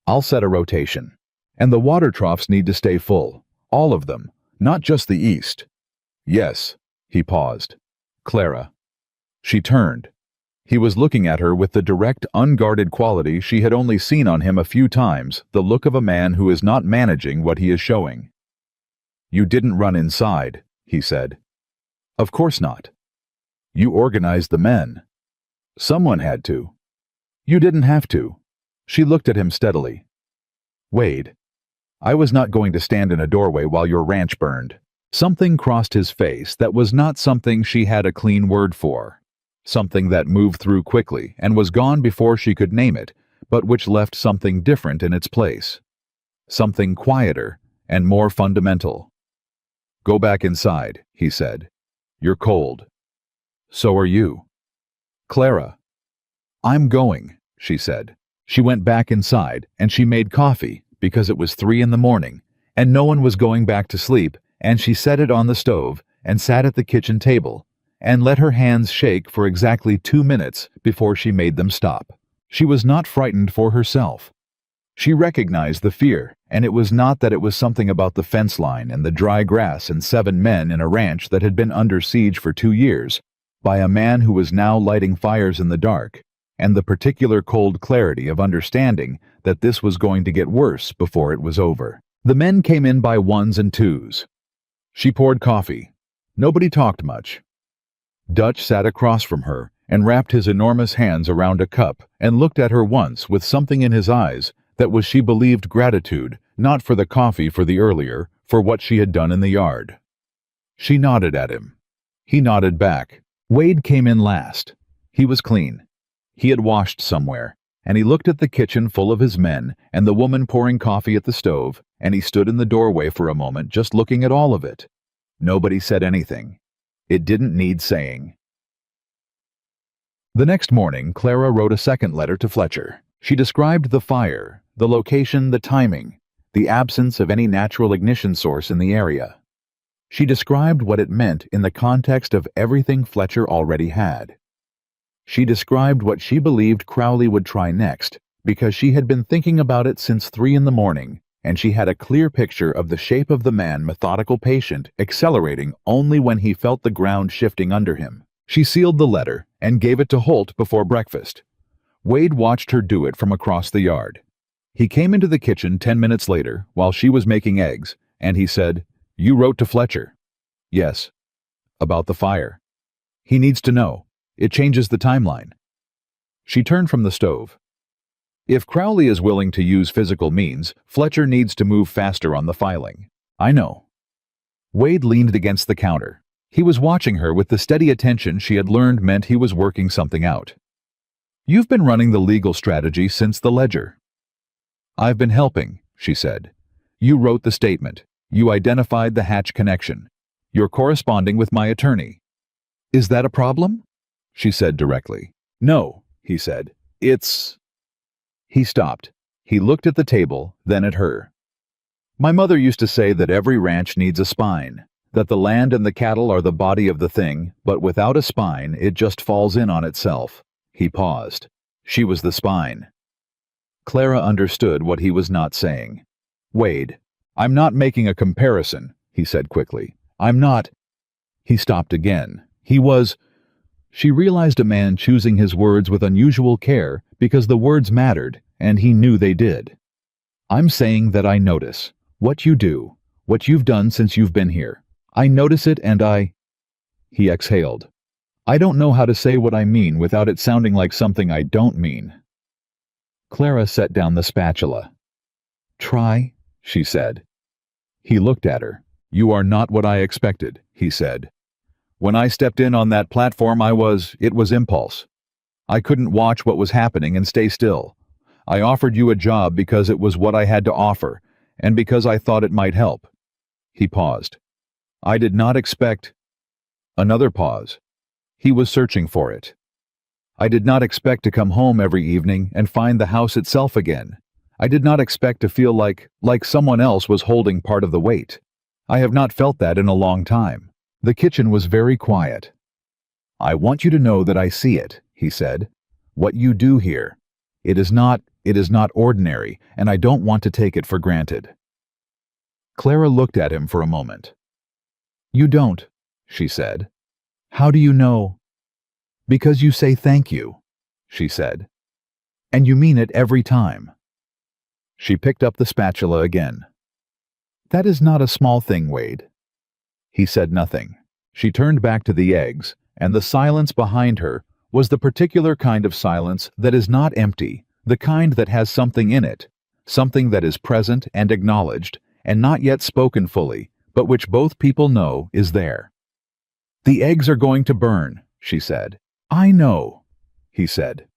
I'll set a rotation. And the water troughs need to stay full. All of them, not just the east. Yes, he paused. Clara. She turned. He was looking at her with the direct, unguarded quality she had only seen on him a few times, the look of a man who is not managing what he is showing. You didn't run inside, he said. Of course not. You organized the men. Someone had to. You didn't have to. She looked at him steadily. Wade, I was not going to stand in a doorway while your ranch burned. Something crossed his face that was not something she had a clean word for. Something that moved through quickly and was gone before she could name it, but which left something different in its place. Something quieter and more fundamental. Go back inside, he said. You're cold. So are you. Clara. I'm going, she said. She went back inside and she made coffee because it was 3 a.m. and no one was going back to sleep, and she set it on the stove and sat at the kitchen table and let her hands shake for exactly 2 minutes before she made them stop. She was not frightened for herself. She recognized the fear, and it was not that it was something about the fence line and the dry grass and 7 men in a ranch that had been under siege for 2 years, by a man who was now lighting fires in the dark, and the particular cold clarity of understanding that this was going to get worse before it was over. The men came in by ones and twos. She poured coffee. Nobody talked much. Dutch sat across from her and wrapped his enormous hands around a cup and looked at her once with something in his eyes that was, she believed, gratitude, not for the coffee for the earlier, for what she had done in the yard. She nodded at him. He nodded back. Wade came in last. He was clean. He had washed somewhere, and he looked at the kitchen full of his men and the woman pouring coffee at the stove, and he stood in the doorway for a moment just looking at all of it. Nobody said anything. It didn't need saying. The next morning, Clara wrote a second letter to Fletcher. She described the fire, the location, the timing, the absence of any natural ignition source in the area. She described what it meant in the context of everything Fletcher already had. She described what she believed Crowley would try next, because she had been thinking about it since 3 a.m, and she had a clear picture of the shape of the man, methodical patient, accelerating only when he felt the ground shifting under him. She sealed the letter and gave it to Holt before breakfast. Wade watched her do it from across the yard. He came into the kitchen 10 minutes later while she was making eggs, and he said, "You wrote to Fletcher." "Yes." "About the fire." "He needs to know. It changes the timeline." She turned from the stove. "If Crowley is willing to use physical means, Fletcher needs to move faster on the filing." "I know." Wade leaned against the counter. He was watching her with the steady attention she had learned meant he was working something out. "You've been running the legal strategy since the ledger." "I've been helping," she said. "You wrote the statement. You identified the Hatch connection. You're corresponding with my attorney." "Is that a problem?" she said directly. "No," he said. "It's—" He stopped. He looked at the table, then at her. "My mother used to say that every ranch needs a spine, that the land and the cattle are the body of the thing, but without a spine it just falls in on itself." He paused. She was the spine. Clara understood what he was not saying. "Wade, I'm not making a comparison," he said quickly. "I'm not—" He stopped again. He was— She realized a man choosing his words with unusual care because the words mattered, and he knew they did. "I'm saying that I notice. What you do. What you've done since you've been here. I notice it and I—" He exhaled. "I don't know how to say what I mean without it sounding like something I don't mean." Clara set down the spatula. "Try," she said. He looked at her. "You are not what I expected," he said. "When I stepped in on that platform, it was impulse. I couldn't watch what was happening and stay still. I offered you a job because it was what I had to offer, and because I thought it might help." He paused. "I did not expect—" Another pause. He was searching for it. "I did not expect to come home every evening and find the house itself again. I did not expect to feel like someone else was holding part of the weight. I have not felt that in a long time." The kitchen was very quiet. "I want you to know that I see it," he said. "What you do here. It is not ordinary, and I don't want to take it for granted." Clara looked at him for a moment. "You don't," she said. "How do you know?" "Because you say thank you," she said. "And you mean it every time." She picked up the spatula again. "That is not a small thing, Wade." He said nothing. She turned back to the eggs, and the silence behind her was the particular kind of silence that is not empty, the kind that has something in it, something that is present and acknowledged, and not yet spoken fully, but which both people know is there. "The eggs are going to burn," she said. "I know," he said.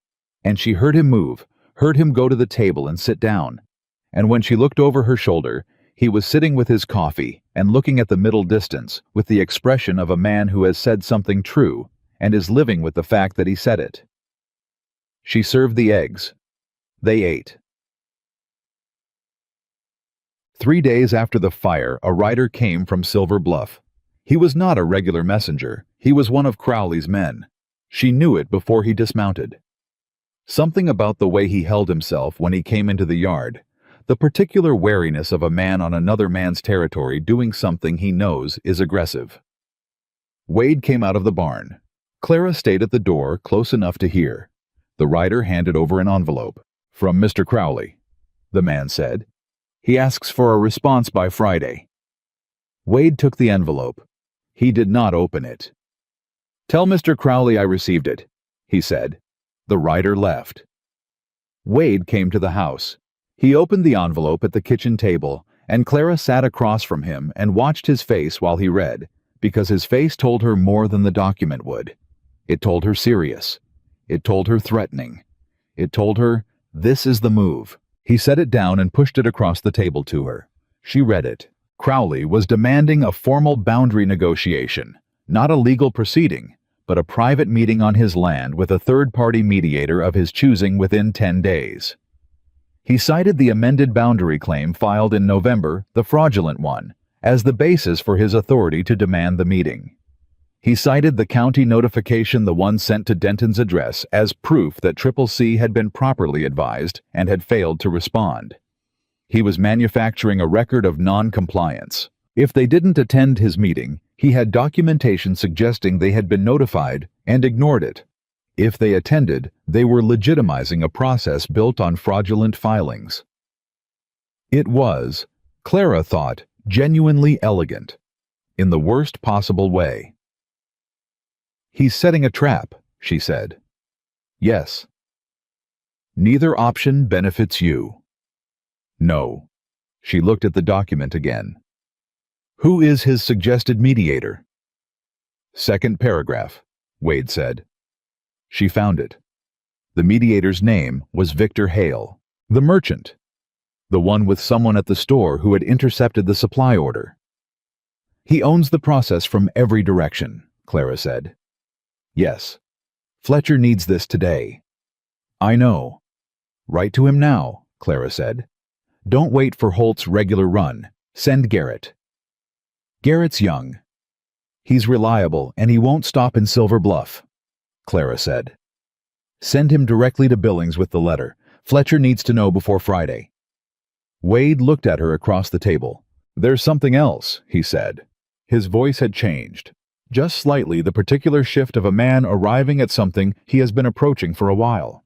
And she heard him move, heard him go to the table and sit down. And when she looked over her shoulder, he was sitting with his coffee and looking at the middle distance with the expression of a man who has said something true and is living with the fact that he said it. She served the eggs. They ate. 3 days after the fire, a rider came from Silver Bluff. He was not a regular messenger. He was one of Crowley's men. She knew it before he dismounted. Something about the way he held himself when he came into the yard, the particular wariness of a man on another man's territory doing something he knows is aggressive. Wade came out of the barn. Clara stayed at the door close enough to hear. The rider handed over an envelope. "From Mr. Crowley," the man said. "He asks for a response by Friday." Wade took the envelope. He did not open it. "Tell Mr. Crowley I received it," he said. The rider left. Wade came to the house. He opened the envelope at the kitchen table, and Clara sat across from him and watched his face while he read, because his face told her more than the document would. It told her serious. It told her threatening. It told her, "This is the move." He set it down and pushed it across the table to her. She read it. Crowley was demanding a formal boundary negotiation, not a legal proceeding, but a private meeting on his land with a third-party mediator of his choosing within 10 days. He cited the amended boundary claim filed in November, the fraudulent one, as the basis for his authority to demand the meeting. He cited the county notification, the one sent to Denton's address, as proof that CCC had been properly advised and had failed to respond. He was manufacturing a record of non-compliance. If they didn't attend his meeting, he had documentation suggesting they had been notified and ignored it. If they attended, they were legitimizing a process built on fraudulent filings. It was, Clara thought, genuinely elegant, in the worst possible way. "He's setting a trap," she said. "Yes." "Neither option benefits you." "No." She looked at the document again. "Who is his suggested mediator?" "Second paragraph," Wade said. She found it. The mediator's name was Victor Hale, the merchant, the one with someone at the store who had intercepted the supply order. "He owns the process from every direction," Clara said. "Yes. Fletcher needs this today." "I know." "Write to him now," Clara said. "Don't wait for Holt's regular run. Send Garrett." "Garrett's young. He's reliable, and he won't stop in Silver Bluff," Clara said. "Send him directly to Billings with the letter. Fletcher needs to know before Friday." Wade looked at her across the table. "There's something else," he said. His voice had changed. Just slightly, the particular shift of a man arriving at something he has been approaching for a while.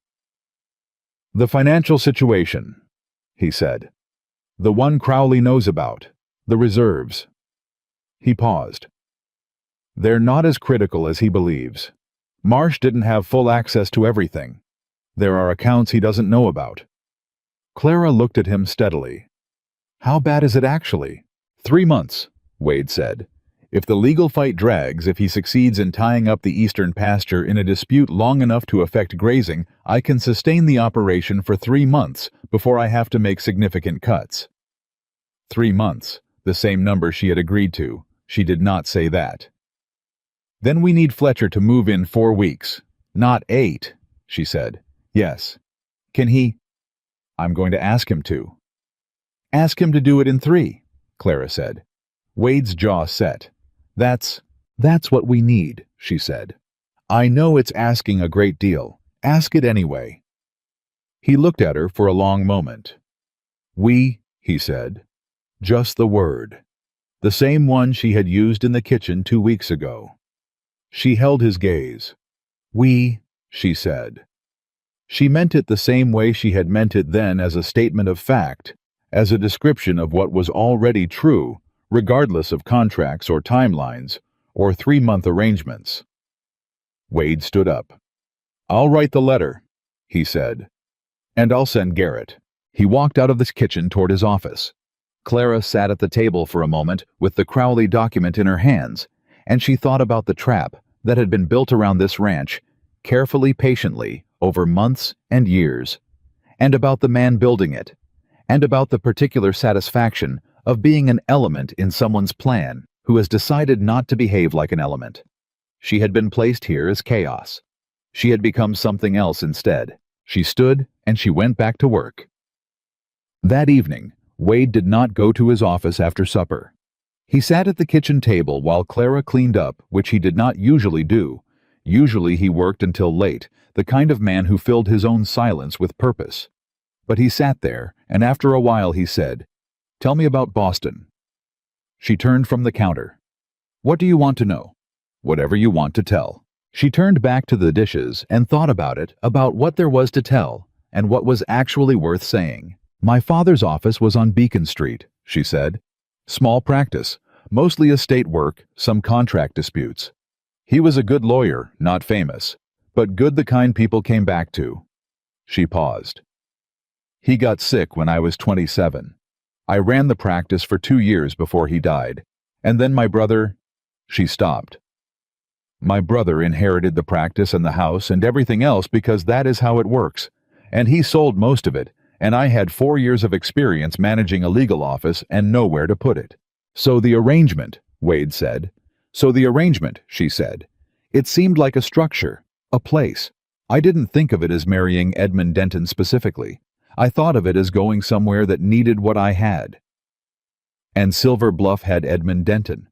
"The financial situation," he said. "The one Crowley knows about. The reserves." He paused. "They're not as critical as he believes. Marsh didn't have full access to everything. There are accounts he doesn't know about." Clara looked at him steadily. "How bad is it actually?" 3 months, Wade said. If the legal fight drags, if he succeeds in tying up the eastern pasture in a dispute long enough to affect grazing, I can sustain the operation for 3 months before I have to make significant cuts. 3 months, the same number she had agreed to. She did not say that. Then we need Fletcher to move in 4 weeks. Not 8, she said. Yes. Can he? I'm going to ask him to. Ask him to do it in 3, Clara said. Wade's jaw set. That's what we need, she said. I know it's asking a great deal. Ask it anyway. He looked at her for a long moment. We, he said. Just the word. The same one she had used in the kitchen 2 weeks ago. She held his gaze. We, she said. She meant it the same way she had meant it then, as a statement of fact, as a description of what was already true, regardless of contracts or timelines, or 3-month arrangements. Wade stood up. I'll write the letter, he said. And I'll send Garrett. He walked out of this kitchen toward his office. Clara sat at the table for a moment with the Crowley document in her hands, and she thought about the trap that had been built around this ranch, carefully, patiently, over months and years, and about the man building it, and about the particular satisfaction of being an element in someone's plan who has decided not to behave like an element. She had been placed here as chaos. She had become something else instead. She stood and she went back to work. That evening, Wade did not go to his office after supper. He sat at the kitchen table while Clara cleaned up, which he did not usually do. Usually he worked until late, the kind of man who filled his own silence with purpose. But he sat there, and after a while he said, Tell me about Boston. She turned from the counter. What do you want to know? Whatever you want to tell. She turned back to the dishes and thought about it, about what there was to tell, and what was actually worth saying. My father's office was on Beacon Street, she said. Small practice, mostly estate work, some contract disputes. He was a good lawyer, not famous, but good, the kind people came back to. She paused. He got sick when I was 27. I ran the practice for 2 years before he died, and then my brother... She stopped. My brother inherited the practice and the house and everything else because that is how it works, and he sold most of it, and I had 4 years of experience managing a legal office and nowhere to put it. So the arrangement, Wade said. So the arrangement, she said. It seemed like a structure, a place. I didn't think of it as marrying Edmund Denton specifically. I thought of it as going somewhere that needed what I had. And Silver Bluff had Edmund Denton.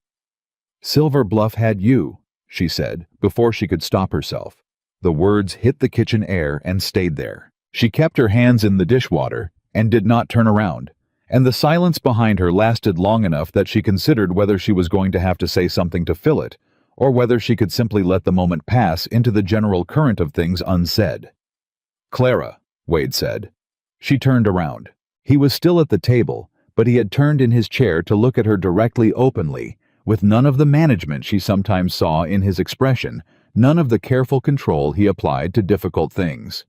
Silver Bluff had you, she said, before she could stop herself. The words hit the kitchen air and stayed there. She kept her hands in the dishwater and did not turn around, and the silence behind her lasted long enough that she considered whether she was going to have to say something to fill it, or whether she could simply let the moment pass into the general current of things unsaid. Clara, Wade said. She turned around. He was still at the table, but he had turned in his chair to look at her directly, openly, with none of the management she sometimes saw in his expression, none of the careful control he applied to difficult things.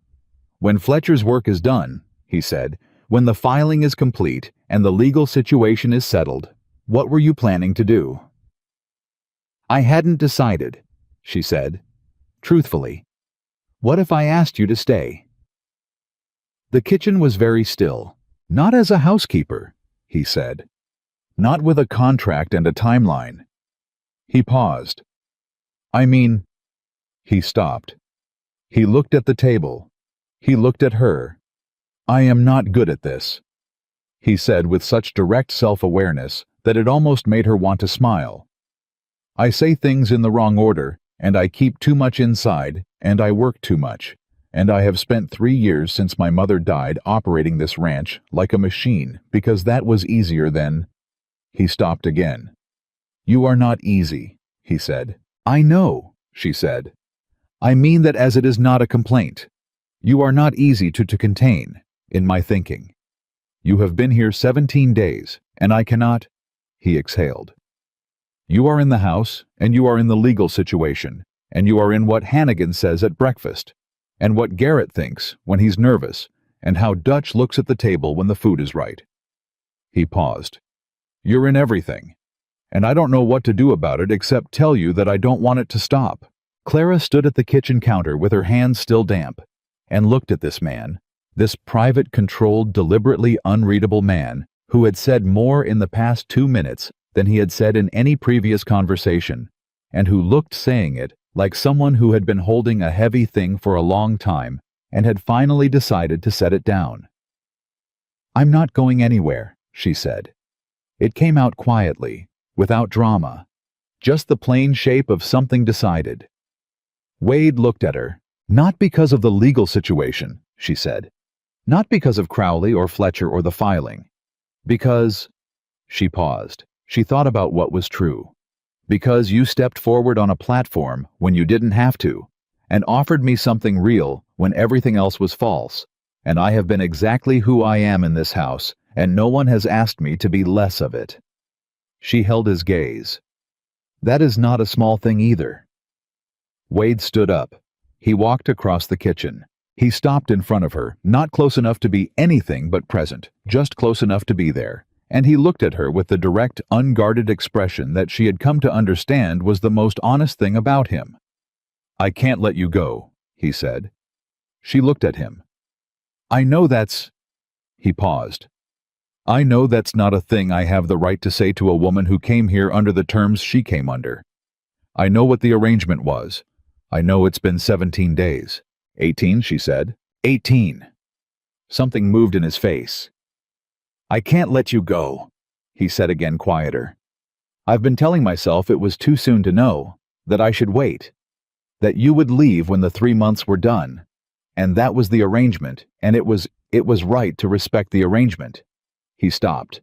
When Fletcher's work is done, he said, when the filing is complete and the legal situation is settled, what were you planning to do? I hadn't decided, she said, truthfully. What if I asked you to stay? The kitchen was very still. Not as a housekeeper, he said. Not with a contract and a timeline. He paused. I mean... He stopped. He looked at the table. He looked at her. I am not good at this, he said with such direct self-awareness that it almost made her want to smile. I say things in the wrong order, and I keep too much inside, and I work too much. And I have spent 3 years since my mother died operating this ranch like a machine because that was easier than... He stopped again. You are not easy, he said. I know, she said. I mean that as it is not a complaint. You are not easy to contain, in my thinking. You have been here 17 days, and I cannot... He exhaled. You are in the house, and you are in the legal situation, and you are in what Hannigan says at breakfast, and what Garrett thinks when he's nervous, and how Dutch looks at the table when the food is right. He paused. You're in everything. And I don't know what to do about it except tell you that I don't want it to stop." Clara stood at the kitchen counter with her hands still damp and looked at this man, this private, controlled, deliberately unreadable man who had said more in the past 2 minutes than he had said in any previous conversation, and who looked saying it like someone who had been holding a heavy thing for a long time and had finally decided to set it down. "I'm not going anywhere," she said. It came out quietly, without drama, just the plain shape of something decided. Wade looked at her. "Not because of the legal situation," she said. "Not because of Crowley or Fletcher or the filing. Because—" She paused. She thought about what was true. "Because you stepped forward on a platform when you didn't have to, and offered me something real when everything else was false, and I have been exactly who I am in this house, and no one has asked me to be less of it." She held his gaze. "That is not a small thing either." Wade stood up. He walked across the kitchen. He stopped in front of her, not close enough to be anything but present, just close enough to be there, and he looked at her with the direct, unguarded expression that she had come to understand was the most honest thing about him. "I can't let you go," he said. She looked at him. "I know that's—" He paused. "I know that's not a thing I have the right to say to a woman who came here under the terms she came under. I know what the arrangement was. I know it's been 17 days. 18, she said. 18. Something moved in his face. "I can't let you go," he said again, quieter. "I've been telling myself it was too soon to know, that I should wait, that you would leave when the 3 months were done, and that was the arrangement, and it was right to respect the arrangement." He stopped.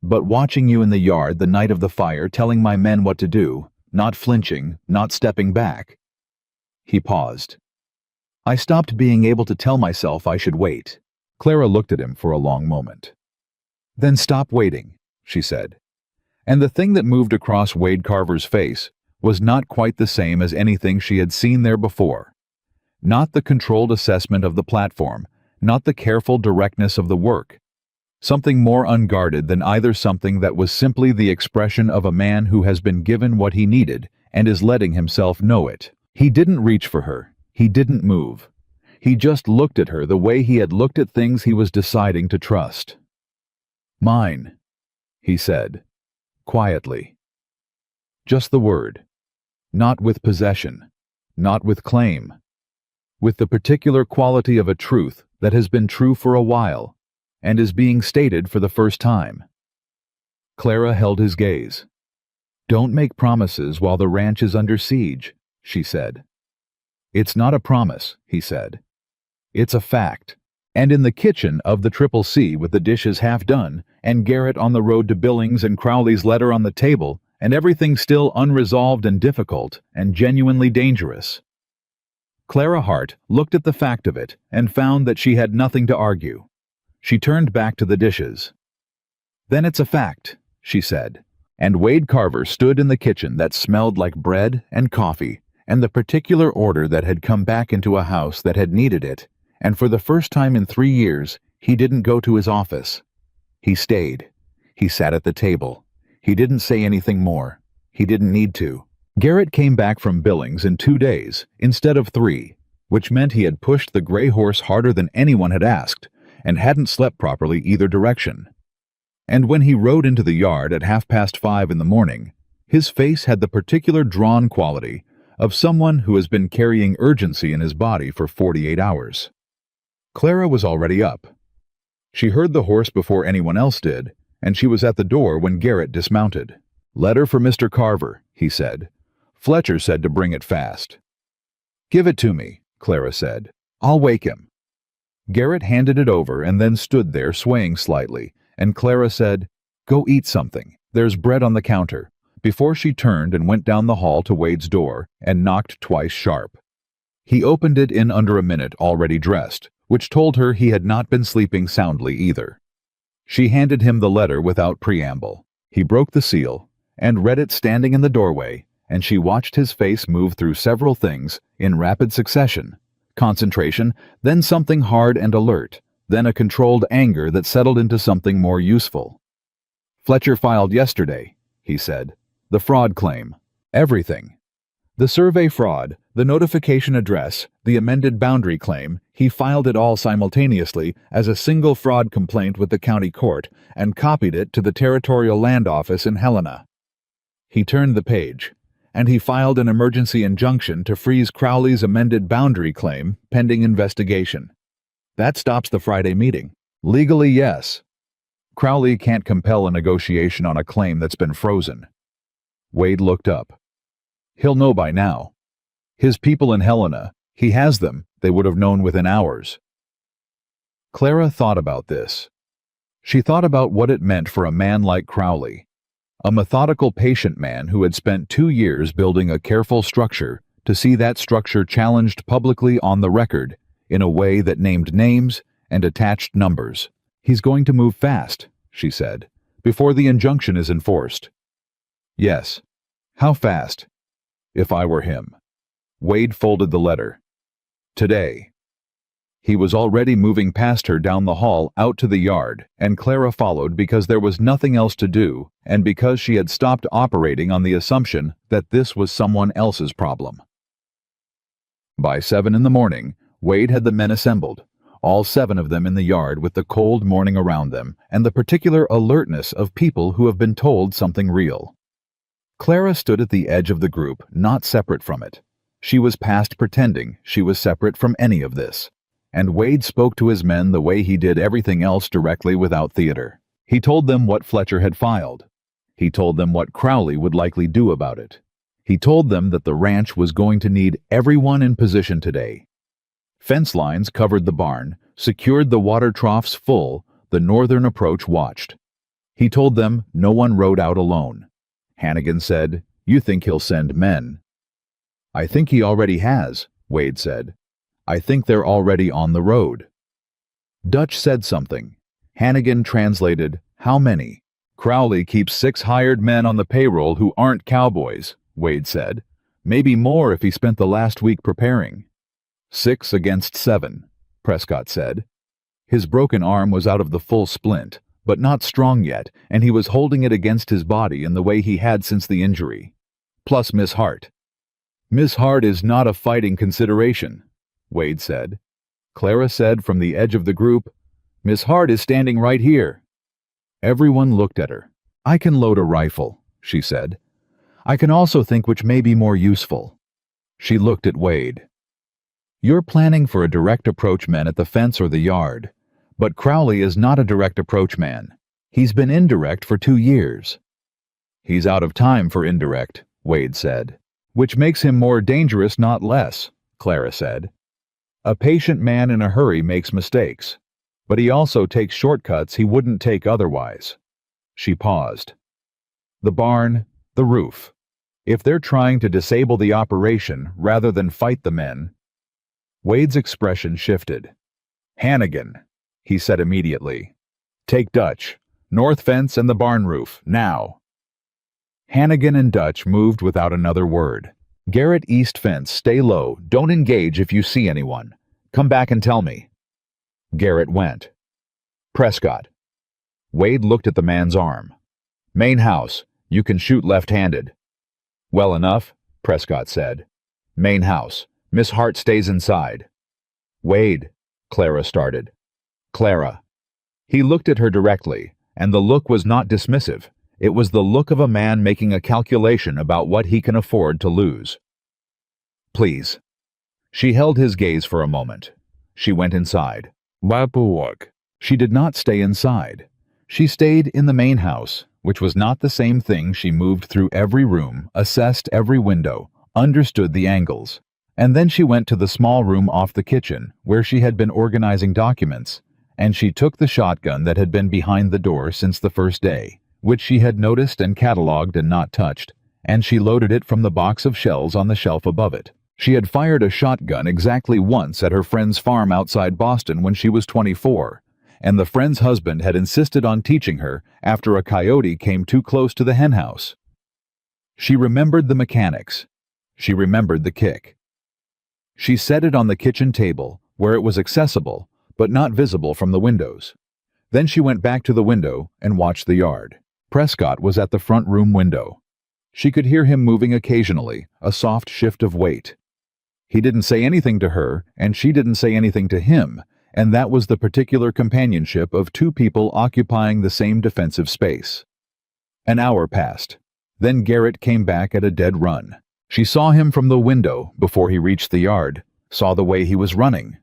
"But watching you in the yard the night of the fire, telling my men what to do, not flinching, not stepping back." He paused. "I stopped being able to tell myself I should wait." Clara looked at him for a long moment. "Then stop waiting," she said. And the thing that moved across Wade Carver's face was not quite the same as anything she had seen there before. Not the controlled assessment of the platform, not the careful directness of the work. Something more unguarded than either, something that was simply the expression of a man who has been given what he needed and is letting himself know it. He didn't reach for her. He didn't move. He just looked at her the way he had looked at things he was deciding to trust. "Mine," he said, quietly. Just the word. Not with possession. Not with claim. With the particular quality of a truth that has been true for a while and is being stated for the first time. Clara held his gaze. "Don't make promises while the ranch is under siege," she said. "It's not a promise," he said. "It's a fact." And in the kitchen of the CCC, with the dishes half done, and Garrett on the road to Billings, and Crowley's letter on the table, and everything still unresolved and difficult and genuinely dangerous, Clara Hart looked at the fact of it and found that she had nothing to argue. She turned back to the dishes. "Then it's a fact," she said. And Wade Carver stood in the kitchen that smelled like bread and coffee and the particular order that had come back into a house that had needed it, and for the first time in 3 years, he didn't go to his office. He stayed. He sat at the table. He didn't say anything more. He didn't need to. Garrett came back from Billings in 2 days, instead of 3, which meant he had pushed the gray horse harder than anyone had asked, and hadn't slept properly either direction. And when he rode into the yard at 5:30 in the morning, his face had the particular drawn quality of someone who has been carrying urgency in his body for 48 hours. Clara was already up. She heard the horse before anyone else did, and she was at the door when Garrett dismounted. "Letter for Mr. Carver," he said. "Fletcher said to bring it fast." "Give it to me," Clara said. "I'll wake him." Garrett handed it over and then stood there swaying slightly, and Clara said, "Go eat something. There's bread on the counter," before she turned and went down the hall to Wade's door and knocked twice sharp. He opened it in under a minute, already dressed, which told her he had not been sleeping soundly either. She handed him the letter without preamble. He broke the seal and read it standing in the doorway, and she watched his face move through several things in rapid succession. Concentration, then something hard and alert, then a controlled anger that settled into something more useful. Fletcher filed yesterday, he said. The fraud claim. Everything. The survey fraud, the notification address, the amended boundary claim, he filed it all simultaneously as a single fraud complaint with the county court and copied it to the Territorial Land Office in Helena. He turned the page, and he filed an emergency injunction to freeze Crowley's amended boundary claim pending investigation. That stops the Friday meeting. Legally, yes. Crowley can't compel a negotiation on a claim that's been frozen. Wade looked up. He'll know by now. His people in Helena, he has them, they would have known within hours. Clara thought about this. She thought about what it meant for a man like Crowley, a methodical, patient man who had spent 2 years building a careful structure, to see that structure challenged publicly on the record in a way that named names and attached numbers. He's going to move fast, she said, before the injunction is enforced. Yes. How fast? If I were him. Wade folded the letter. Today. He was already moving past her down the hall out to the yard, and Clara followed because there was nothing else to do and because she had stopped operating on the assumption that this was someone else's problem. By 7 a.m, Wade had the men assembled, all 7 of them in the yard with the cold morning around them and the particular alertness of people who have been told something real. Clara stood at the edge of the group, not separate from it. She was past pretending she was separate from any of this. And Wade spoke to his men the way he did everything else directly without theater. He told them what Fletcher had filed. He told them what Crowley would likely do about it. He told them that the ranch was going to need everyone in position today. Fence lines covered the barn, secured the water troughs full, the northern approach watched. He told them no one rode out alone. Hannigan said, "You think he'll send men." "I think he already has," Wade said. "I think they're already on the road." Dutch said something. Hannigan translated, "How many?" "Crowley keeps 6 hired men on the payroll who aren't cowboys," Wade said. "Maybe more if he spent the last week preparing." 6 against 7, Prescott said. His broken arm was out of the full splint, but not strong yet, and he was holding it against his body in the way he had since the injury. Plus Miss Hart. "Miss Hart is not a fighting consideration," Wade said. Clara said from the edge of the group, "Miss Hart is standing right here." Everyone looked at her. "I can load a rifle," she said. "I can also think which may be more useful." She looked at Wade. "You're planning for a direct approach man at the fence or the yard. But Crowley is not a direct approach man. He's been indirect for 2 years. "He's out of time for indirect," Wade said. "Which makes him more dangerous, not less," Clara said. "A patient man in a hurry makes mistakes, but he also takes shortcuts he wouldn't take otherwise." She paused. "The barn, the roof. If they're trying to disable the operation rather than fight the men..." Wade's expression shifted. "Hannigan," he said immediately. "Take Dutch. North fence and the barn roof, now." Hannigan and Dutch moved without another word. "Garrett east fence, stay low, don't engage if you see anyone. Come back and tell me." Garrett went. "Prescott." Wade looked at the man's arm. "Main house, you can shoot left-handed." "Well enough," Prescott said. "Main house, Miss Hart stays inside." "Wade," Clara started. "Clara." He looked at her directly, and the look was not dismissive. It was the look of a man making a calculation about what he can afford to lose. "Please." She held his gaze for a moment. She went inside. Paperwork. She did not stay inside. She stayed in the main house, which was not the same thing. She moved through every room, assessed every window, understood the angles. And then she went to the small room off the kitchen, where she had been organizing documents, and she took the shotgun that had been behind the door since the first day, which she had noticed and catalogued and not touched, and she loaded it from the box of shells on the shelf above it. She had fired a shotgun exactly once at her friend's farm outside Boston when she was 24, and the friend's husband had insisted on teaching her after a coyote came too close to the henhouse. She remembered the mechanics. She remembered the kick. She set it on the kitchen table, where it was accessible, but not visible from the windows. Then she went back to the window and watched the yard. Prescott was at the front room window. She could hear him moving occasionally, a soft shift of weight. He didn't say anything to her, and she didn't say anything to him, and that was the particular companionship of two people occupying the same defensive space. An hour passed. Then Garrett came back at a dead run. She saw him from the window before he reached the yard, saw the way he was running.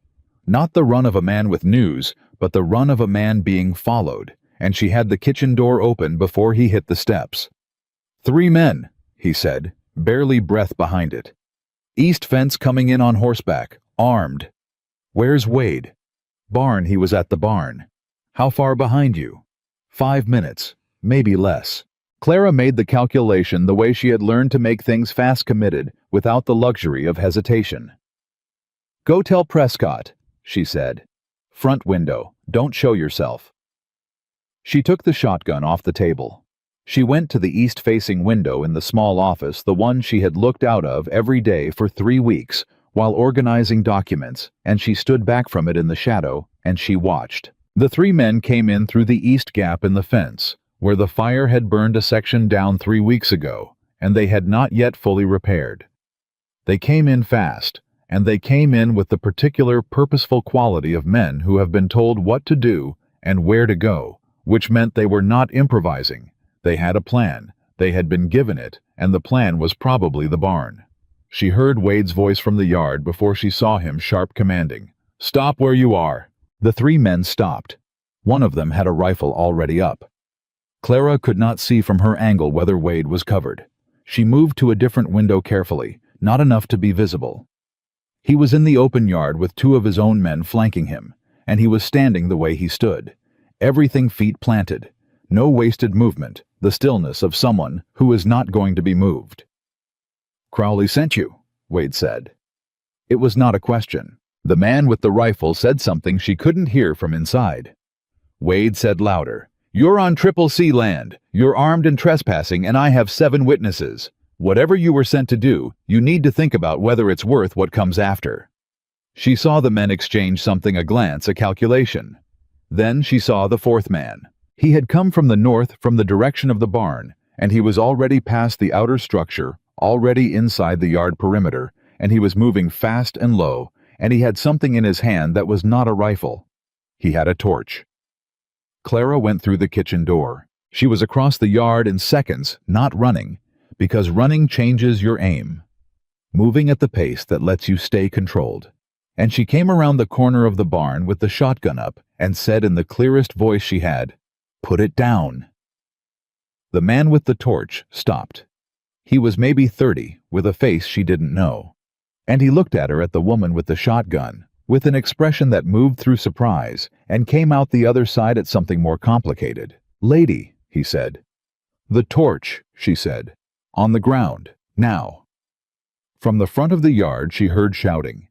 Not the run of a man with news, but the run of a man being followed, and she had the kitchen door open before he hit the steps. "3 men," he said, barely breath behind it. "East fence coming in on horseback, armed. Where's Wade?" "Barn, he was at the barn." "How far behind you?" 5 minutes, maybe less. Clara made the calculation the way she had learned to make things fast committed, without the luxury of hesitation. "Go tell Prescott," she said. "Front window, don't show yourself." She took the shotgun off the table. She went to the east-facing window in the small office, the one she had looked out of every day for 3 weeks, while organizing documents, and she stood back from it in the shadow, and she watched. The 3 men came in through the east gap in the fence, where the fire had burned a section down 3 weeks ago, and they had not yet fully repaired. They came in fast, and they came in with the particular purposeful quality of men who have been told what to do and where to go, which meant they were not improvising. They had a plan, they had been given it, and the plan was probably the barn. She heard Wade's voice from the yard before she saw him sharp commanding, "Stop where you are." The 3 men stopped. One of them had a rifle already up. Clara could not see from her angle whether Wade was covered. She moved to a different window carefully, not enough to be visible. He was in the open yard with 2 of his own men flanking him, and he was standing the way he stood. Everything feet planted. No wasted movement, the stillness of someone who is not going to be moved. "Crowley sent you," Wade said. It was not a question. The man with the rifle said something she couldn't hear from inside. Wade said louder, "You're on Triple C land. You're armed and trespassing, and I have 7 witnesses. Whatever you were sent to do, you need to think about whether it's worth what comes after." She saw the men exchange something, a glance, a calculation. Then she saw the 4th man. He had come from the north, from the direction of the barn, and he was already past the outer structure, already inside the yard perimeter, and he was moving fast and low, and he had something in his hand that was not a rifle. He had a torch. Clara went through the kitchen door. She was across the yard in seconds, not running, because running changes your aim. Moving at the pace that lets you stay controlled. And she came around the corner of the barn with the shotgun up and said in the clearest voice she had, "Put it down." The man with the torch stopped. He was maybe 30, with a face she didn't know. And he looked at her, at the woman with the shotgun, with an expression that moved through surprise and came out the other side at something more complicated. "Lady," he said. "The torch," she said. "On the ground, now." From the front of the yard she heard shouting.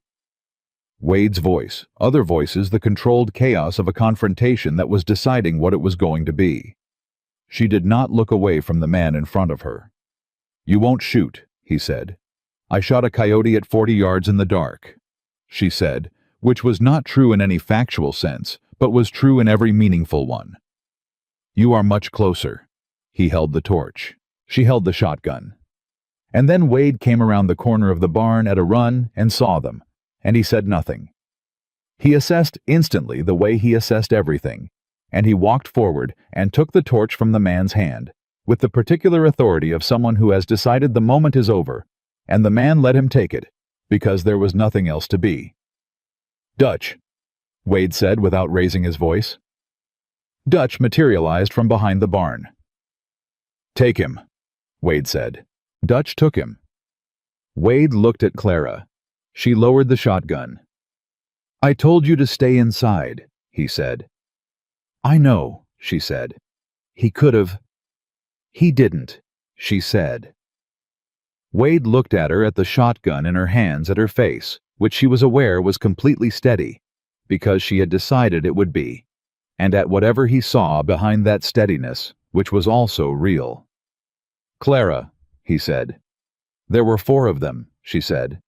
Wade's voice, other voices, the controlled chaos of a confrontation that was deciding what it was going to be. She did not look away from the man in front of her. "You won't shoot," he said. "I shot a coyote at 40 yards in the dark," she said, which was not true in any factual sense, but was true in every meaningful one. "You are much closer." He held the torch. She held the shotgun. And then Wade came around the corner of the barn at a run and saw them, and he said nothing. He assessed instantly the way he assessed everything, and he walked forward and took the torch from the man's hand, with the particular authority of someone who has decided the moment is over, and the man let him take it, because there was nothing else to be. "Dutch," Wade said without raising his voice. Dutch materialized from behind the barn. "Take him," Wade said. Dutch took him. Wade looked at Clara. She lowered the shotgun. "I told you to stay inside," he said. "I know," she said. "He could have." "He didn't," she said. Wade looked at her, at the shotgun in her hands, at her face, which she was aware was completely steady, because she had decided it would be, and at whatever he saw behind that steadiness, which was also real. "Clara," he said. "There were 4 of them," she said.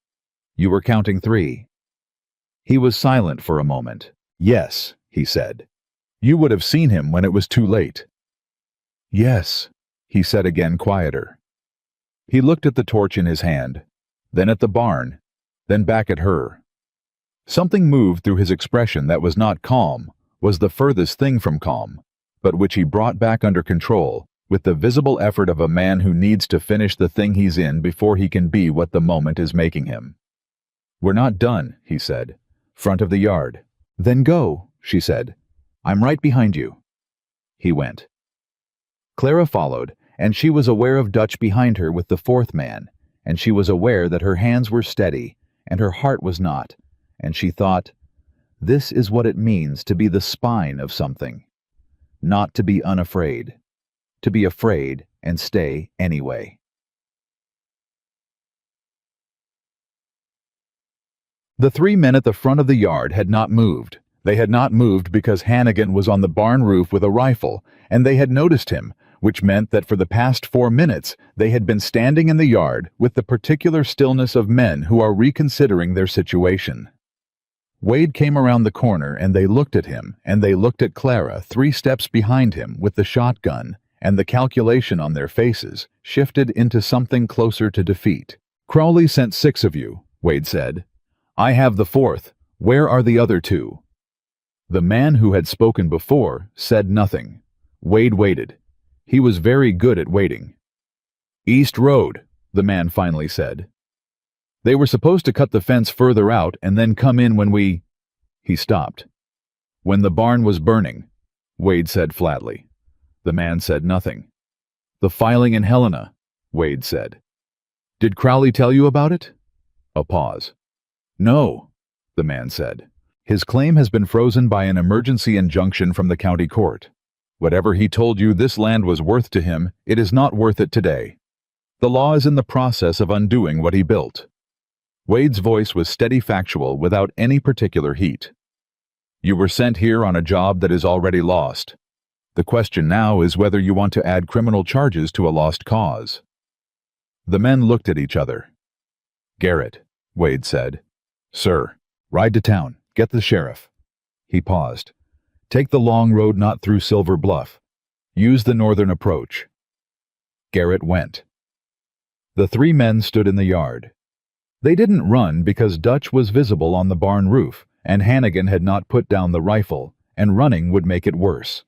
"You were counting 3. He was silent for a moment. "Yes," he said. "You would have seen him when it was too late." Yes, he said again, quieter. He looked at the torch in his hand, then at the barn, then back at her. Something moved through his expression that was not calm, was the furthest thing from calm, but which he brought back under control, with the visible effort of a man who needs to finish the thing he's in before he can be what the moment is making him. We're not done, he said. Front of the yard. Then go, she said. I'm right behind you. He went. Clara followed, and she was aware of Dutch behind her with the fourth man, and she was aware that her hands were steady, and her heart was not, and she thought, this is what it means to be the spine of something. Not to be unafraid. To be afraid and stay anyway. The three men at the front of the yard had not moved. They had not moved because Hannigan was on the barn roof with a rifle, and they had noticed him, which meant that for the past 4 minutes they had been standing in the yard with the particular stillness of men who are reconsidering their situation. Wade came around the corner and they looked at him, and they looked at Clara 3 steps behind him with the shotgun, and the calculation on their faces shifted into something closer to defeat. Crowley sent 6 of you, Wade said. I have the 4th. Where are the other 2? The man who had spoken before said nothing. Wade waited. He was very good at waiting. East Road, the man finally said. They were supposed to cut the fence further out and then come in when we... He stopped. When the barn was burning, Wade said flatly. The man said nothing. The filing in Helena, Wade said. Did Crowley tell you about it? A pause. No, the man said. His claim has been frozen by an emergency injunction from the county court. Whatever he told you this land was worth to him, it is not worth it today. The law is in the process of undoing what he built. Wade's voice was steady, factual, without any particular heat. You were sent here on a job that is already lost. The question now is whether you want to add criminal charges to a lost cause. The men looked at each other. Garrett, Wade said. Sir, ride to town. Get the sheriff. He paused. Take the long road not through Silver Bluff. Use the northern approach. Garrett went. The 3 men stood in the yard. They didn't run because Dutch was visible on the barn roof, and Hannigan had not put down the rifle, and running would make it worse.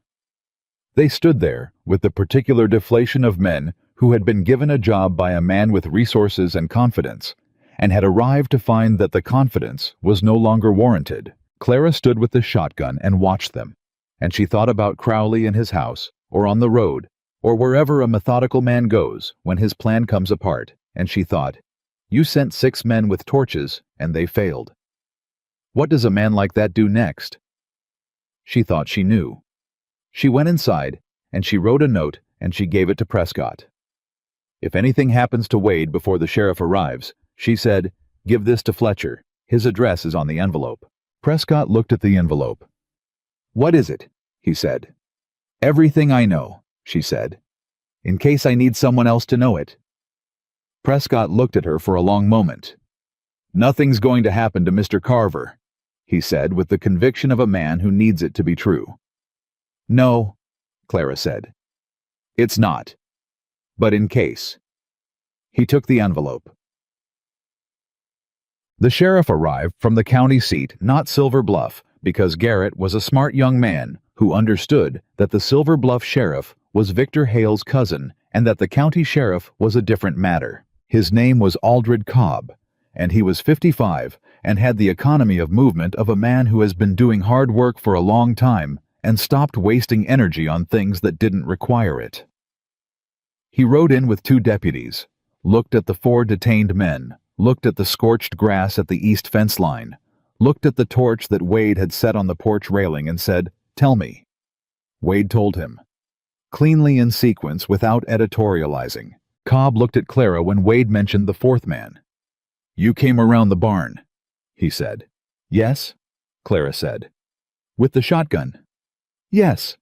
They stood there with the particular deflation of men who had been given a job by a man with resources and confidence, and had arrived to find that the confidence was no longer warranted. Clara stood with the shotgun and watched them, and she thought about Crowley in his house, or on the road, or wherever a methodical man goes when his plan comes apart, and she thought, you sent 6 men with torches, and they failed. What does a man like that do next? She thought she knew. She went inside, and she wrote a note, and she gave it to Prescott. If anything happens to Wade before the sheriff arrives, she said, give this to Fletcher. His address is on the envelope. Prescott looked at the envelope. What is it? He said. Everything I know, she said. In case I need someone else to know it. Prescott looked at her for a long moment. Nothing's going to happen to Mr. Carver, he said with the conviction of a man who needs it to be true. No, Clara said. It's not. But in case. He took the envelope. The sheriff arrived from the county seat, not Silver Bluff, because Garrett was a smart young man who understood that the Silver Bluff sheriff was Victor Hale's cousin and that the county sheriff was a different matter. His name was Aldred Cobb, and he was 55 and had the economy of movement of a man who has been doing hard work for a long time and stopped wasting energy on things that didn't require it. He rode in with 2 deputies, looked at the 4 detained men, looked at the scorched grass at the east fence line, looked at the torch that Wade had set on the porch railing and said, Tell me. Wade told him. Cleanly in sequence, without editorializing. Cobb looked at Clara when Wade mentioned the 4th man. You came around the barn, he said. Yes, Clara said. With the shotgun? Yes.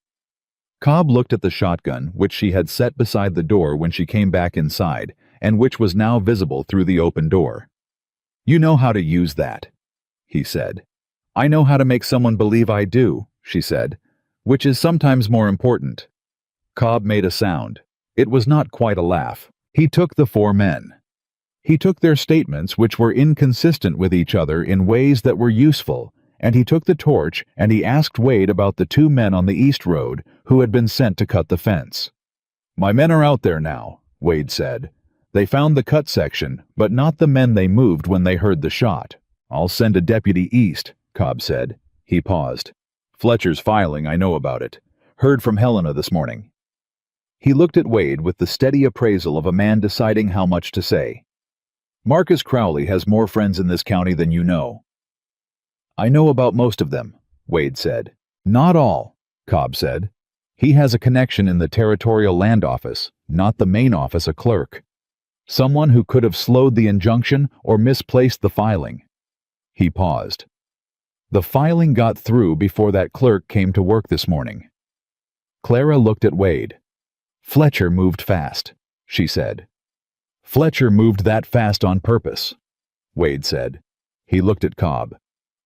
Cobb looked at the shotgun, which she had set beside the door when she came back inside, and which was now visible through the open door. You know how to use that, he said. I know how to make someone believe I do, she said, which is sometimes more important. Cobb made a sound. It was not quite a laugh. He took the four men. He took their statements, which were inconsistent with each other in ways that were useful, and he took the torch and he asked Wade about the two men on the East Road who had been sent to cut the fence. "My men are out there now," Wade said. "They found the cut section, but not the men they moved when they heard the shot. I'll send a deputy east," Cobb said. He paused. "Fletcher's filing, I know about it. Heard from Helena this morning." He looked at Wade with the steady appraisal of a man deciding how much to say. "Marcus Crowley has more friends in this county than you know." "I know about most of them," Wade said. "Not all," Cobb said. "He has a connection in the Territorial Land Office, not the main office, a clerk. Someone who could have slowed the injunction or misplaced the filing." He paused. "The filing got through before that clerk came to work this morning." Clara looked at Wade. "Fletcher moved fast," she said. "Fletcher moved that fast on purpose," Wade said. He looked at Cobb.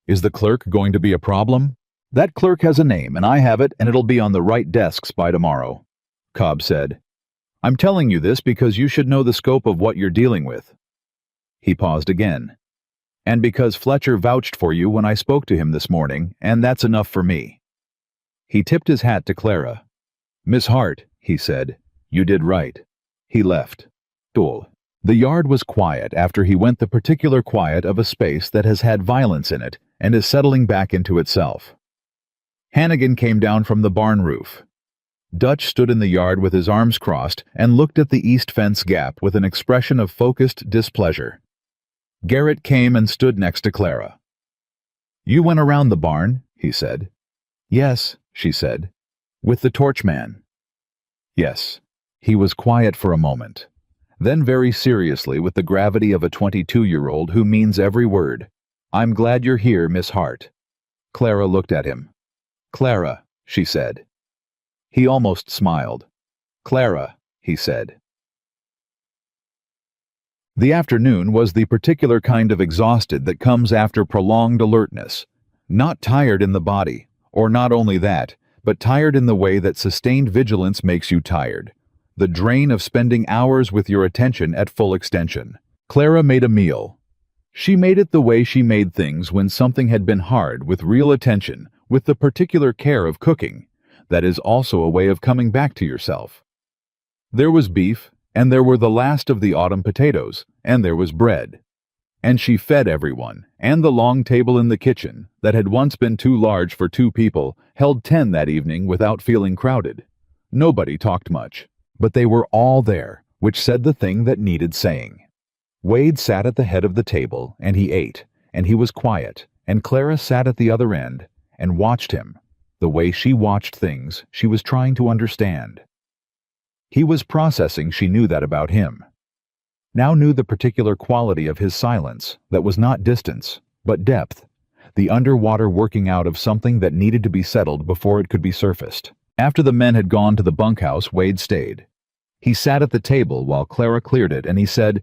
"Is the clerk going to be a problem?" "That clerk has a name, and I have it, and it'll be on the right desks by tomorrow," Cobb said. "I'm telling you this because you should know the scope of what you're dealing with." He paused again. "And because Fletcher vouched for you when I spoke to him this morning, and that's enough for me." He tipped his hat to Clara. "Miss Hart," he said, "you did right." He left. The yard was quiet after he went, the particular quiet of a space that has had violence in it and is settling back into itself. Hannigan came down from the barn roof. Dutch stood in the yard with his arms crossed and looked at the east fence gap with an expression of focused displeasure. Garrett came and stood next to Clara. "You went around the barn," he said. "Yes," she said. "With the torchman." "Yes." He was quiet for a moment. Then very seriously, with the gravity of a 22-year-old who means every word, "I'm glad you're here, Miss Hart." Clara looked at him. "Clara," she said. He almost smiled. "Clara," he said. The afternoon was the particular kind of exhausted that comes after prolonged alertness. Not tired in the body, or not only that, but tired in the way that sustained vigilance makes you tired. The drain of spending hours with your attention at full extension. Clara made a meal. She made it the way she made things when something had been hard, with real attention, with the particular care of cooking. That is also a way of coming back to yourself. There was beef, and there were the last of the autumn potatoes, and there was bread. And she fed everyone, and the long table in the kitchen, that had once been too large for 2 people, held 10 that evening without feeling crowded. Nobody talked much, but they were all there, which said the thing that needed saying. Wade sat at the head of the table, and he ate, and he was quiet, and Clara sat at the other end, and watched him. The way she watched things, she was trying to understand. He was processing, she knew that about him. Now knew the particular quality of his silence, that was not distance, but depth, the underwater working out of something that needed to be settled before it could be surfaced. After the men had gone to the bunkhouse, Wade stayed. He sat at the table while Clara cleared it, and he said,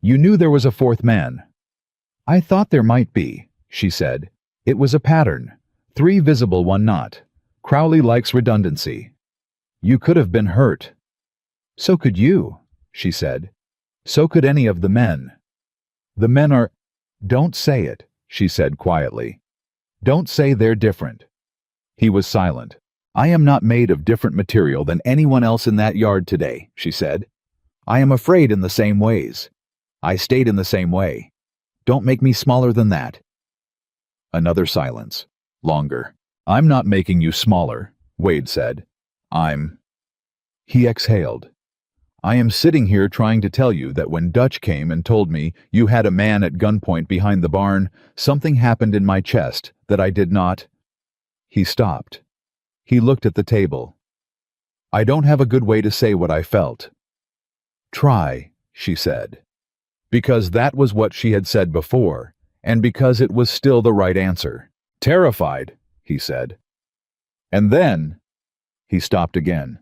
"You knew there was a 4th man." "I thought there might be," she said. "It was a pattern. 3 visible, 1 not. Crowley likes redundancy." "You could have been hurt." "So could you," she said. "So could any of the men." "The men are—" "Don't say it," she said quietly. "Don't say they're different." He was silent. "I am not made of different material than anyone else in that yard today," she said. "I am afraid in the same ways. I stayed in the same way. Don't make me smaller than that." Another silence. Longer. "I'm not making you smaller," Wade said. He exhaled. "I am sitting here trying to tell you that when Dutch came and told me you had a man at gunpoint behind the barn, something happened in my chest that I did not—" He stopped. He looked at the table. "I don't have a good way to say what I felt." "Try," she said. Because that was what she had said before, and because it was still the right answer. "Terrified," he said. "And then—" He stopped again.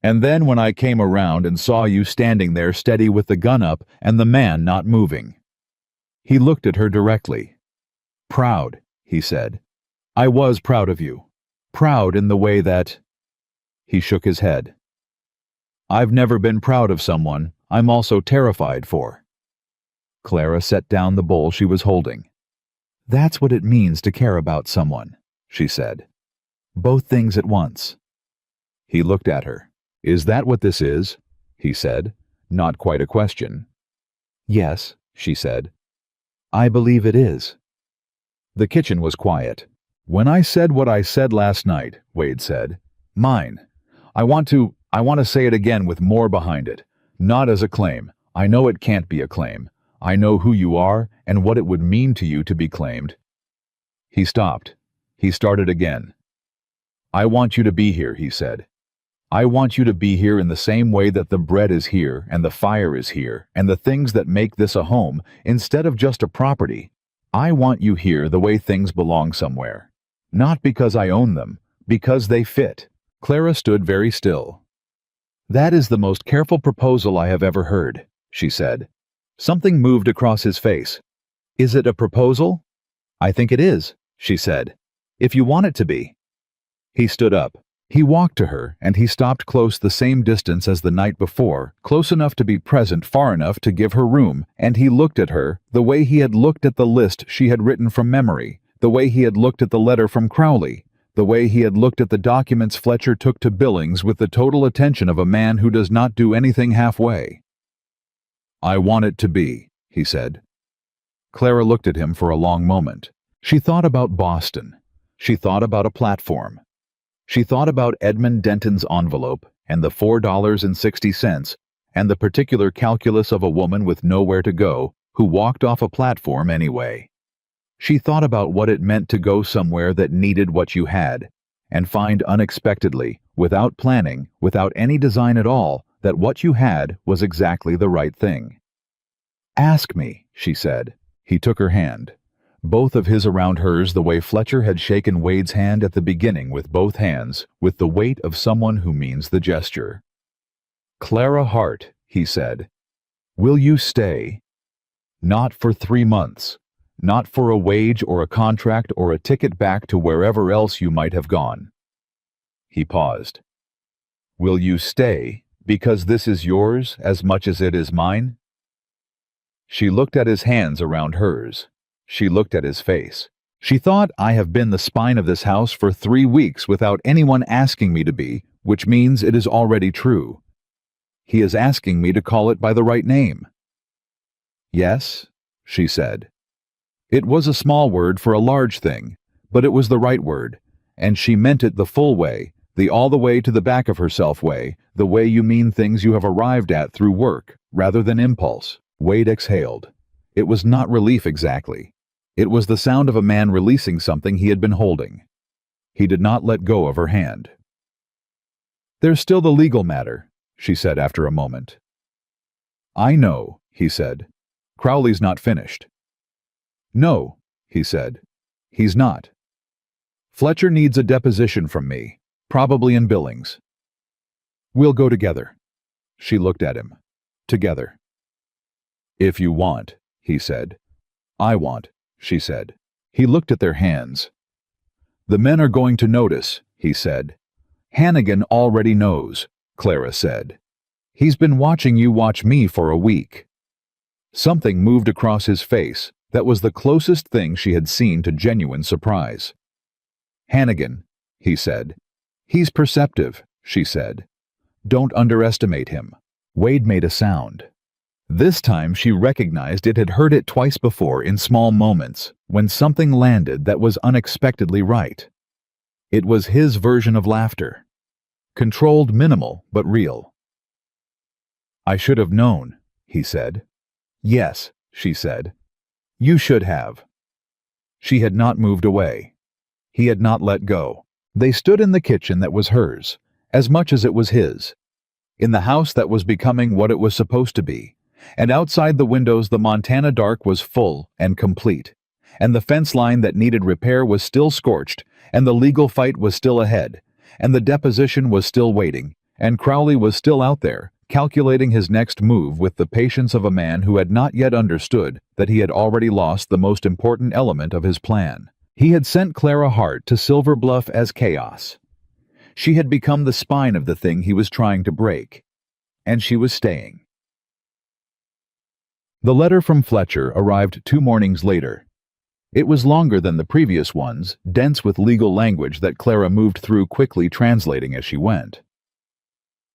"And then when I came around and saw you standing there steady with the gun up and the man not moving." He looked at her directly. "Proud," he said. "I was proud of you. Proud in the way that—" He shook his head. I've never been proud of someone I'm also terrified for. Clara set down the bowl she was holding. That's what it means to care about someone, she said. Both things at once. He looked at her. Is that what this is? He said, not quite a question. Yes, she said. I believe it is. The kitchen was quiet. When I said what I said last night, Wade said, mine. I want to say it again with more behind it. Not as a claim. I know it can't be a claim. I know who you are and what it would mean to you to be claimed. He stopped. He started again. I want you to be here, he said. I want you to be here in the same way that the bread is here and the fire is here and the things that make this a home instead of just a property. I want you here the way things belong somewhere. Not because I own them, because they fit. Clara stood very still. That is the most careful proposal I have ever heard, she said. Something moved across his face. Is it a proposal? I think it is, she said. If you want it to be. He stood up. He walked to her, and he stopped close the same distance as the night before, close enough to be present, far enough to give her room, and he looked at her the way he had looked at the list she had written from memory, the way he had looked at the letter from Crowley, the way he had looked at the documents Fletcher took to Billings with the total attention of a man who does not do anything halfway. I want it to be, he said. Clara looked at him for a long moment. She thought about Boston. She thought about a platform. She thought about Edmund Denton's envelope and the $4.60 and the particular calculus of a woman with nowhere to go who walked off a platform anyway. She thought about what it meant to go somewhere that needed what you had and find unexpectedly, without planning, without any design at all, that what you had was exactly the right thing. Ask me, she said. He took her hand. Both of his around hers the way Fletcher had shaken Wade's hand at the beginning with both hands, with the weight of someone who means the gesture. Clara Hart, he said, will you stay? Not for 3 months. Not for a wage or a contract or a ticket back to wherever else you might have gone. He paused. Will you stay because this is yours as much as it is mine? She looked at his hands around hers. She looked at his face. She thought, I have been the spine of this house for 3 weeks without anyone asking me to be, which means it is already true. He is asking me to call it by the right name. Yes, she said. It was a small word for a large thing, but it was the right word, and she meant it the full way, the all the way to the back of herself way, the way you mean things you have arrived at through work, rather than impulse. Wade exhaled. It was not relief exactly. It was the sound of a man releasing something he had been holding. He did not let go of her hand. There's still the legal matter, she said after a moment. I know, he said. Crowley's not finished. No, he said. He's not. Fletcher needs a deposition from me, probably in Billings. We'll go together. She looked at him. Together. If you want, he said. I want, she said. He looked at their hands. The men are going to notice, he said. Hannigan already knows, Clara said. He's been watching you watch me for a week. Something moved across his face that was the closest thing she had seen to genuine surprise. Hannigan, he said. He's perceptive, she said. Don't underestimate him. Wade made a sound. This time she recognized it had heard it twice before in small moments, when something landed that was unexpectedly right. It was his version of laughter. Controlled, minimal, but real. I should have known, he said. Yes, she said. You should have. She had not moved away. He had not let go. They stood in the kitchen that was hers, as much as it was his. In the house that was becoming what it was supposed to be. And outside the windows the Montana dark was full and complete, and the fence line that needed repair was still scorched, and the legal fight was still ahead, and the deposition was still waiting, and Crowley was still out there, calculating his next move with the patience of a man who had not yet understood that he had already lost the most important element of his plan. He had sent Clara Hart to Silver Bluff as chaos. She had become the spine of the thing he was trying to break. And she was staying. The letter from Fletcher arrived 2 mornings later. It was longer than the previous ones, dense with legal language that Clara moved through quickly translating as she went.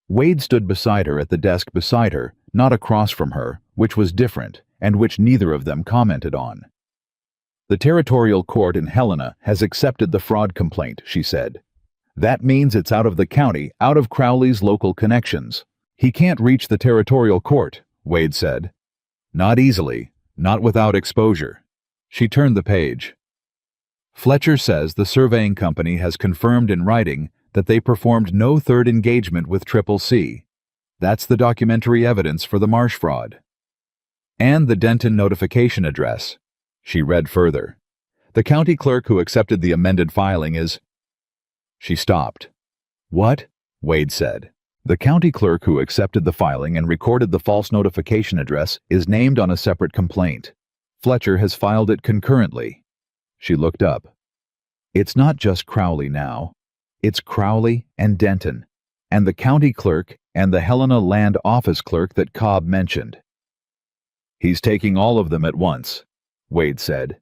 Wade stood beside her at the desk beside her, not across from her, which was different, and which neither of them commented on. The territorial court in Helena has accepted the fraud complaint, she said. That means it's out of the county, out of Crowley's local connections. He can't reach the territorial court, Wade said. Not easily, not without exposure. She turned the page. Fletcher says the surveying company has confirmed in writing that they performed no third engagement with CCC. That's the documentary evidence for the Marsh fraud. And the Denton notification address. She read further. The county clerk who accepted the amended filing is... She stopped. What? Wade said. The county clerk who accepted the filing and recorded the false notification address is named on a separate complaint. Fletcher has filed it concurrently. She looked up. It's not just Crowley now. It's Crowley and Denton, and the county clerk and the Helena land office clerk that Cobb mentioned. He's taking all of them at once, Wade said.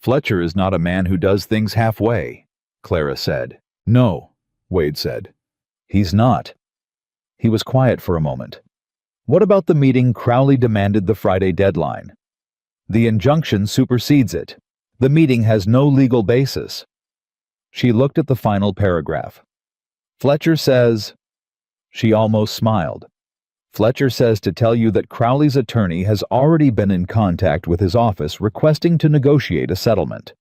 Fletcher is not a man who does things halfway, Clara said. No, Wade said. He's not. He was quiet for a moment. What about the meeting Crowley demanded the Friday deadline? The injunction supersedes it. The meeting has no legal basis. She looked at the final paragraph. Fletcher says... She almost smiled. Fletcher says to tell you that Crowley's attorney has already been in contact with his office requesting to negotiate a settlement.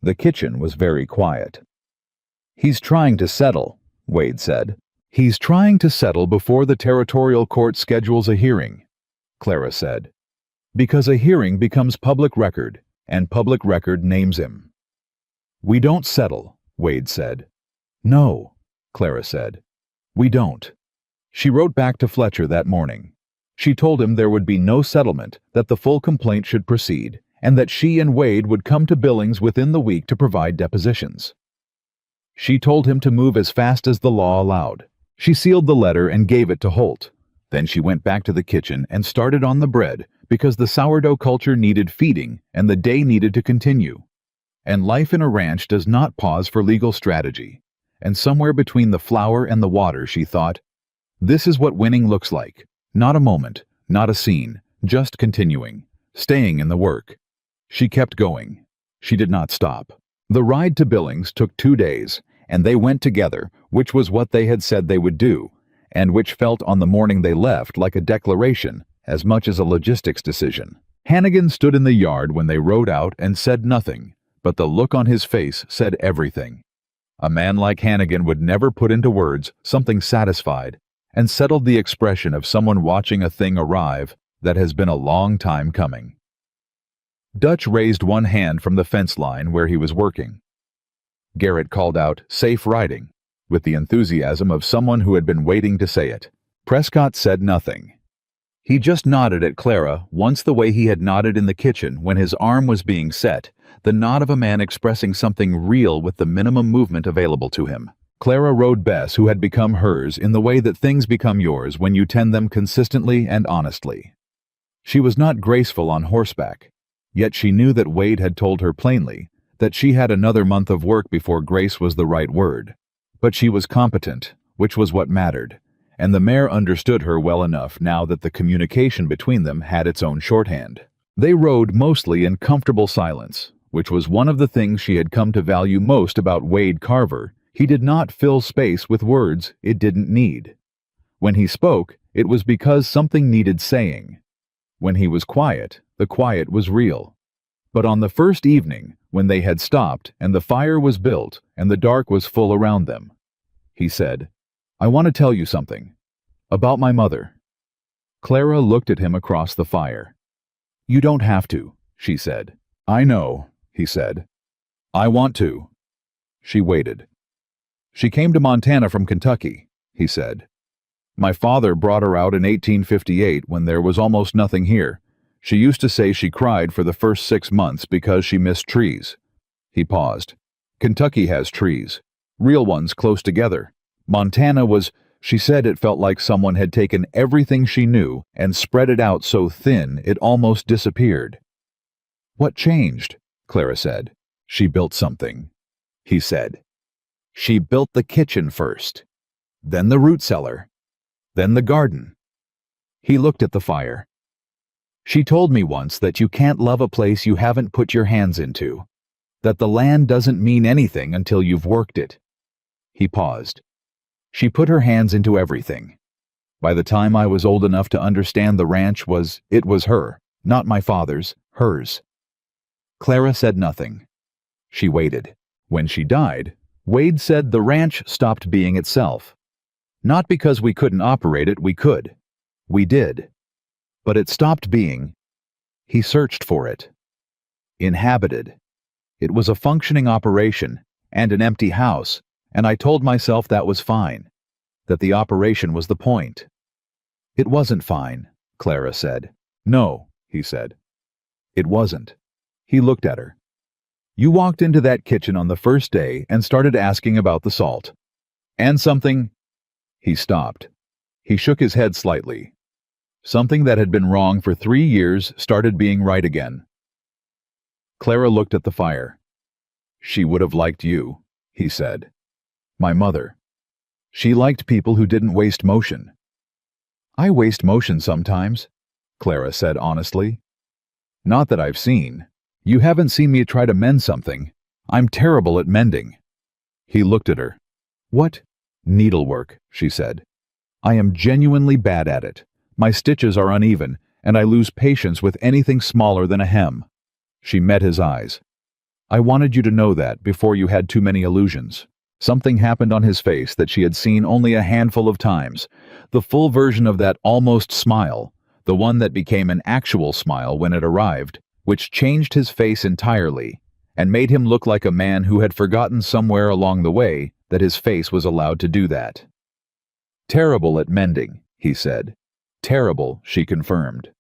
The kitchen was very quiet. He's trying to settle, Wade said. He's trying to settle before the territorial court schedules a hearing, Clara said. Because a hearing becomes public record, and public record names him. We don't settle, Wade said. No, Clara said. We don't. She wrote back to Fletcher that morning. She told him there would be no settlement, that the full complaint should proceed, and that she and Wade would come to Billings within the week to provide depositions. She told him to move as fast as the law allowed. She sealed the letter and gave it to Holt. Then she went back to the kitchen and started on the bread because the sourdough culture needed feeding and the day needed to continue. And life in a ranch does not pause for legal strategy. And somewhere between the flour and the water, she thought, this is what winning looks like. Not a moment, not a scene, just continuing, staying in the work. She kept going. She did not stop. The ride to Billings took 2 days, and they went together, which was what they had said they would do, and which felt on the morning they left like a declaration, as much as a logistics decision. Hannigan stood in the yard when they rode out and said nothing, but the look on his face said everything. A man like Hannigan would never put into words something satisfied, and settled the expression of someone watching a thing arrive that has been a long time coming. Dutch raised one hand from the fence line where he was working. Garrett called out, "Safe riding," with the enthusiasm of someone who had been waiting to say it. Prescott said nothing. He just nodded at Clara, once the way he had nodded in the kitchen when his arm was being set, the nod of a man expressing something real with the minimum movement available to him. Clara rode Bess, who had become hers, in the way that things become yours when you tend them consistently and honestly. She was not graceful on horseback, yet she knew that Wade had told her plainly that she had another month of work before grace was the right word. But she was competent, which was what mattered, and the mare understood her well enough now that the communication between them had its own shorthand. They rode mostly in comfortable silence, which was one of the things she had come to value most about Wade Carver. He did not fill space with words it didn't need. When he spoke, it was because something needed saying. When he was quiet, the quiet was real. But on the first evening, when they had stopped and the fire was built and the dark was full around them, he said, "I want to tell you something. About my mother." Clara looked at him across the fire. "You don't have to," she said. "I know," he said. "I want to." She waited. "She came to Montana from Kentucky," he said. "My father brought her out in 1858 when there was almost nothing here. She used to say she cried for the first 6 months because she missed trees." He paused. "Kentucky has trees. Real ones close together. Montana was, she said it felt like someone had taken everything she knew and spread it out so thin it almost disappeared. What changed? Clara said. She built something, he said. She built the kitchen first, then the root cellar, then the garden. He looked at the fire. She told me once that you can't love a place you haven't put your hands into, that the land doesn't mean anything until you've worked it. He paused. She put her hands into everything. By the time I was old enough to understand the ranch was her, not my father's, hers. Clara said nothing. She waited. When she died, Wade said the ranch stopped being itself. Not because we couldn't operate it, we could. We did. But it stopped being. He searched for it. Inhabited. It was a functioning operation and an empty house, and I told myself that was fine, that the operation was the point. It wasn't fine, Clara said. No, he said. It wasn't. He looked at her. You walked into that kitchen on the first day and started asking about the salt. And something... He stopped. He shook his head slightly. Something that had been wrong for 3 years started being right again. Clara looked at the fire. She would have liked you, he said. My mother. She liked people who didn't waste motion. I waste motion sometimes, Clara said honestly. Not that I've seen. You haven't seen me try to mend something. I'm terrible at mending. He looked at her. What? Needlework, she said. I am genuinely bad at it. My stitches are uneven, and I lose patience with anything smaller than a hem. She met his eyes. I wanted you to know that before you had too many illusions. Something happened on his face that she had seen only a handful of times. The full version of that almost smile, the one that became an actual smile when it arrived, which changed his face entirely and made him look like a man who had forgotten somewhere along the way that his face was allowed to do that. Terrible at mending, he said. Terrible, she confirmed.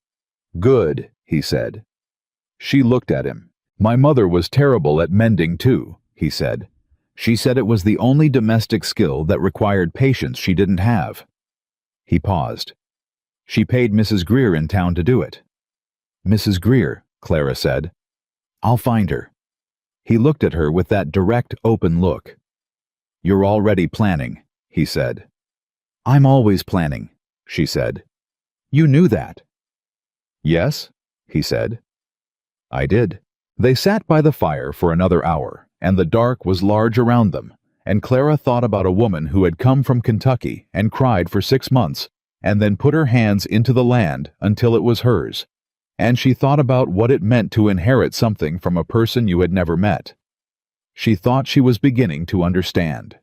Good, he said. She looked at him. My mother was terrible at mending too, he said. She said it was the only domestic skill that required patience she didn't have. He paused. She paid Mrs. Greer in town to do it. Mrs. Greer, Clara said. I'll find her. He looked at her with that direct, open look. You're already planning, he said. I'm always planning, she said. You knew that. Yes, he said. I did. They sat by the fire for another hour, and the dark was large around them, and Clara thought about a woman who had come from Kentucky and cried for 6 months, and then put her hands into the land until it was hers, and she thought about what it meant to inherit something from a person you had never met. She thought she was beginning to understand.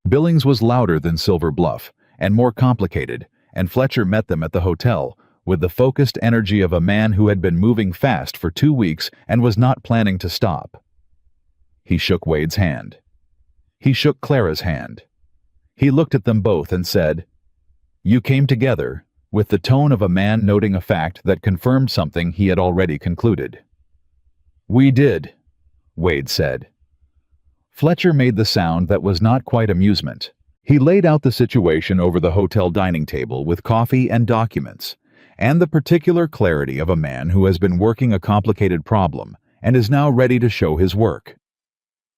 Billings was louder than Silver Bluff, and more complicated, and Fletcher met them at the hotel with the focused energy of a man who had been moving fast for 2 weeks and was not planning to stop. He shook Wade's hand. He shook Clara's hand. He looked at them both and said, You came together, with the tone of a man noting a fact that confirmed something he had already concluded. We did, Wade said. Fletcher made the sound that was not quite amusement. He laid out the situation over the hotel dining table with coffee and documents, and the particular clarity of a man who has been working a complicated problem and is now ready to show his work.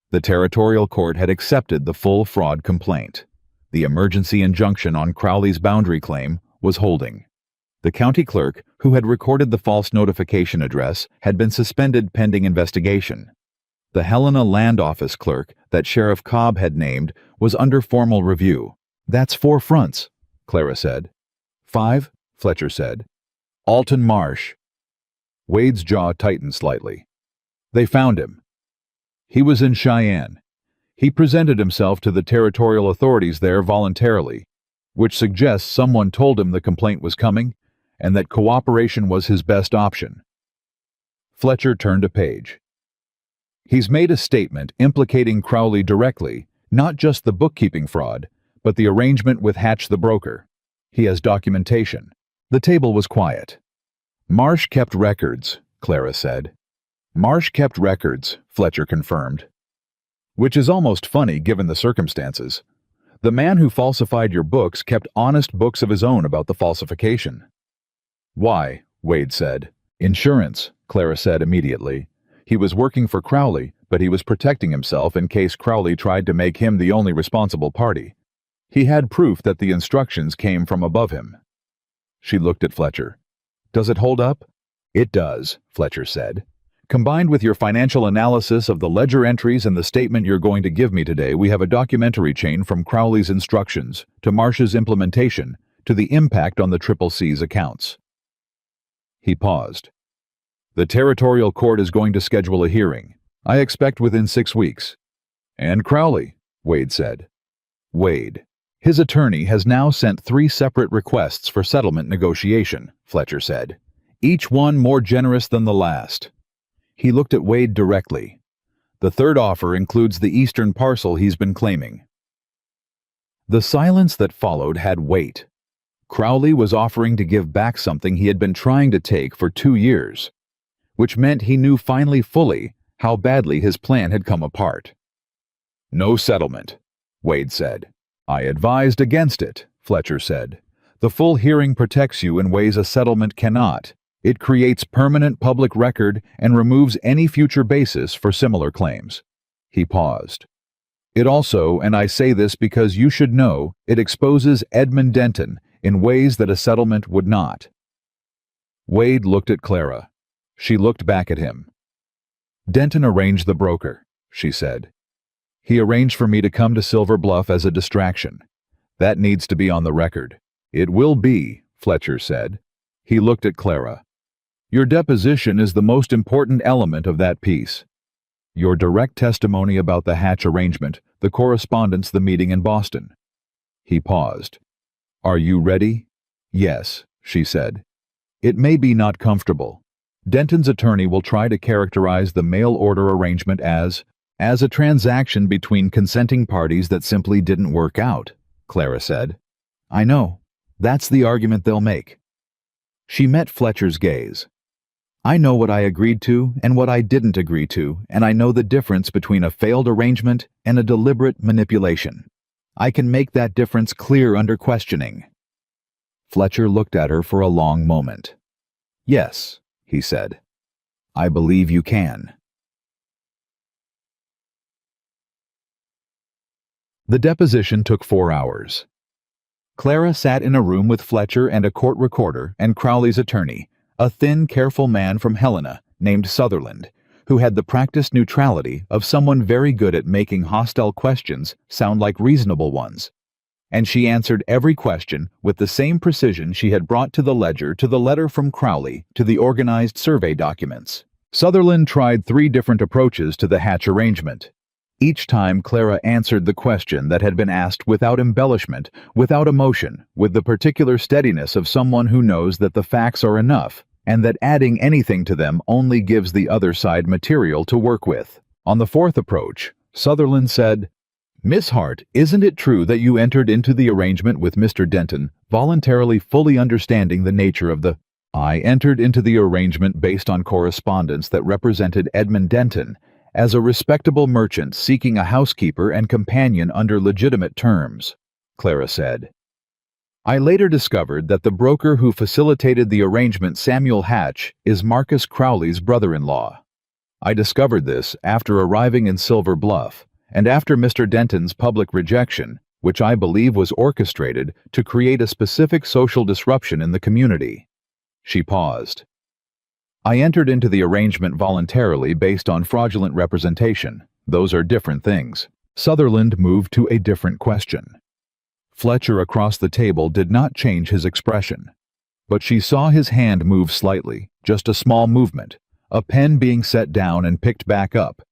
The territorial court had accepted the full fraud complaint. The emergency injunction on Crowley's boundary claim was holding. The county clerk, who had recorded the false notification address, had been suspended pending investigation. The Helena Land Office clerk that Sheriff Cobb had named was under formal review. That's 4 fronts, Clara said. 5, Fletcher said. Alton Marsh. Wade's jaw tightened slightly. They found him. He was in Cheyenne. He presented himself to the territorial authorities there voluntarily, which suggests someone told him the complaint was coming and that cooperation was his best option. Fletcher turned a page. He's made a statement implicating Crowley directly, not just the bookkeeping fraud, but the arrangement with Hatch the broker. He has documentation. The table was quiet. Marsh kept records, Clara said. Marsh kept records, Fletcher confirmed. Which is almost funny given the circumstances. The man who falsified your books kept honest books of his own about the falsification. Why? Wade said. Insurance, Clara said immediately. He was working for Crowley, but he was protecting himself in case Crowley tried to make him the only responsible party. He had proof that the instructions came from above him. She looked at Fletcher. Does it hold up? It does, Fletcher said. Combined with your financial analysis of the ledger entries and the statement you're going to give me today, we have a documentary chain from Crowley's instructions to Marsh's implementation to the impact on the CCC's accounts. He paused. The territorial court is going to schedule a hearing. I expect within 6 weeks. And Crowley, Wade said. Wade. His attorney has now sent 3 separate requests for settlement negotiation, Fletcher said. Each one more generous than the last. He looked at Wade directly. The third offer includes the eastern parcel he's been claiming. The silence that followed had weight. Crowley was offering to give back something he had been trying to take for 2 years, which meant he knew finally fully how badly his plan had come apart. No settlement, Wade said. I advised against it, Fletcher said. The full hearing protects you in ways a settlement cannot. It creates permanent public record and removes any future basis for similar claims. He paused. It also, and I say this because you should know, it exposes Edmund Denton in ways that a settlement would not. Wade looked at Clara. She looked back at him. Denton arranged the broker, she said. He arranged for me to come to Silver Bluff as a distraction. That needs to be on the record. It will be, Fletcher said. He looked at Clara. Your deposition is the most important element of that piece. Your direct testimony about the Hatch arrangement, the correspondence, the meeting in Boston. He paused. Are you ready? Yes, she said. It may be not comfortable. Denton's attorney will try to characterize the mail order arrangement as a transaction between consenting parties that simply didn't work out, Clara said. I know. That's the argument they'll make. She met Fletcher's gaze. I know what I agreed to and what I didn't agree to, and I know the difference between a failed arrangement and a deliberate manipulation. I can make that difference clear under questioning. Fletcher looked at her for a long moment. Yes, he said. I believe you can. The deposition took 4 hours. Clara sat in a room with Fletcher and a court recorder and Crowley's attorney, a thin, careful man from Helena named Sutherland, who had the practiced neutrality of someone very good at making hostile questions sound like reasonable ones. And she answered every question with the same precision she had brought to the ledger, to the letter from Crowley, to the organized survey documents. Sutherland tried 3 different approaches to the Hatch arrangement. Each time Clara answered the question that had been asked without embellishment, without emotion, with the particular steadiness of someone who knows that the facts are enough, and that adding anything to them only gives the other side material to work with. On the 4th approach, Sutherland said, Miss Hart, isn't it true that you entered into the arrangement with Mr. Denton, voluntarily fully understanding the nature of the... I entered into the arrangement based on correspondence that represented Edmund Denton as a respectable merchant seeking a housekeeper and companion under legitimate terms, Clara said. I later discovered that the broker who facilitated the arrangement, Samuel Hatch, is Marcus Crowley's brother-in-law. I discovered this after arriving in Silver Bluff, and after Mr. Denton's public rejection, which I believe was orchestrated to create a specific social disruption in the community. She paused. I entered into the arrangement voluntarily based on fraudulent representation. Those are different things. Sutherland moved to a different question. Fletcher across the table did not change his expression, but she saw his hand move slightly, just a small movement, a pen being set down and picked back up,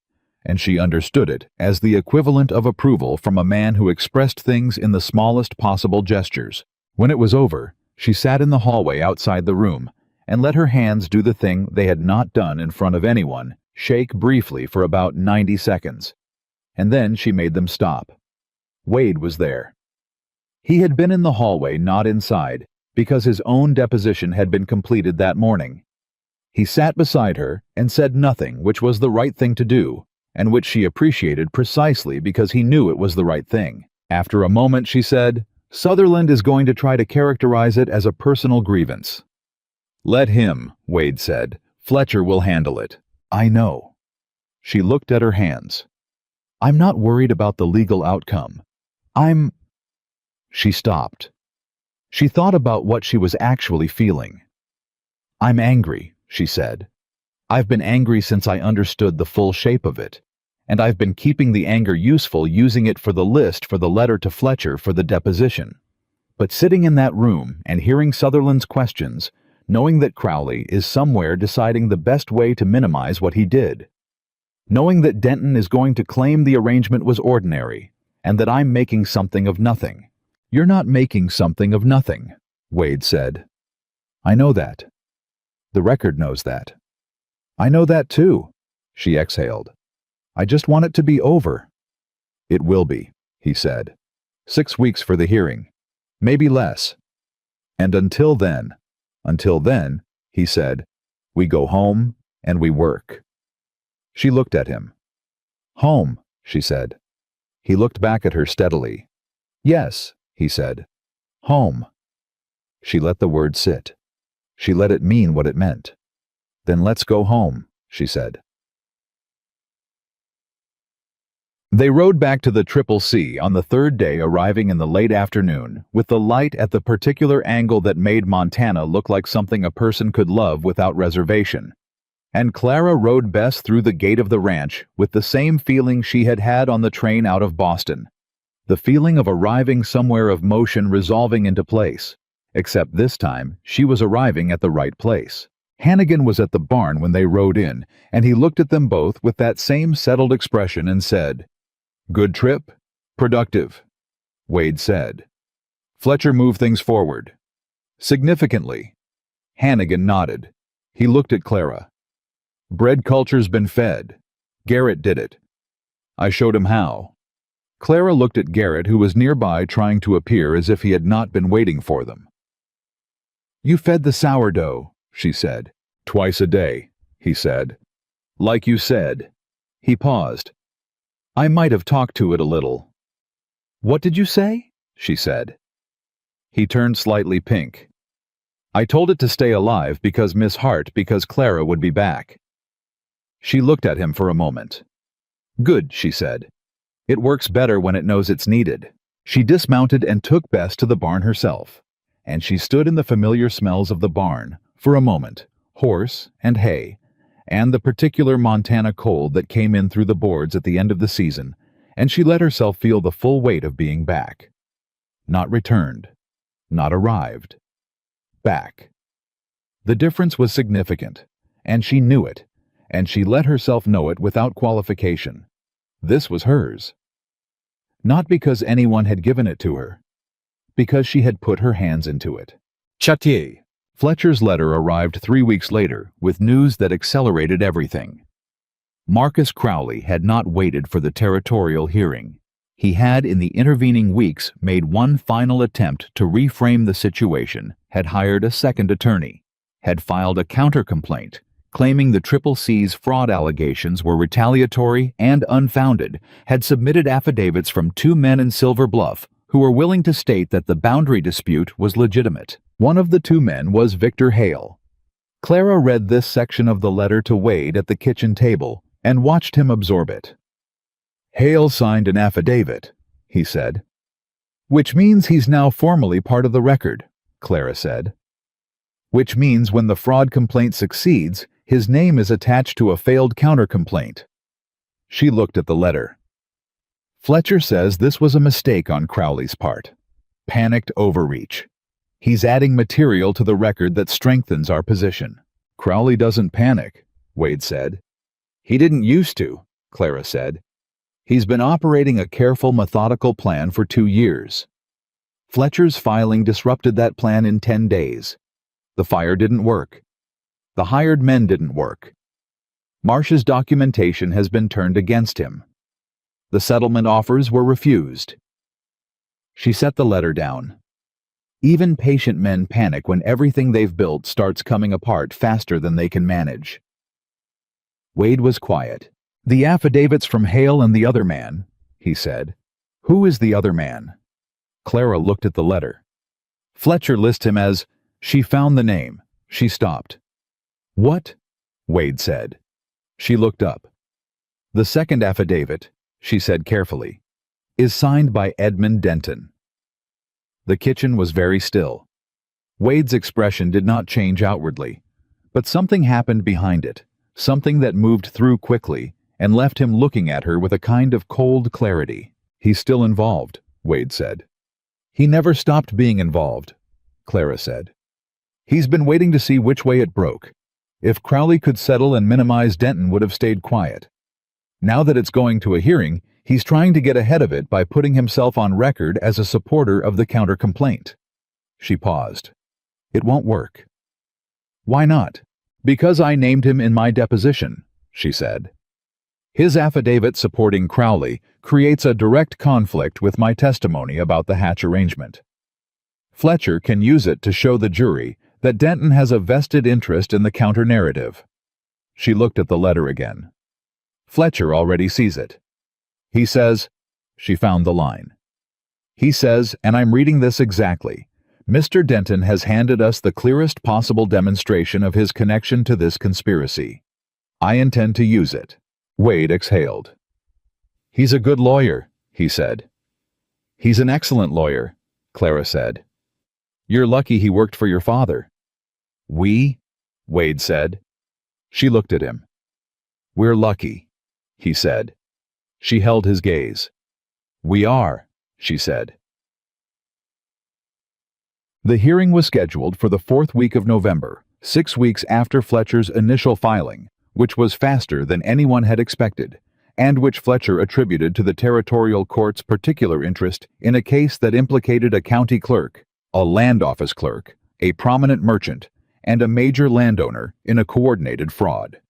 and she understood it as the equivalent of approval from a man who expressed things in the smallest possible gestures. When it was over, she sat in the hallway outside the room and let her hands do the thing they had not done in front of anyone, shake briefly for about 90 seconds. And then she made them stop. Wade was there. He had been in the hallway, not inside, because his own deposition had been completed that morning. He sat beside her and said nothing, which was the right thing to do, and which she appreciated precisely because he knew it was the right thing. After a moment, she said, "Sutherland is going to try to characterize it as a personal grievance." "Let him," Wade said. "Fletcher will handle it." "I know." She looked at her hands. "I'm not worried about the legal outcome. I'm—" She stopped. She thought about what she was actually feeling. "I'm angry," she said. "I've been angry since I understood the full shape of it, and I've been keeping the anger useful, using it for the list for the letter to Fletcher for the deposition. But sitting in that room and hearing Sutherland's questions, knowing that Crowley is somewhere deciding the best way to minimize what he did, knowing that Denton is going to claim the arrangement was ordinary, and that I'm making something of nothing." "You're not making something of nothing," Wade said. "I know that. The record knows that." "I know that too," she exhaled. "I just want it to be over." "It will be," he said. 6 weeks for the hearing. Maybe less. And until then, he said, "we go home and we work." She looked at him. "Home," she said. He looked back at her steadily. "Yes," he said. "Home." She let the word sit. She let it mean what it meant. "Then let's go home," she said. They rode back to the Triple C on the third day, arriving in the late afternoon, with the light at the particular angle that made Montana look like something a person could love without reservation. And Clara rode Bess through the gate of the ranch with the same feeling she had had on the train out of Boston. The feeling of arriving somewhere, of motion resolving into place. Except this time, she was arriving at the right place. Hannigan was at the barn when they rode in, and he looked at them both with that same settled expression and said, "Good trip? Productive?" Wade said. "Fletcher moved things forward." "Significantly." Hannigan nodded. He looked at Clara. "Bread culture's been fed. Garrett did it. I showed him how." Clara looked at Garrett, who was nearby, trying to appear as if he had not been waiting for them. "You fed the sourdough," she said. "Twice a day," he said. "Like you said." He paused. "I might have talked to it a little." "What did you say?" she said. He turned slightly pink. "I told it to stay alive because Miss Hart, because Clara would be back." She looked at him for a moment. "Good," she said. "It works better when it knows it's needed." She dismounted and took Bess to the barn herself, and she stood in the familiar smells of the barn, for a moment, horse and hay, and the particular Montana cold that came in through the boards at the end of the season, and she let herself feel the full weight of being back. Not returned. Not arrived. Back. The difference was significant, and she knew it, and she let herself know it without qualification. This was hers. Not because anyone had given it to her, because she had put her hands into it. Châtier. Fletcher's letter arrived 3 weeks later with news that accelerated everything. Marcus Crowley had not waited for the territorial hearing. He had, in the intervening weeks, made one final attempt to reframe the situation, had hired a second attorney, had filed a counter-complaint, claiming the Triple C's fraud allegations were retaliatory and unfounded, had submitted affidavits from 2 men in Silver Bluff who were willing to state that the boundary dispute was legitimate. One of the 2 men was Victor Hale. Clara read this section of the letter to Wade at the kitchen table and watched him absorb it. "Hale signed an affidavit," he said. "Which means he's now formally part of the record," Clara said. "Which means when the fraud complaint succeeds, his name is attached to a failed counter-complaint." She looked at the letter. "Fletcher says this was a mistake on Crowley's part. Panicked overreach. He's adding material to the record that strengthens our position." "Crowley doesn't panic," Wade said. "He didn't used to," Clara said. "He's been operating a careful, methodical plan for 2 years. Fletcher's filing disrupted that plan in 10 days. The fire didn't work. The hired men didn't work. Marsh's documentation has been turned against him. The settlement offers were refused." She set the letter down. Even patient men panic when everything they've built starts coming apart faster than they can manage. Wade was quiet. "The affidavits from Hale and the other man," he said. "Who is the other man?" Clara looked at the letter. "Fletcher lists him as—" She found the name. She stopped. "What?" Wade said. She looked up. "The second affidavit," she said carefully, "is signed by Edmund Denton." The kitchen was very still. Wade's expression did not change outwardly, but something happened behind it, something that moved through quickly and left him looking at her with a kind of cold clarity. "He's still involved," Wade said. "He never stopped being involved," Clara said. "He's been waiting to see which way it broke. If Crowley could settle and minimize, Denton would have stayed quiet. Now that it's going to a hearing, he's trying to get ahead of it by putting himself on record as a supporter of the counter-complaint." She paused. "It won't work." "Why not?" "Because I named him in my deposition," she said. "His affidavit supporting Crowley creates a direct conflict with my testimony about the Hatch arrangement. Fletcher can use it to show the jury that Denton has a vested interest in the counter-narrative." She looked at the letter again. "Fletcher already sees it. He says—" She found the line. "He says, and I'm reading this exactly, 'Mr. Denton has handed us the clearest possible demonstration of his connection to this conspiracy. I intend to use it.'" Wade exhaled. "He's a good lawyer," he said. "He's an excellent lawyer," Clara said. "You're lucky he worked for your father." "We?" Wade said. She looked at him. "We're lucky," he said. She held his gaze. "We are," she said. The hearing was scheduled for the 4th week of November, 6 weeks after Fletcher's initial filing, which was faster than anyone had expected, and which Fletcher attributed to the territorial court's particular interest in a case that implicated a county clerk, a land office clerk, a prominent merchant, and a major landowner in a coordinated fraud.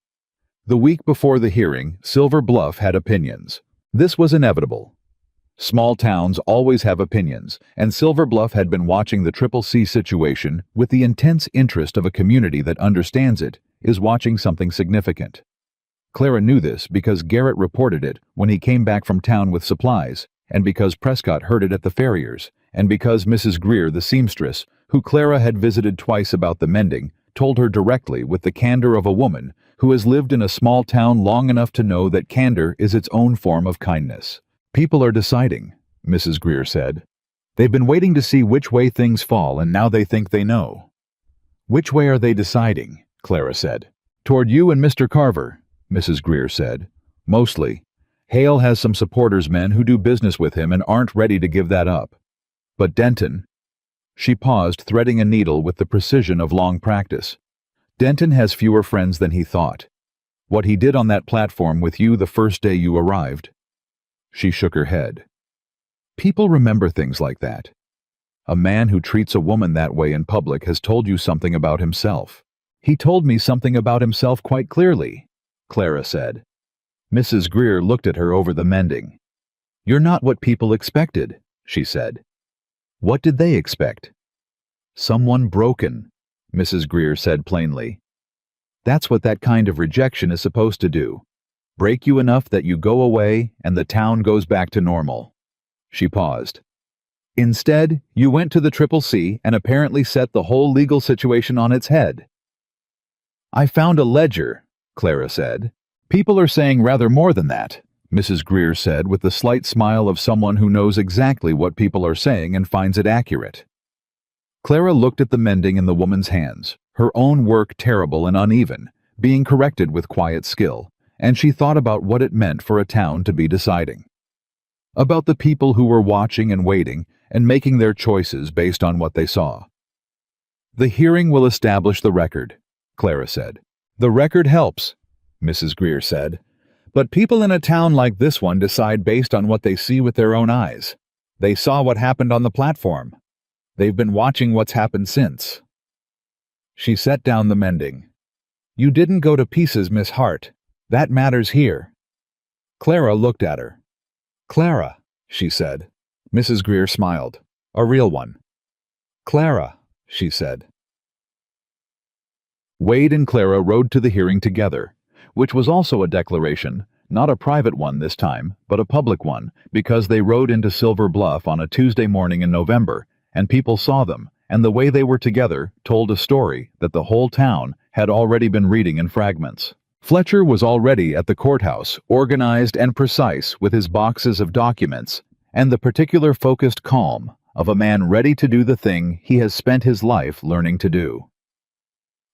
The week before the hearing, Silver Bluff had opinions. This was inevitable. Small towns always have opinions, and Silver Bluff had been watching the CCC situation with the intense interest of a community that understands it is watching something significant. Clara knew this because Garrett reported it when he came back from town with supplies, and because Prescott heard it at the farrier's, and because Mrs. Greer, the seamstress, who Clara had visited twice about the mending, told her directly with the candor of a woman who has lived in a small town long enough to know that candor is its own form of kindness. "People are deciding," Mrs. Greer said. "They've been waiting to see which way things fall, and now they think they know." "Which way are they deciding?" Clara said. "Toward you and Mr. Carver," Mrs. Greer said. "Mostly. Hale has some supporters men who do business with him and aren't ready to give that up. But Denton—" She paused, threading a needle with the precision of long practice. "Denton has fewer friends than he thought. What he did on that platform with you the first day you arrived—" She shook her head. "People remember things like that. A man who treats a woman that way in public has told you something about himself." "He told me something about himself quite clearly," Clara said. Mrs. Greer looked at her over the mending. "You're not what people expected," she said. "What did they expect?" "Someone broken," Mrs. Greer said plainly. "That's what that kind of rejection is supposed to do. Break you enough that you go away and the town goes back to normal." She paused. "Instead, you went to the CCC and apparently set the whole legal situation on its head." "I found a ledger," Clara said. "People are saying rather more than that," Mrs. Greer said with the slight smile of someone who knows exactly what people are saying and finds it accurate. Clara looked at the mending in the woman's hands, her own work terrible and uneven, being corrected with quiet skill, and she thought about what it meant for a town to be deciding. About the people who were watching and waiting and making their choices based on what they saw. "The hearing will establish the record," Clara said. "The record helps," Mrs. Greer said. "But people in a town like this one decide based on what they see with their own eyes. They saw what happened on the platform. They've been watching what's happened since." She set down the mending. "You didn't go to pieces, Miss Hart. That matters here." Clara looked at her. "Clara," she said. Mrs. Greer smiled. "A real one." "Clara," she said. Wade and Clara rode to the hearing together, which was also a declaration, Not a private one this time, but a public one, because they rode into Silver Bluff on a Tuesday morning in November, and people saw them, and the way they were together told a story that the whole town had already been reading in fragments. Fletcher was already at the courthouse, organized and precise with his boxes of documents, and the particular focused calm of a man ready to do the thing he has spent his life learning to do.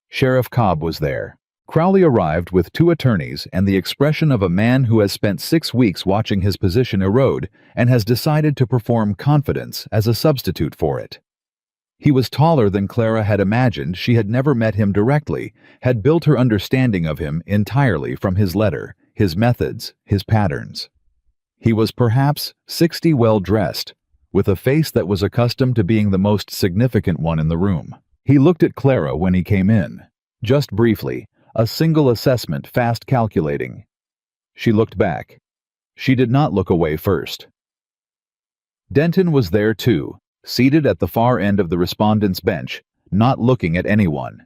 Sheriff Cobb was there. Crowley arrived with 2 attorneys and the expression of a man who has spent 6 weeks watching his position erode and has decided to perform confidence as a substitute for it. He was taller than Clara had imagined. She had never met him directly, had built her understanding of him entirely from his letter, his methods, his patterns. He was perhaps 60, well-dressed, with a face that was accustomed to being the most significant one in the room. He looked at Clara when he came in, just briefly, a single assessment fast calculating. She looked back. She did not look away first. Denton was there too, seated at the far end of the respondent's bench, not looking at anyone.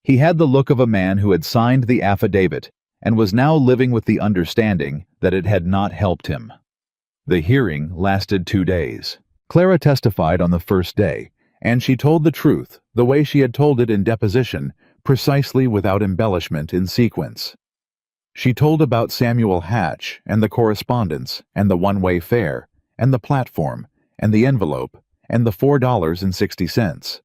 He had the look of a man who had signed the affidavit and was now living with the understanding that it had not helped him. The hearing lasted 2 days. Clara testified on the first day, and she told the truth the way she had told it in deposition, precisely without embellishment in sequence. She told about Samuel Hatch and the correspondence and the one-way fare and the platform and the envelope and the $4.60.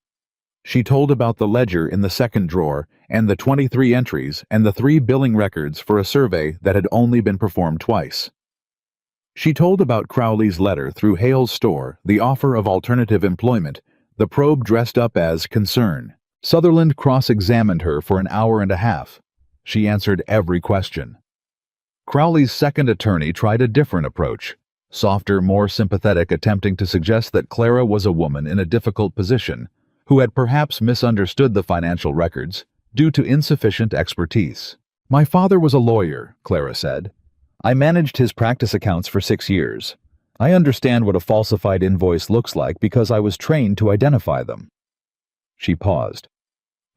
She told about the ledger in the second drawer and the 23 entries and the 3 billing records for a survey that had only been performed twice. She told about Crowley's letter through Hale's store, the offer of alternative employment, the probe dressed up as concern. Sutherland cross-examined her for an hour and a half. She answered every question. Crowley's second attorney tried a different approach, softer, more sympathetic, attempting to suggest that Clara was a woman in a difficult position, who had perhaps misunderstood the financial records due to insufficient expertise. "My father was a lawyer," Clara said. "I managed his practice accounts for 6 years. I understand what a falsified invoice looks like because I was trained to identify them." She paused.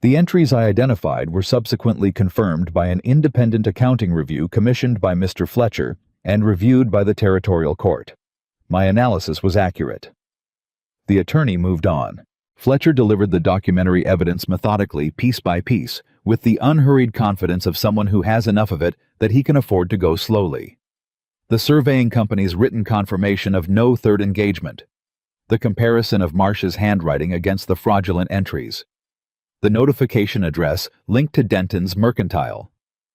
"The entries I identified were subsequently confirmed by an independent accounting review commissioned by Mr. Fletcher and reviewed by the territorial court. My analysis was accurate." The attorney moved on. Fletcher delivered the documentary evidence methodically, piece by piece, with the unhurried confidence of someone who has enough of it that he can afford to go slowly. The surveying company's written confirmation of no third engagement. The comparison of Marsh's handwriting against the fraudulent entries. The notification address linked to Denton's mercantile.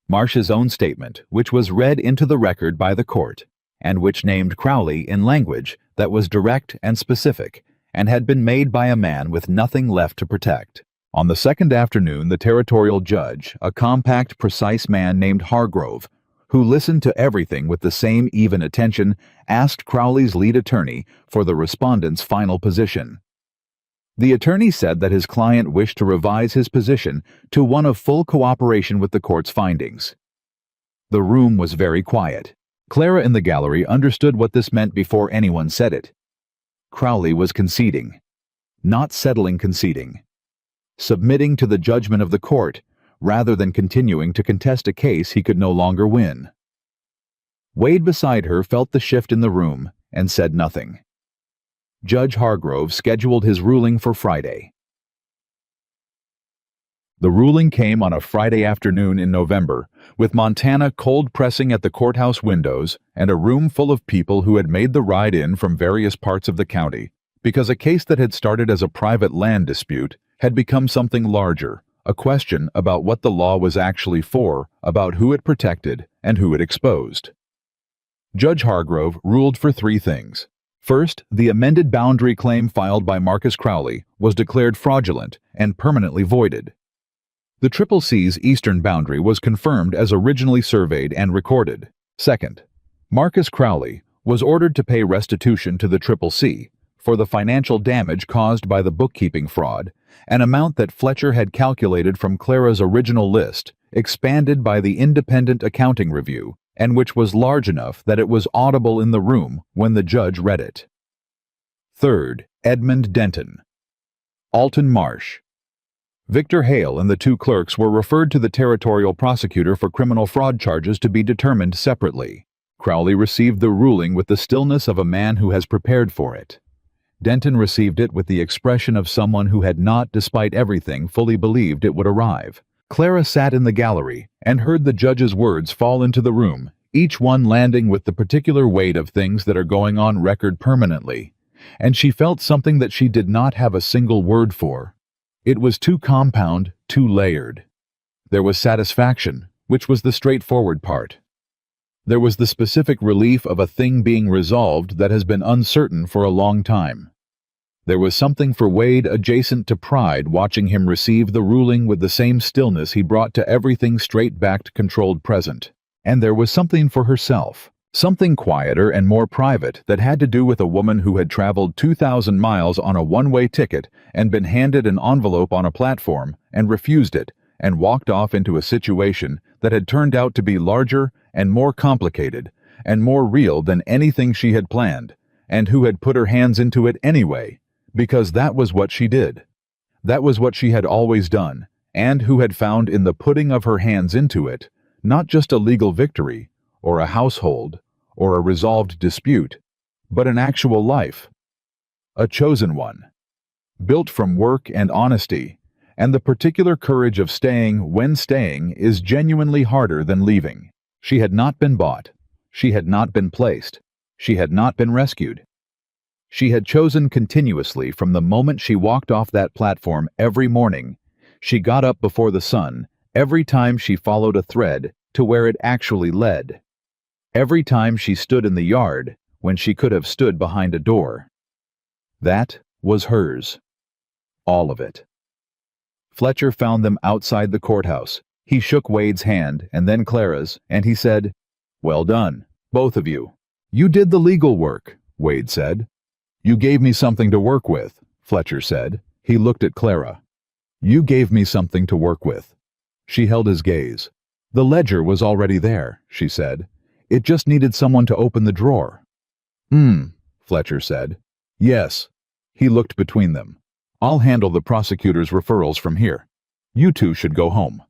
Marsh's own statement, which was read into the record by the court, and which named Crowley in language that was direct and specific, and had been made by a man with nothing left to protect. On the second afternoon, the territorial judge, a compact, precise man named Hargrove, who listened to everything with the same even attention, asked Crowley's lead attorney for the respondent's final position. The attorney said that his client wished to revise his position to one of full cooperation with the court's findings. The room was very quiet. Clara in the gallery understood what this meant before anyone said it. Crowley was conceding. Not settling conceding. Submitting to the judgment of the court, rather than continuing to contest a case he could no longer win. Wade beside her felt the shift in the room and said nothing. Judge Hargrove scheduled his ruling for Friday. The ruling came on a Friday afternoon in November, with Montana cold pressing at the courthouse windows and a room full of people who had made the ride in from various parts of the county, because a case that had started as a private land dispute had become something larger, a question about what the law was actually for, about who it protected and who it exposed. Judge Hargrove ruled for 3 things. First, the amended boundary claim filed by Marcus Crowley was declared fraudulent and permanently voided. The CCC's eastern boundary was confirmed as originally surveyed and recorded. Second, Marcus Crowley was ordered to pay restitution to the CCC for the financial damage caused by the bookkeeping fraud, an amount that Fletcher had calculated from Clara's original list, expanded by the independent accounting review, and which was large enough that it was audible in the room when the judge read it. Third, Edmund Denton. Alton Marsh. Victor Hale and the two clerks were referred to the territorial prosecutor for criminal fraud charges to be determined separately. Crowley received the ruling with the stillness of a man who has prepared for it. Denton received it with the expression of someone who had not, despite everything, fully believed it would arrive. Clara sat in the gallery and heard the judge's words fall into the room, each one landing with the particular weight of things that are going on record permanently. And she felt something that she did not have a single word for. It was too compound, too layered. There was satisfaction, which was the straightforward part. There was the specific relief of a thing being resolved that has been uncertain for a long time. There was something for Wade adjacent to pride watching him receive the ruling with the same stillness he brought to everything straight-backed, controlled present. And there was something for herself, something quieter and more private that had to do with a woman who had traveled 2,000 miles on a one-way ticket and been handed an envelope on a platform and refused it and walked off into a situation that had turned out to be larger and more complicated and more real than anything she had planned, and who had put her hands into it anyway, because that was what she did. That was what she had always done, and who had found in the putting of her hands into it not just a legal victory, or a household, or a resolved dispute, but an actual life. A chosen one. Built from work and honesty, and the particular courage of staying when staying is genuinely harder than leaving. She had not been bought. She had not been placed. She had not been rescued. She had chosen continuously from the moment she walked off that platform every morning. She got up before the sun, every time she followed a thread to where it actually led. Every time she stood in the yard when she could have stood behind a door. That was hers. All of it. Fletcher found them outside the courthouse. He shook Wade's hand and then Clara's, and he said, "Well done, both of you. You did the legal work," Wade said. "You gave me something to work with," Fletcher said. He looked at Clara. "You gave me something to work with." She held his gaze. "The ledger was already there," she said. "It just needed someone to open the drawer." Fletcher said. "Yes." He looked between them. "I'll handle the prosecutor's referrals from here. You two should go home."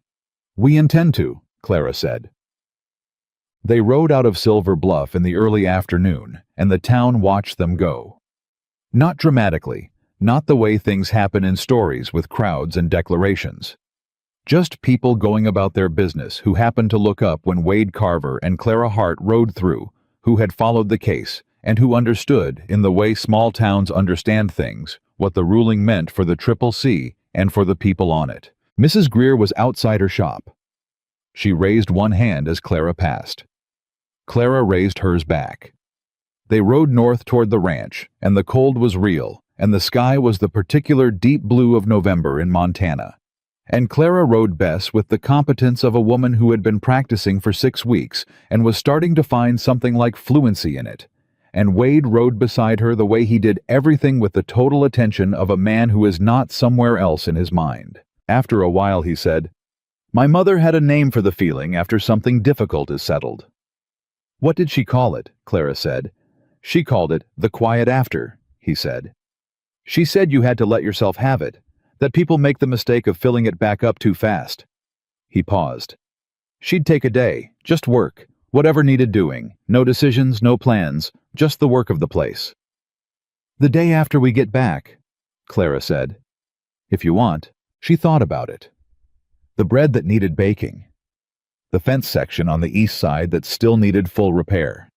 "We intend to," Clara said. They rode out of Silver Bluff in the early afternoon, and the town watched them go. Not dramatically, not the way things happen in stories with crowds and declarations. Just people going about their business who happened to look up when Wade Carver and Clara Hart rode through, who had followed the case, and who understood, in the way small towns understand things, what the ruling meant for the Triple C and for the people on it. Mrs. Greer was outside her shop. She raised one hand as Clara passed. Clara raised hers back. They rode north toward the ranch, and the cold was real, and the sky was the particular deep blue of November in Montana. And Clara rode Bess with the competence of a woman who had been practicing for 6 weeks and was starting to find something like fluency in it. And Wade rode beside her the way he did everything with the total attention of a man who is not somewhere else in his mind. After a while he said, "My mother had a name for the feeling after something difficult is settled." "What did she call it?" Clara said. "She called it the quiet after," he said. "She said you had to let yourself have it, that people make the mistake of filling it back up too fast." He paused. "She'd take a day, just work, whatever needed doing, no decisions, no plans, just the work of the place." "The day after we get back," Clara said. "If you want." She thought about it. The bread that needed baking. The fence section on the east side that still needed full repair.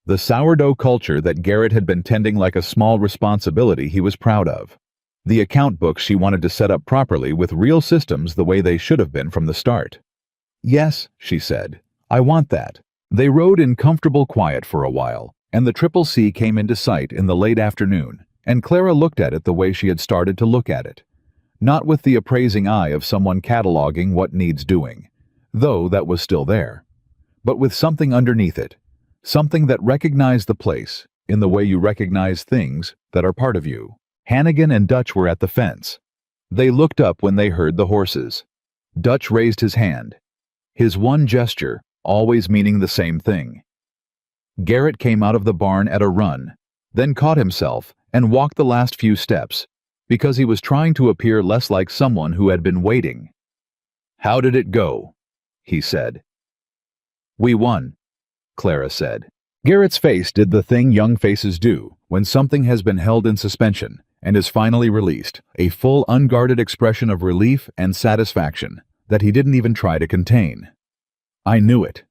The sourdough culture that Garrett had been tending like a small responsibility he was proud of. The account books she wanted to set up properly with real systems the way they should have been from the start. "Yes," she said, "I want that." They rode in comfortable quiet for a while, and the Triple C came into sight in the late afternoon, and Clara looked at it the way she had started to look at it. Not with the appraising eye of someone cataloging what needs doing, though that was still there, but with something underneath it, something that recognized the place in the way you recognize things that are part of you. Hannigan and Dutch were at the fence. They looked up when they heard the horses. Dutch raised his hand, his one gesture always meaning the same thing. Garrett came out of the barn at a run, then caught himself and walked the last few steps, because he was trying to appear less like someone who had been waiting. "How did it go?" he said. "We won," Clara said. Garrett's face did the thing young faces do when something has been held in suspension and is finally released, a full unguarded expression of relief and satisfaction that he didn't even try to contain. "I knew it,"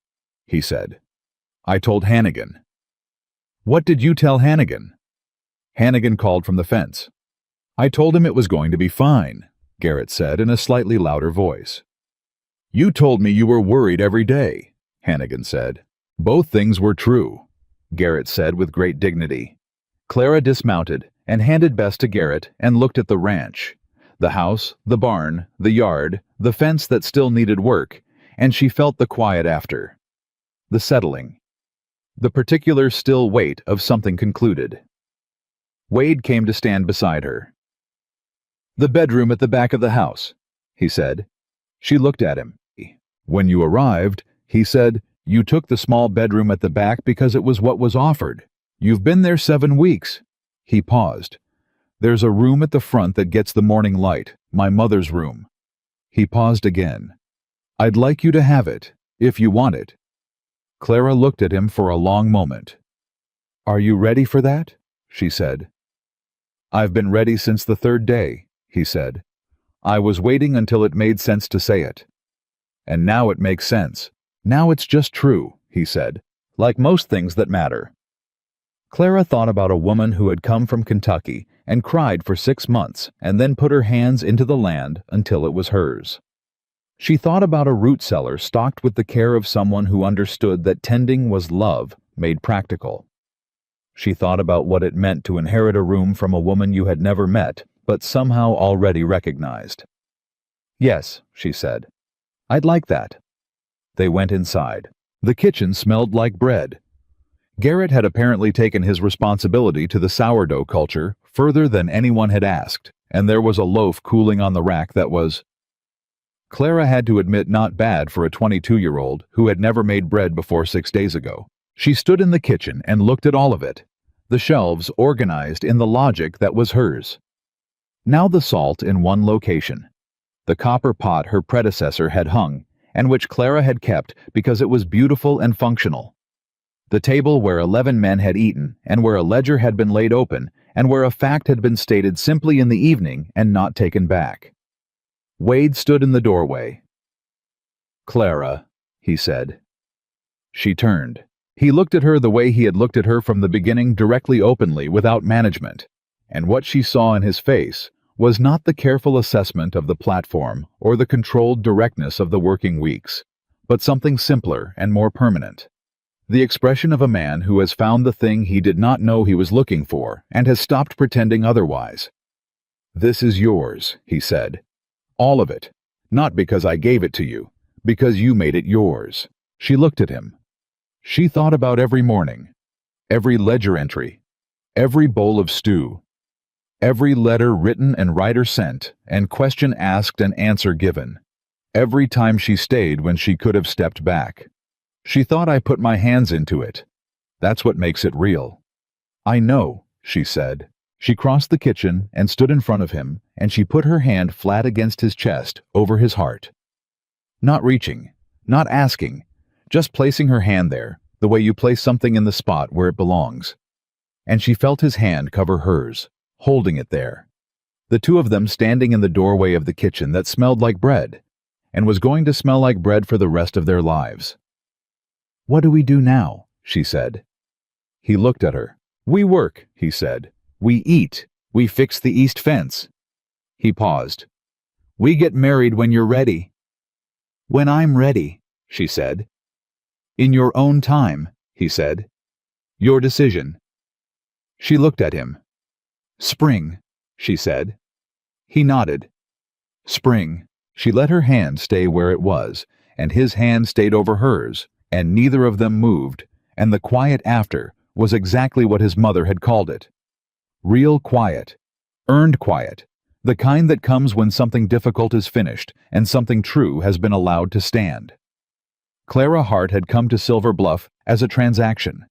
he said. "I told Hannigan." "What did you tell Hannigan?" Hannigan called from the fence. "I told him it was going to be fine," Garrett said in a slightly louder voice. "You told me you were worried every day," Hannigan said. "Both things were true," Garrett said with great dignity. Clara dismounted and handed Bess to Garrett and looked at the ranch, the house, the barn, the yard, the fence that still needed work, and she felt the quiet after. The settling. The particular still weight of something concluded. Wade came to stand beside her. "The bedroom at the back of the house," he said. She looked at him. "When you arrived," he said, "you took the small bedroom at the back because it was what was offered. You've been there 7 weeks." He paused. "There's a room at the front that gets the morning light, my mother's room." He paused again. "I'd like you to have it, if you want it." Clara looked at him for a long moment. "Are you ready for that?" she said. "I've been ready since the 3rd day," he said. "I was waiting until it made sense to say it. And now it makes sense. Now it's just true," he said, "like most things that matter." Clara thought about a woman who had come from Kentucky and cried for 6 months and then put her hands into the land until it was hers. She thought about a root cellar stocked with the care of someone who understood that tending was love made practical. She thought about what it meant to inherit a room from a woman you had never met but somehow already recognized. "Yes," she said. "I'd like that." They went inside. The kitchen smelled like bread. Garrett had apparently taken his responsibility to the sourdough culture further than anyone had asked, and there was a loaf cooling on the rack that was, Clara had to admit, not bad for a 22-year-old who had never made bread before 6 days ago. She stood in the kitchen and looked at all of it, the shelves organized in the logic that was hers. Now the salt in one location, the copper pot her predecessor had hung, and which Clara had kept because it was beautiful and functional. The table where 11 men had eaten, and where a ledger had been laid open, and where a fact had been stated simply in the evening and not taken back. Wade stood in the doorway. "Clara," he said. She turned. He looked at her the way he had looked at her from the beginning, directly, openly, without management, and what she saw in his face was not the careful assessment of the platform or the controlled directness of the working weeks, but something simpler and more permanent. The expression of a man who has found the thing he did not know he was looking for and has stopped pretending otherwise. "This is yours," he said. "All of it. Not because I gave it to you, because you made it yours." She looked at him. She thought about every morning, every ledger entry, every bowl of stew, every letter written and writer sent, and question asked and answer given, every time she stayed when she could have stepped back. She thought, "I put my hands into it. That's what makes it real." "I know," she said. She crossed the kitchen and stood in front of him, and she put her hand flat against his chest, over his heart. Not reaching, not asking, just placing her hand there, the way you place something in the spot where it belongs. And she felt his hand cover hers, holding it there. The two of them standing in the doorway of the kitchen that smelled like bread, and was going to smell like bread for the rest of their lives. "What do we do now?" she said. He looked at her. "We work," he said. "We eat. We fix the east fence." He paused. "We get married when you're ready." "When I'm ready," she said. "In your own time," he said. "Your decision." She looked at him. "Spring," she said. He nodded. "Spring." She let her hand stay where it was, and his hand stayed over hers, and neither of them moved, and the quiet after was exactly what his mother had called it. Real quiet, earned quiet, the kind that comes when something difficult is finished and something true has been allowed to stand. Clara Hart had come to Silver Bluff as a transaction.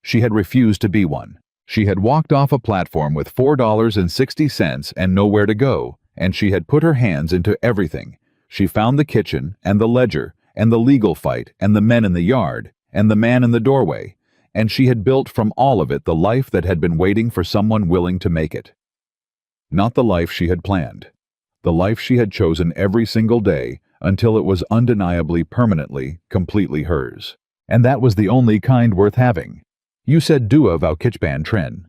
She had refused to be one. She had walked off a platform with $4.60 and nowhere to go, and she had put her hands into everything. She found the kitchen, and the ledger, and the legal fight, and the men in the yard, and the man in the doorway, and she had built from all of it the life that had been waiting for someone willing to make it. Not the life she had planned. The life she had chosen every single day until it was undeniably, permanently, completely hers. And that was the only kind worth having. You said dua vào kitchen tren.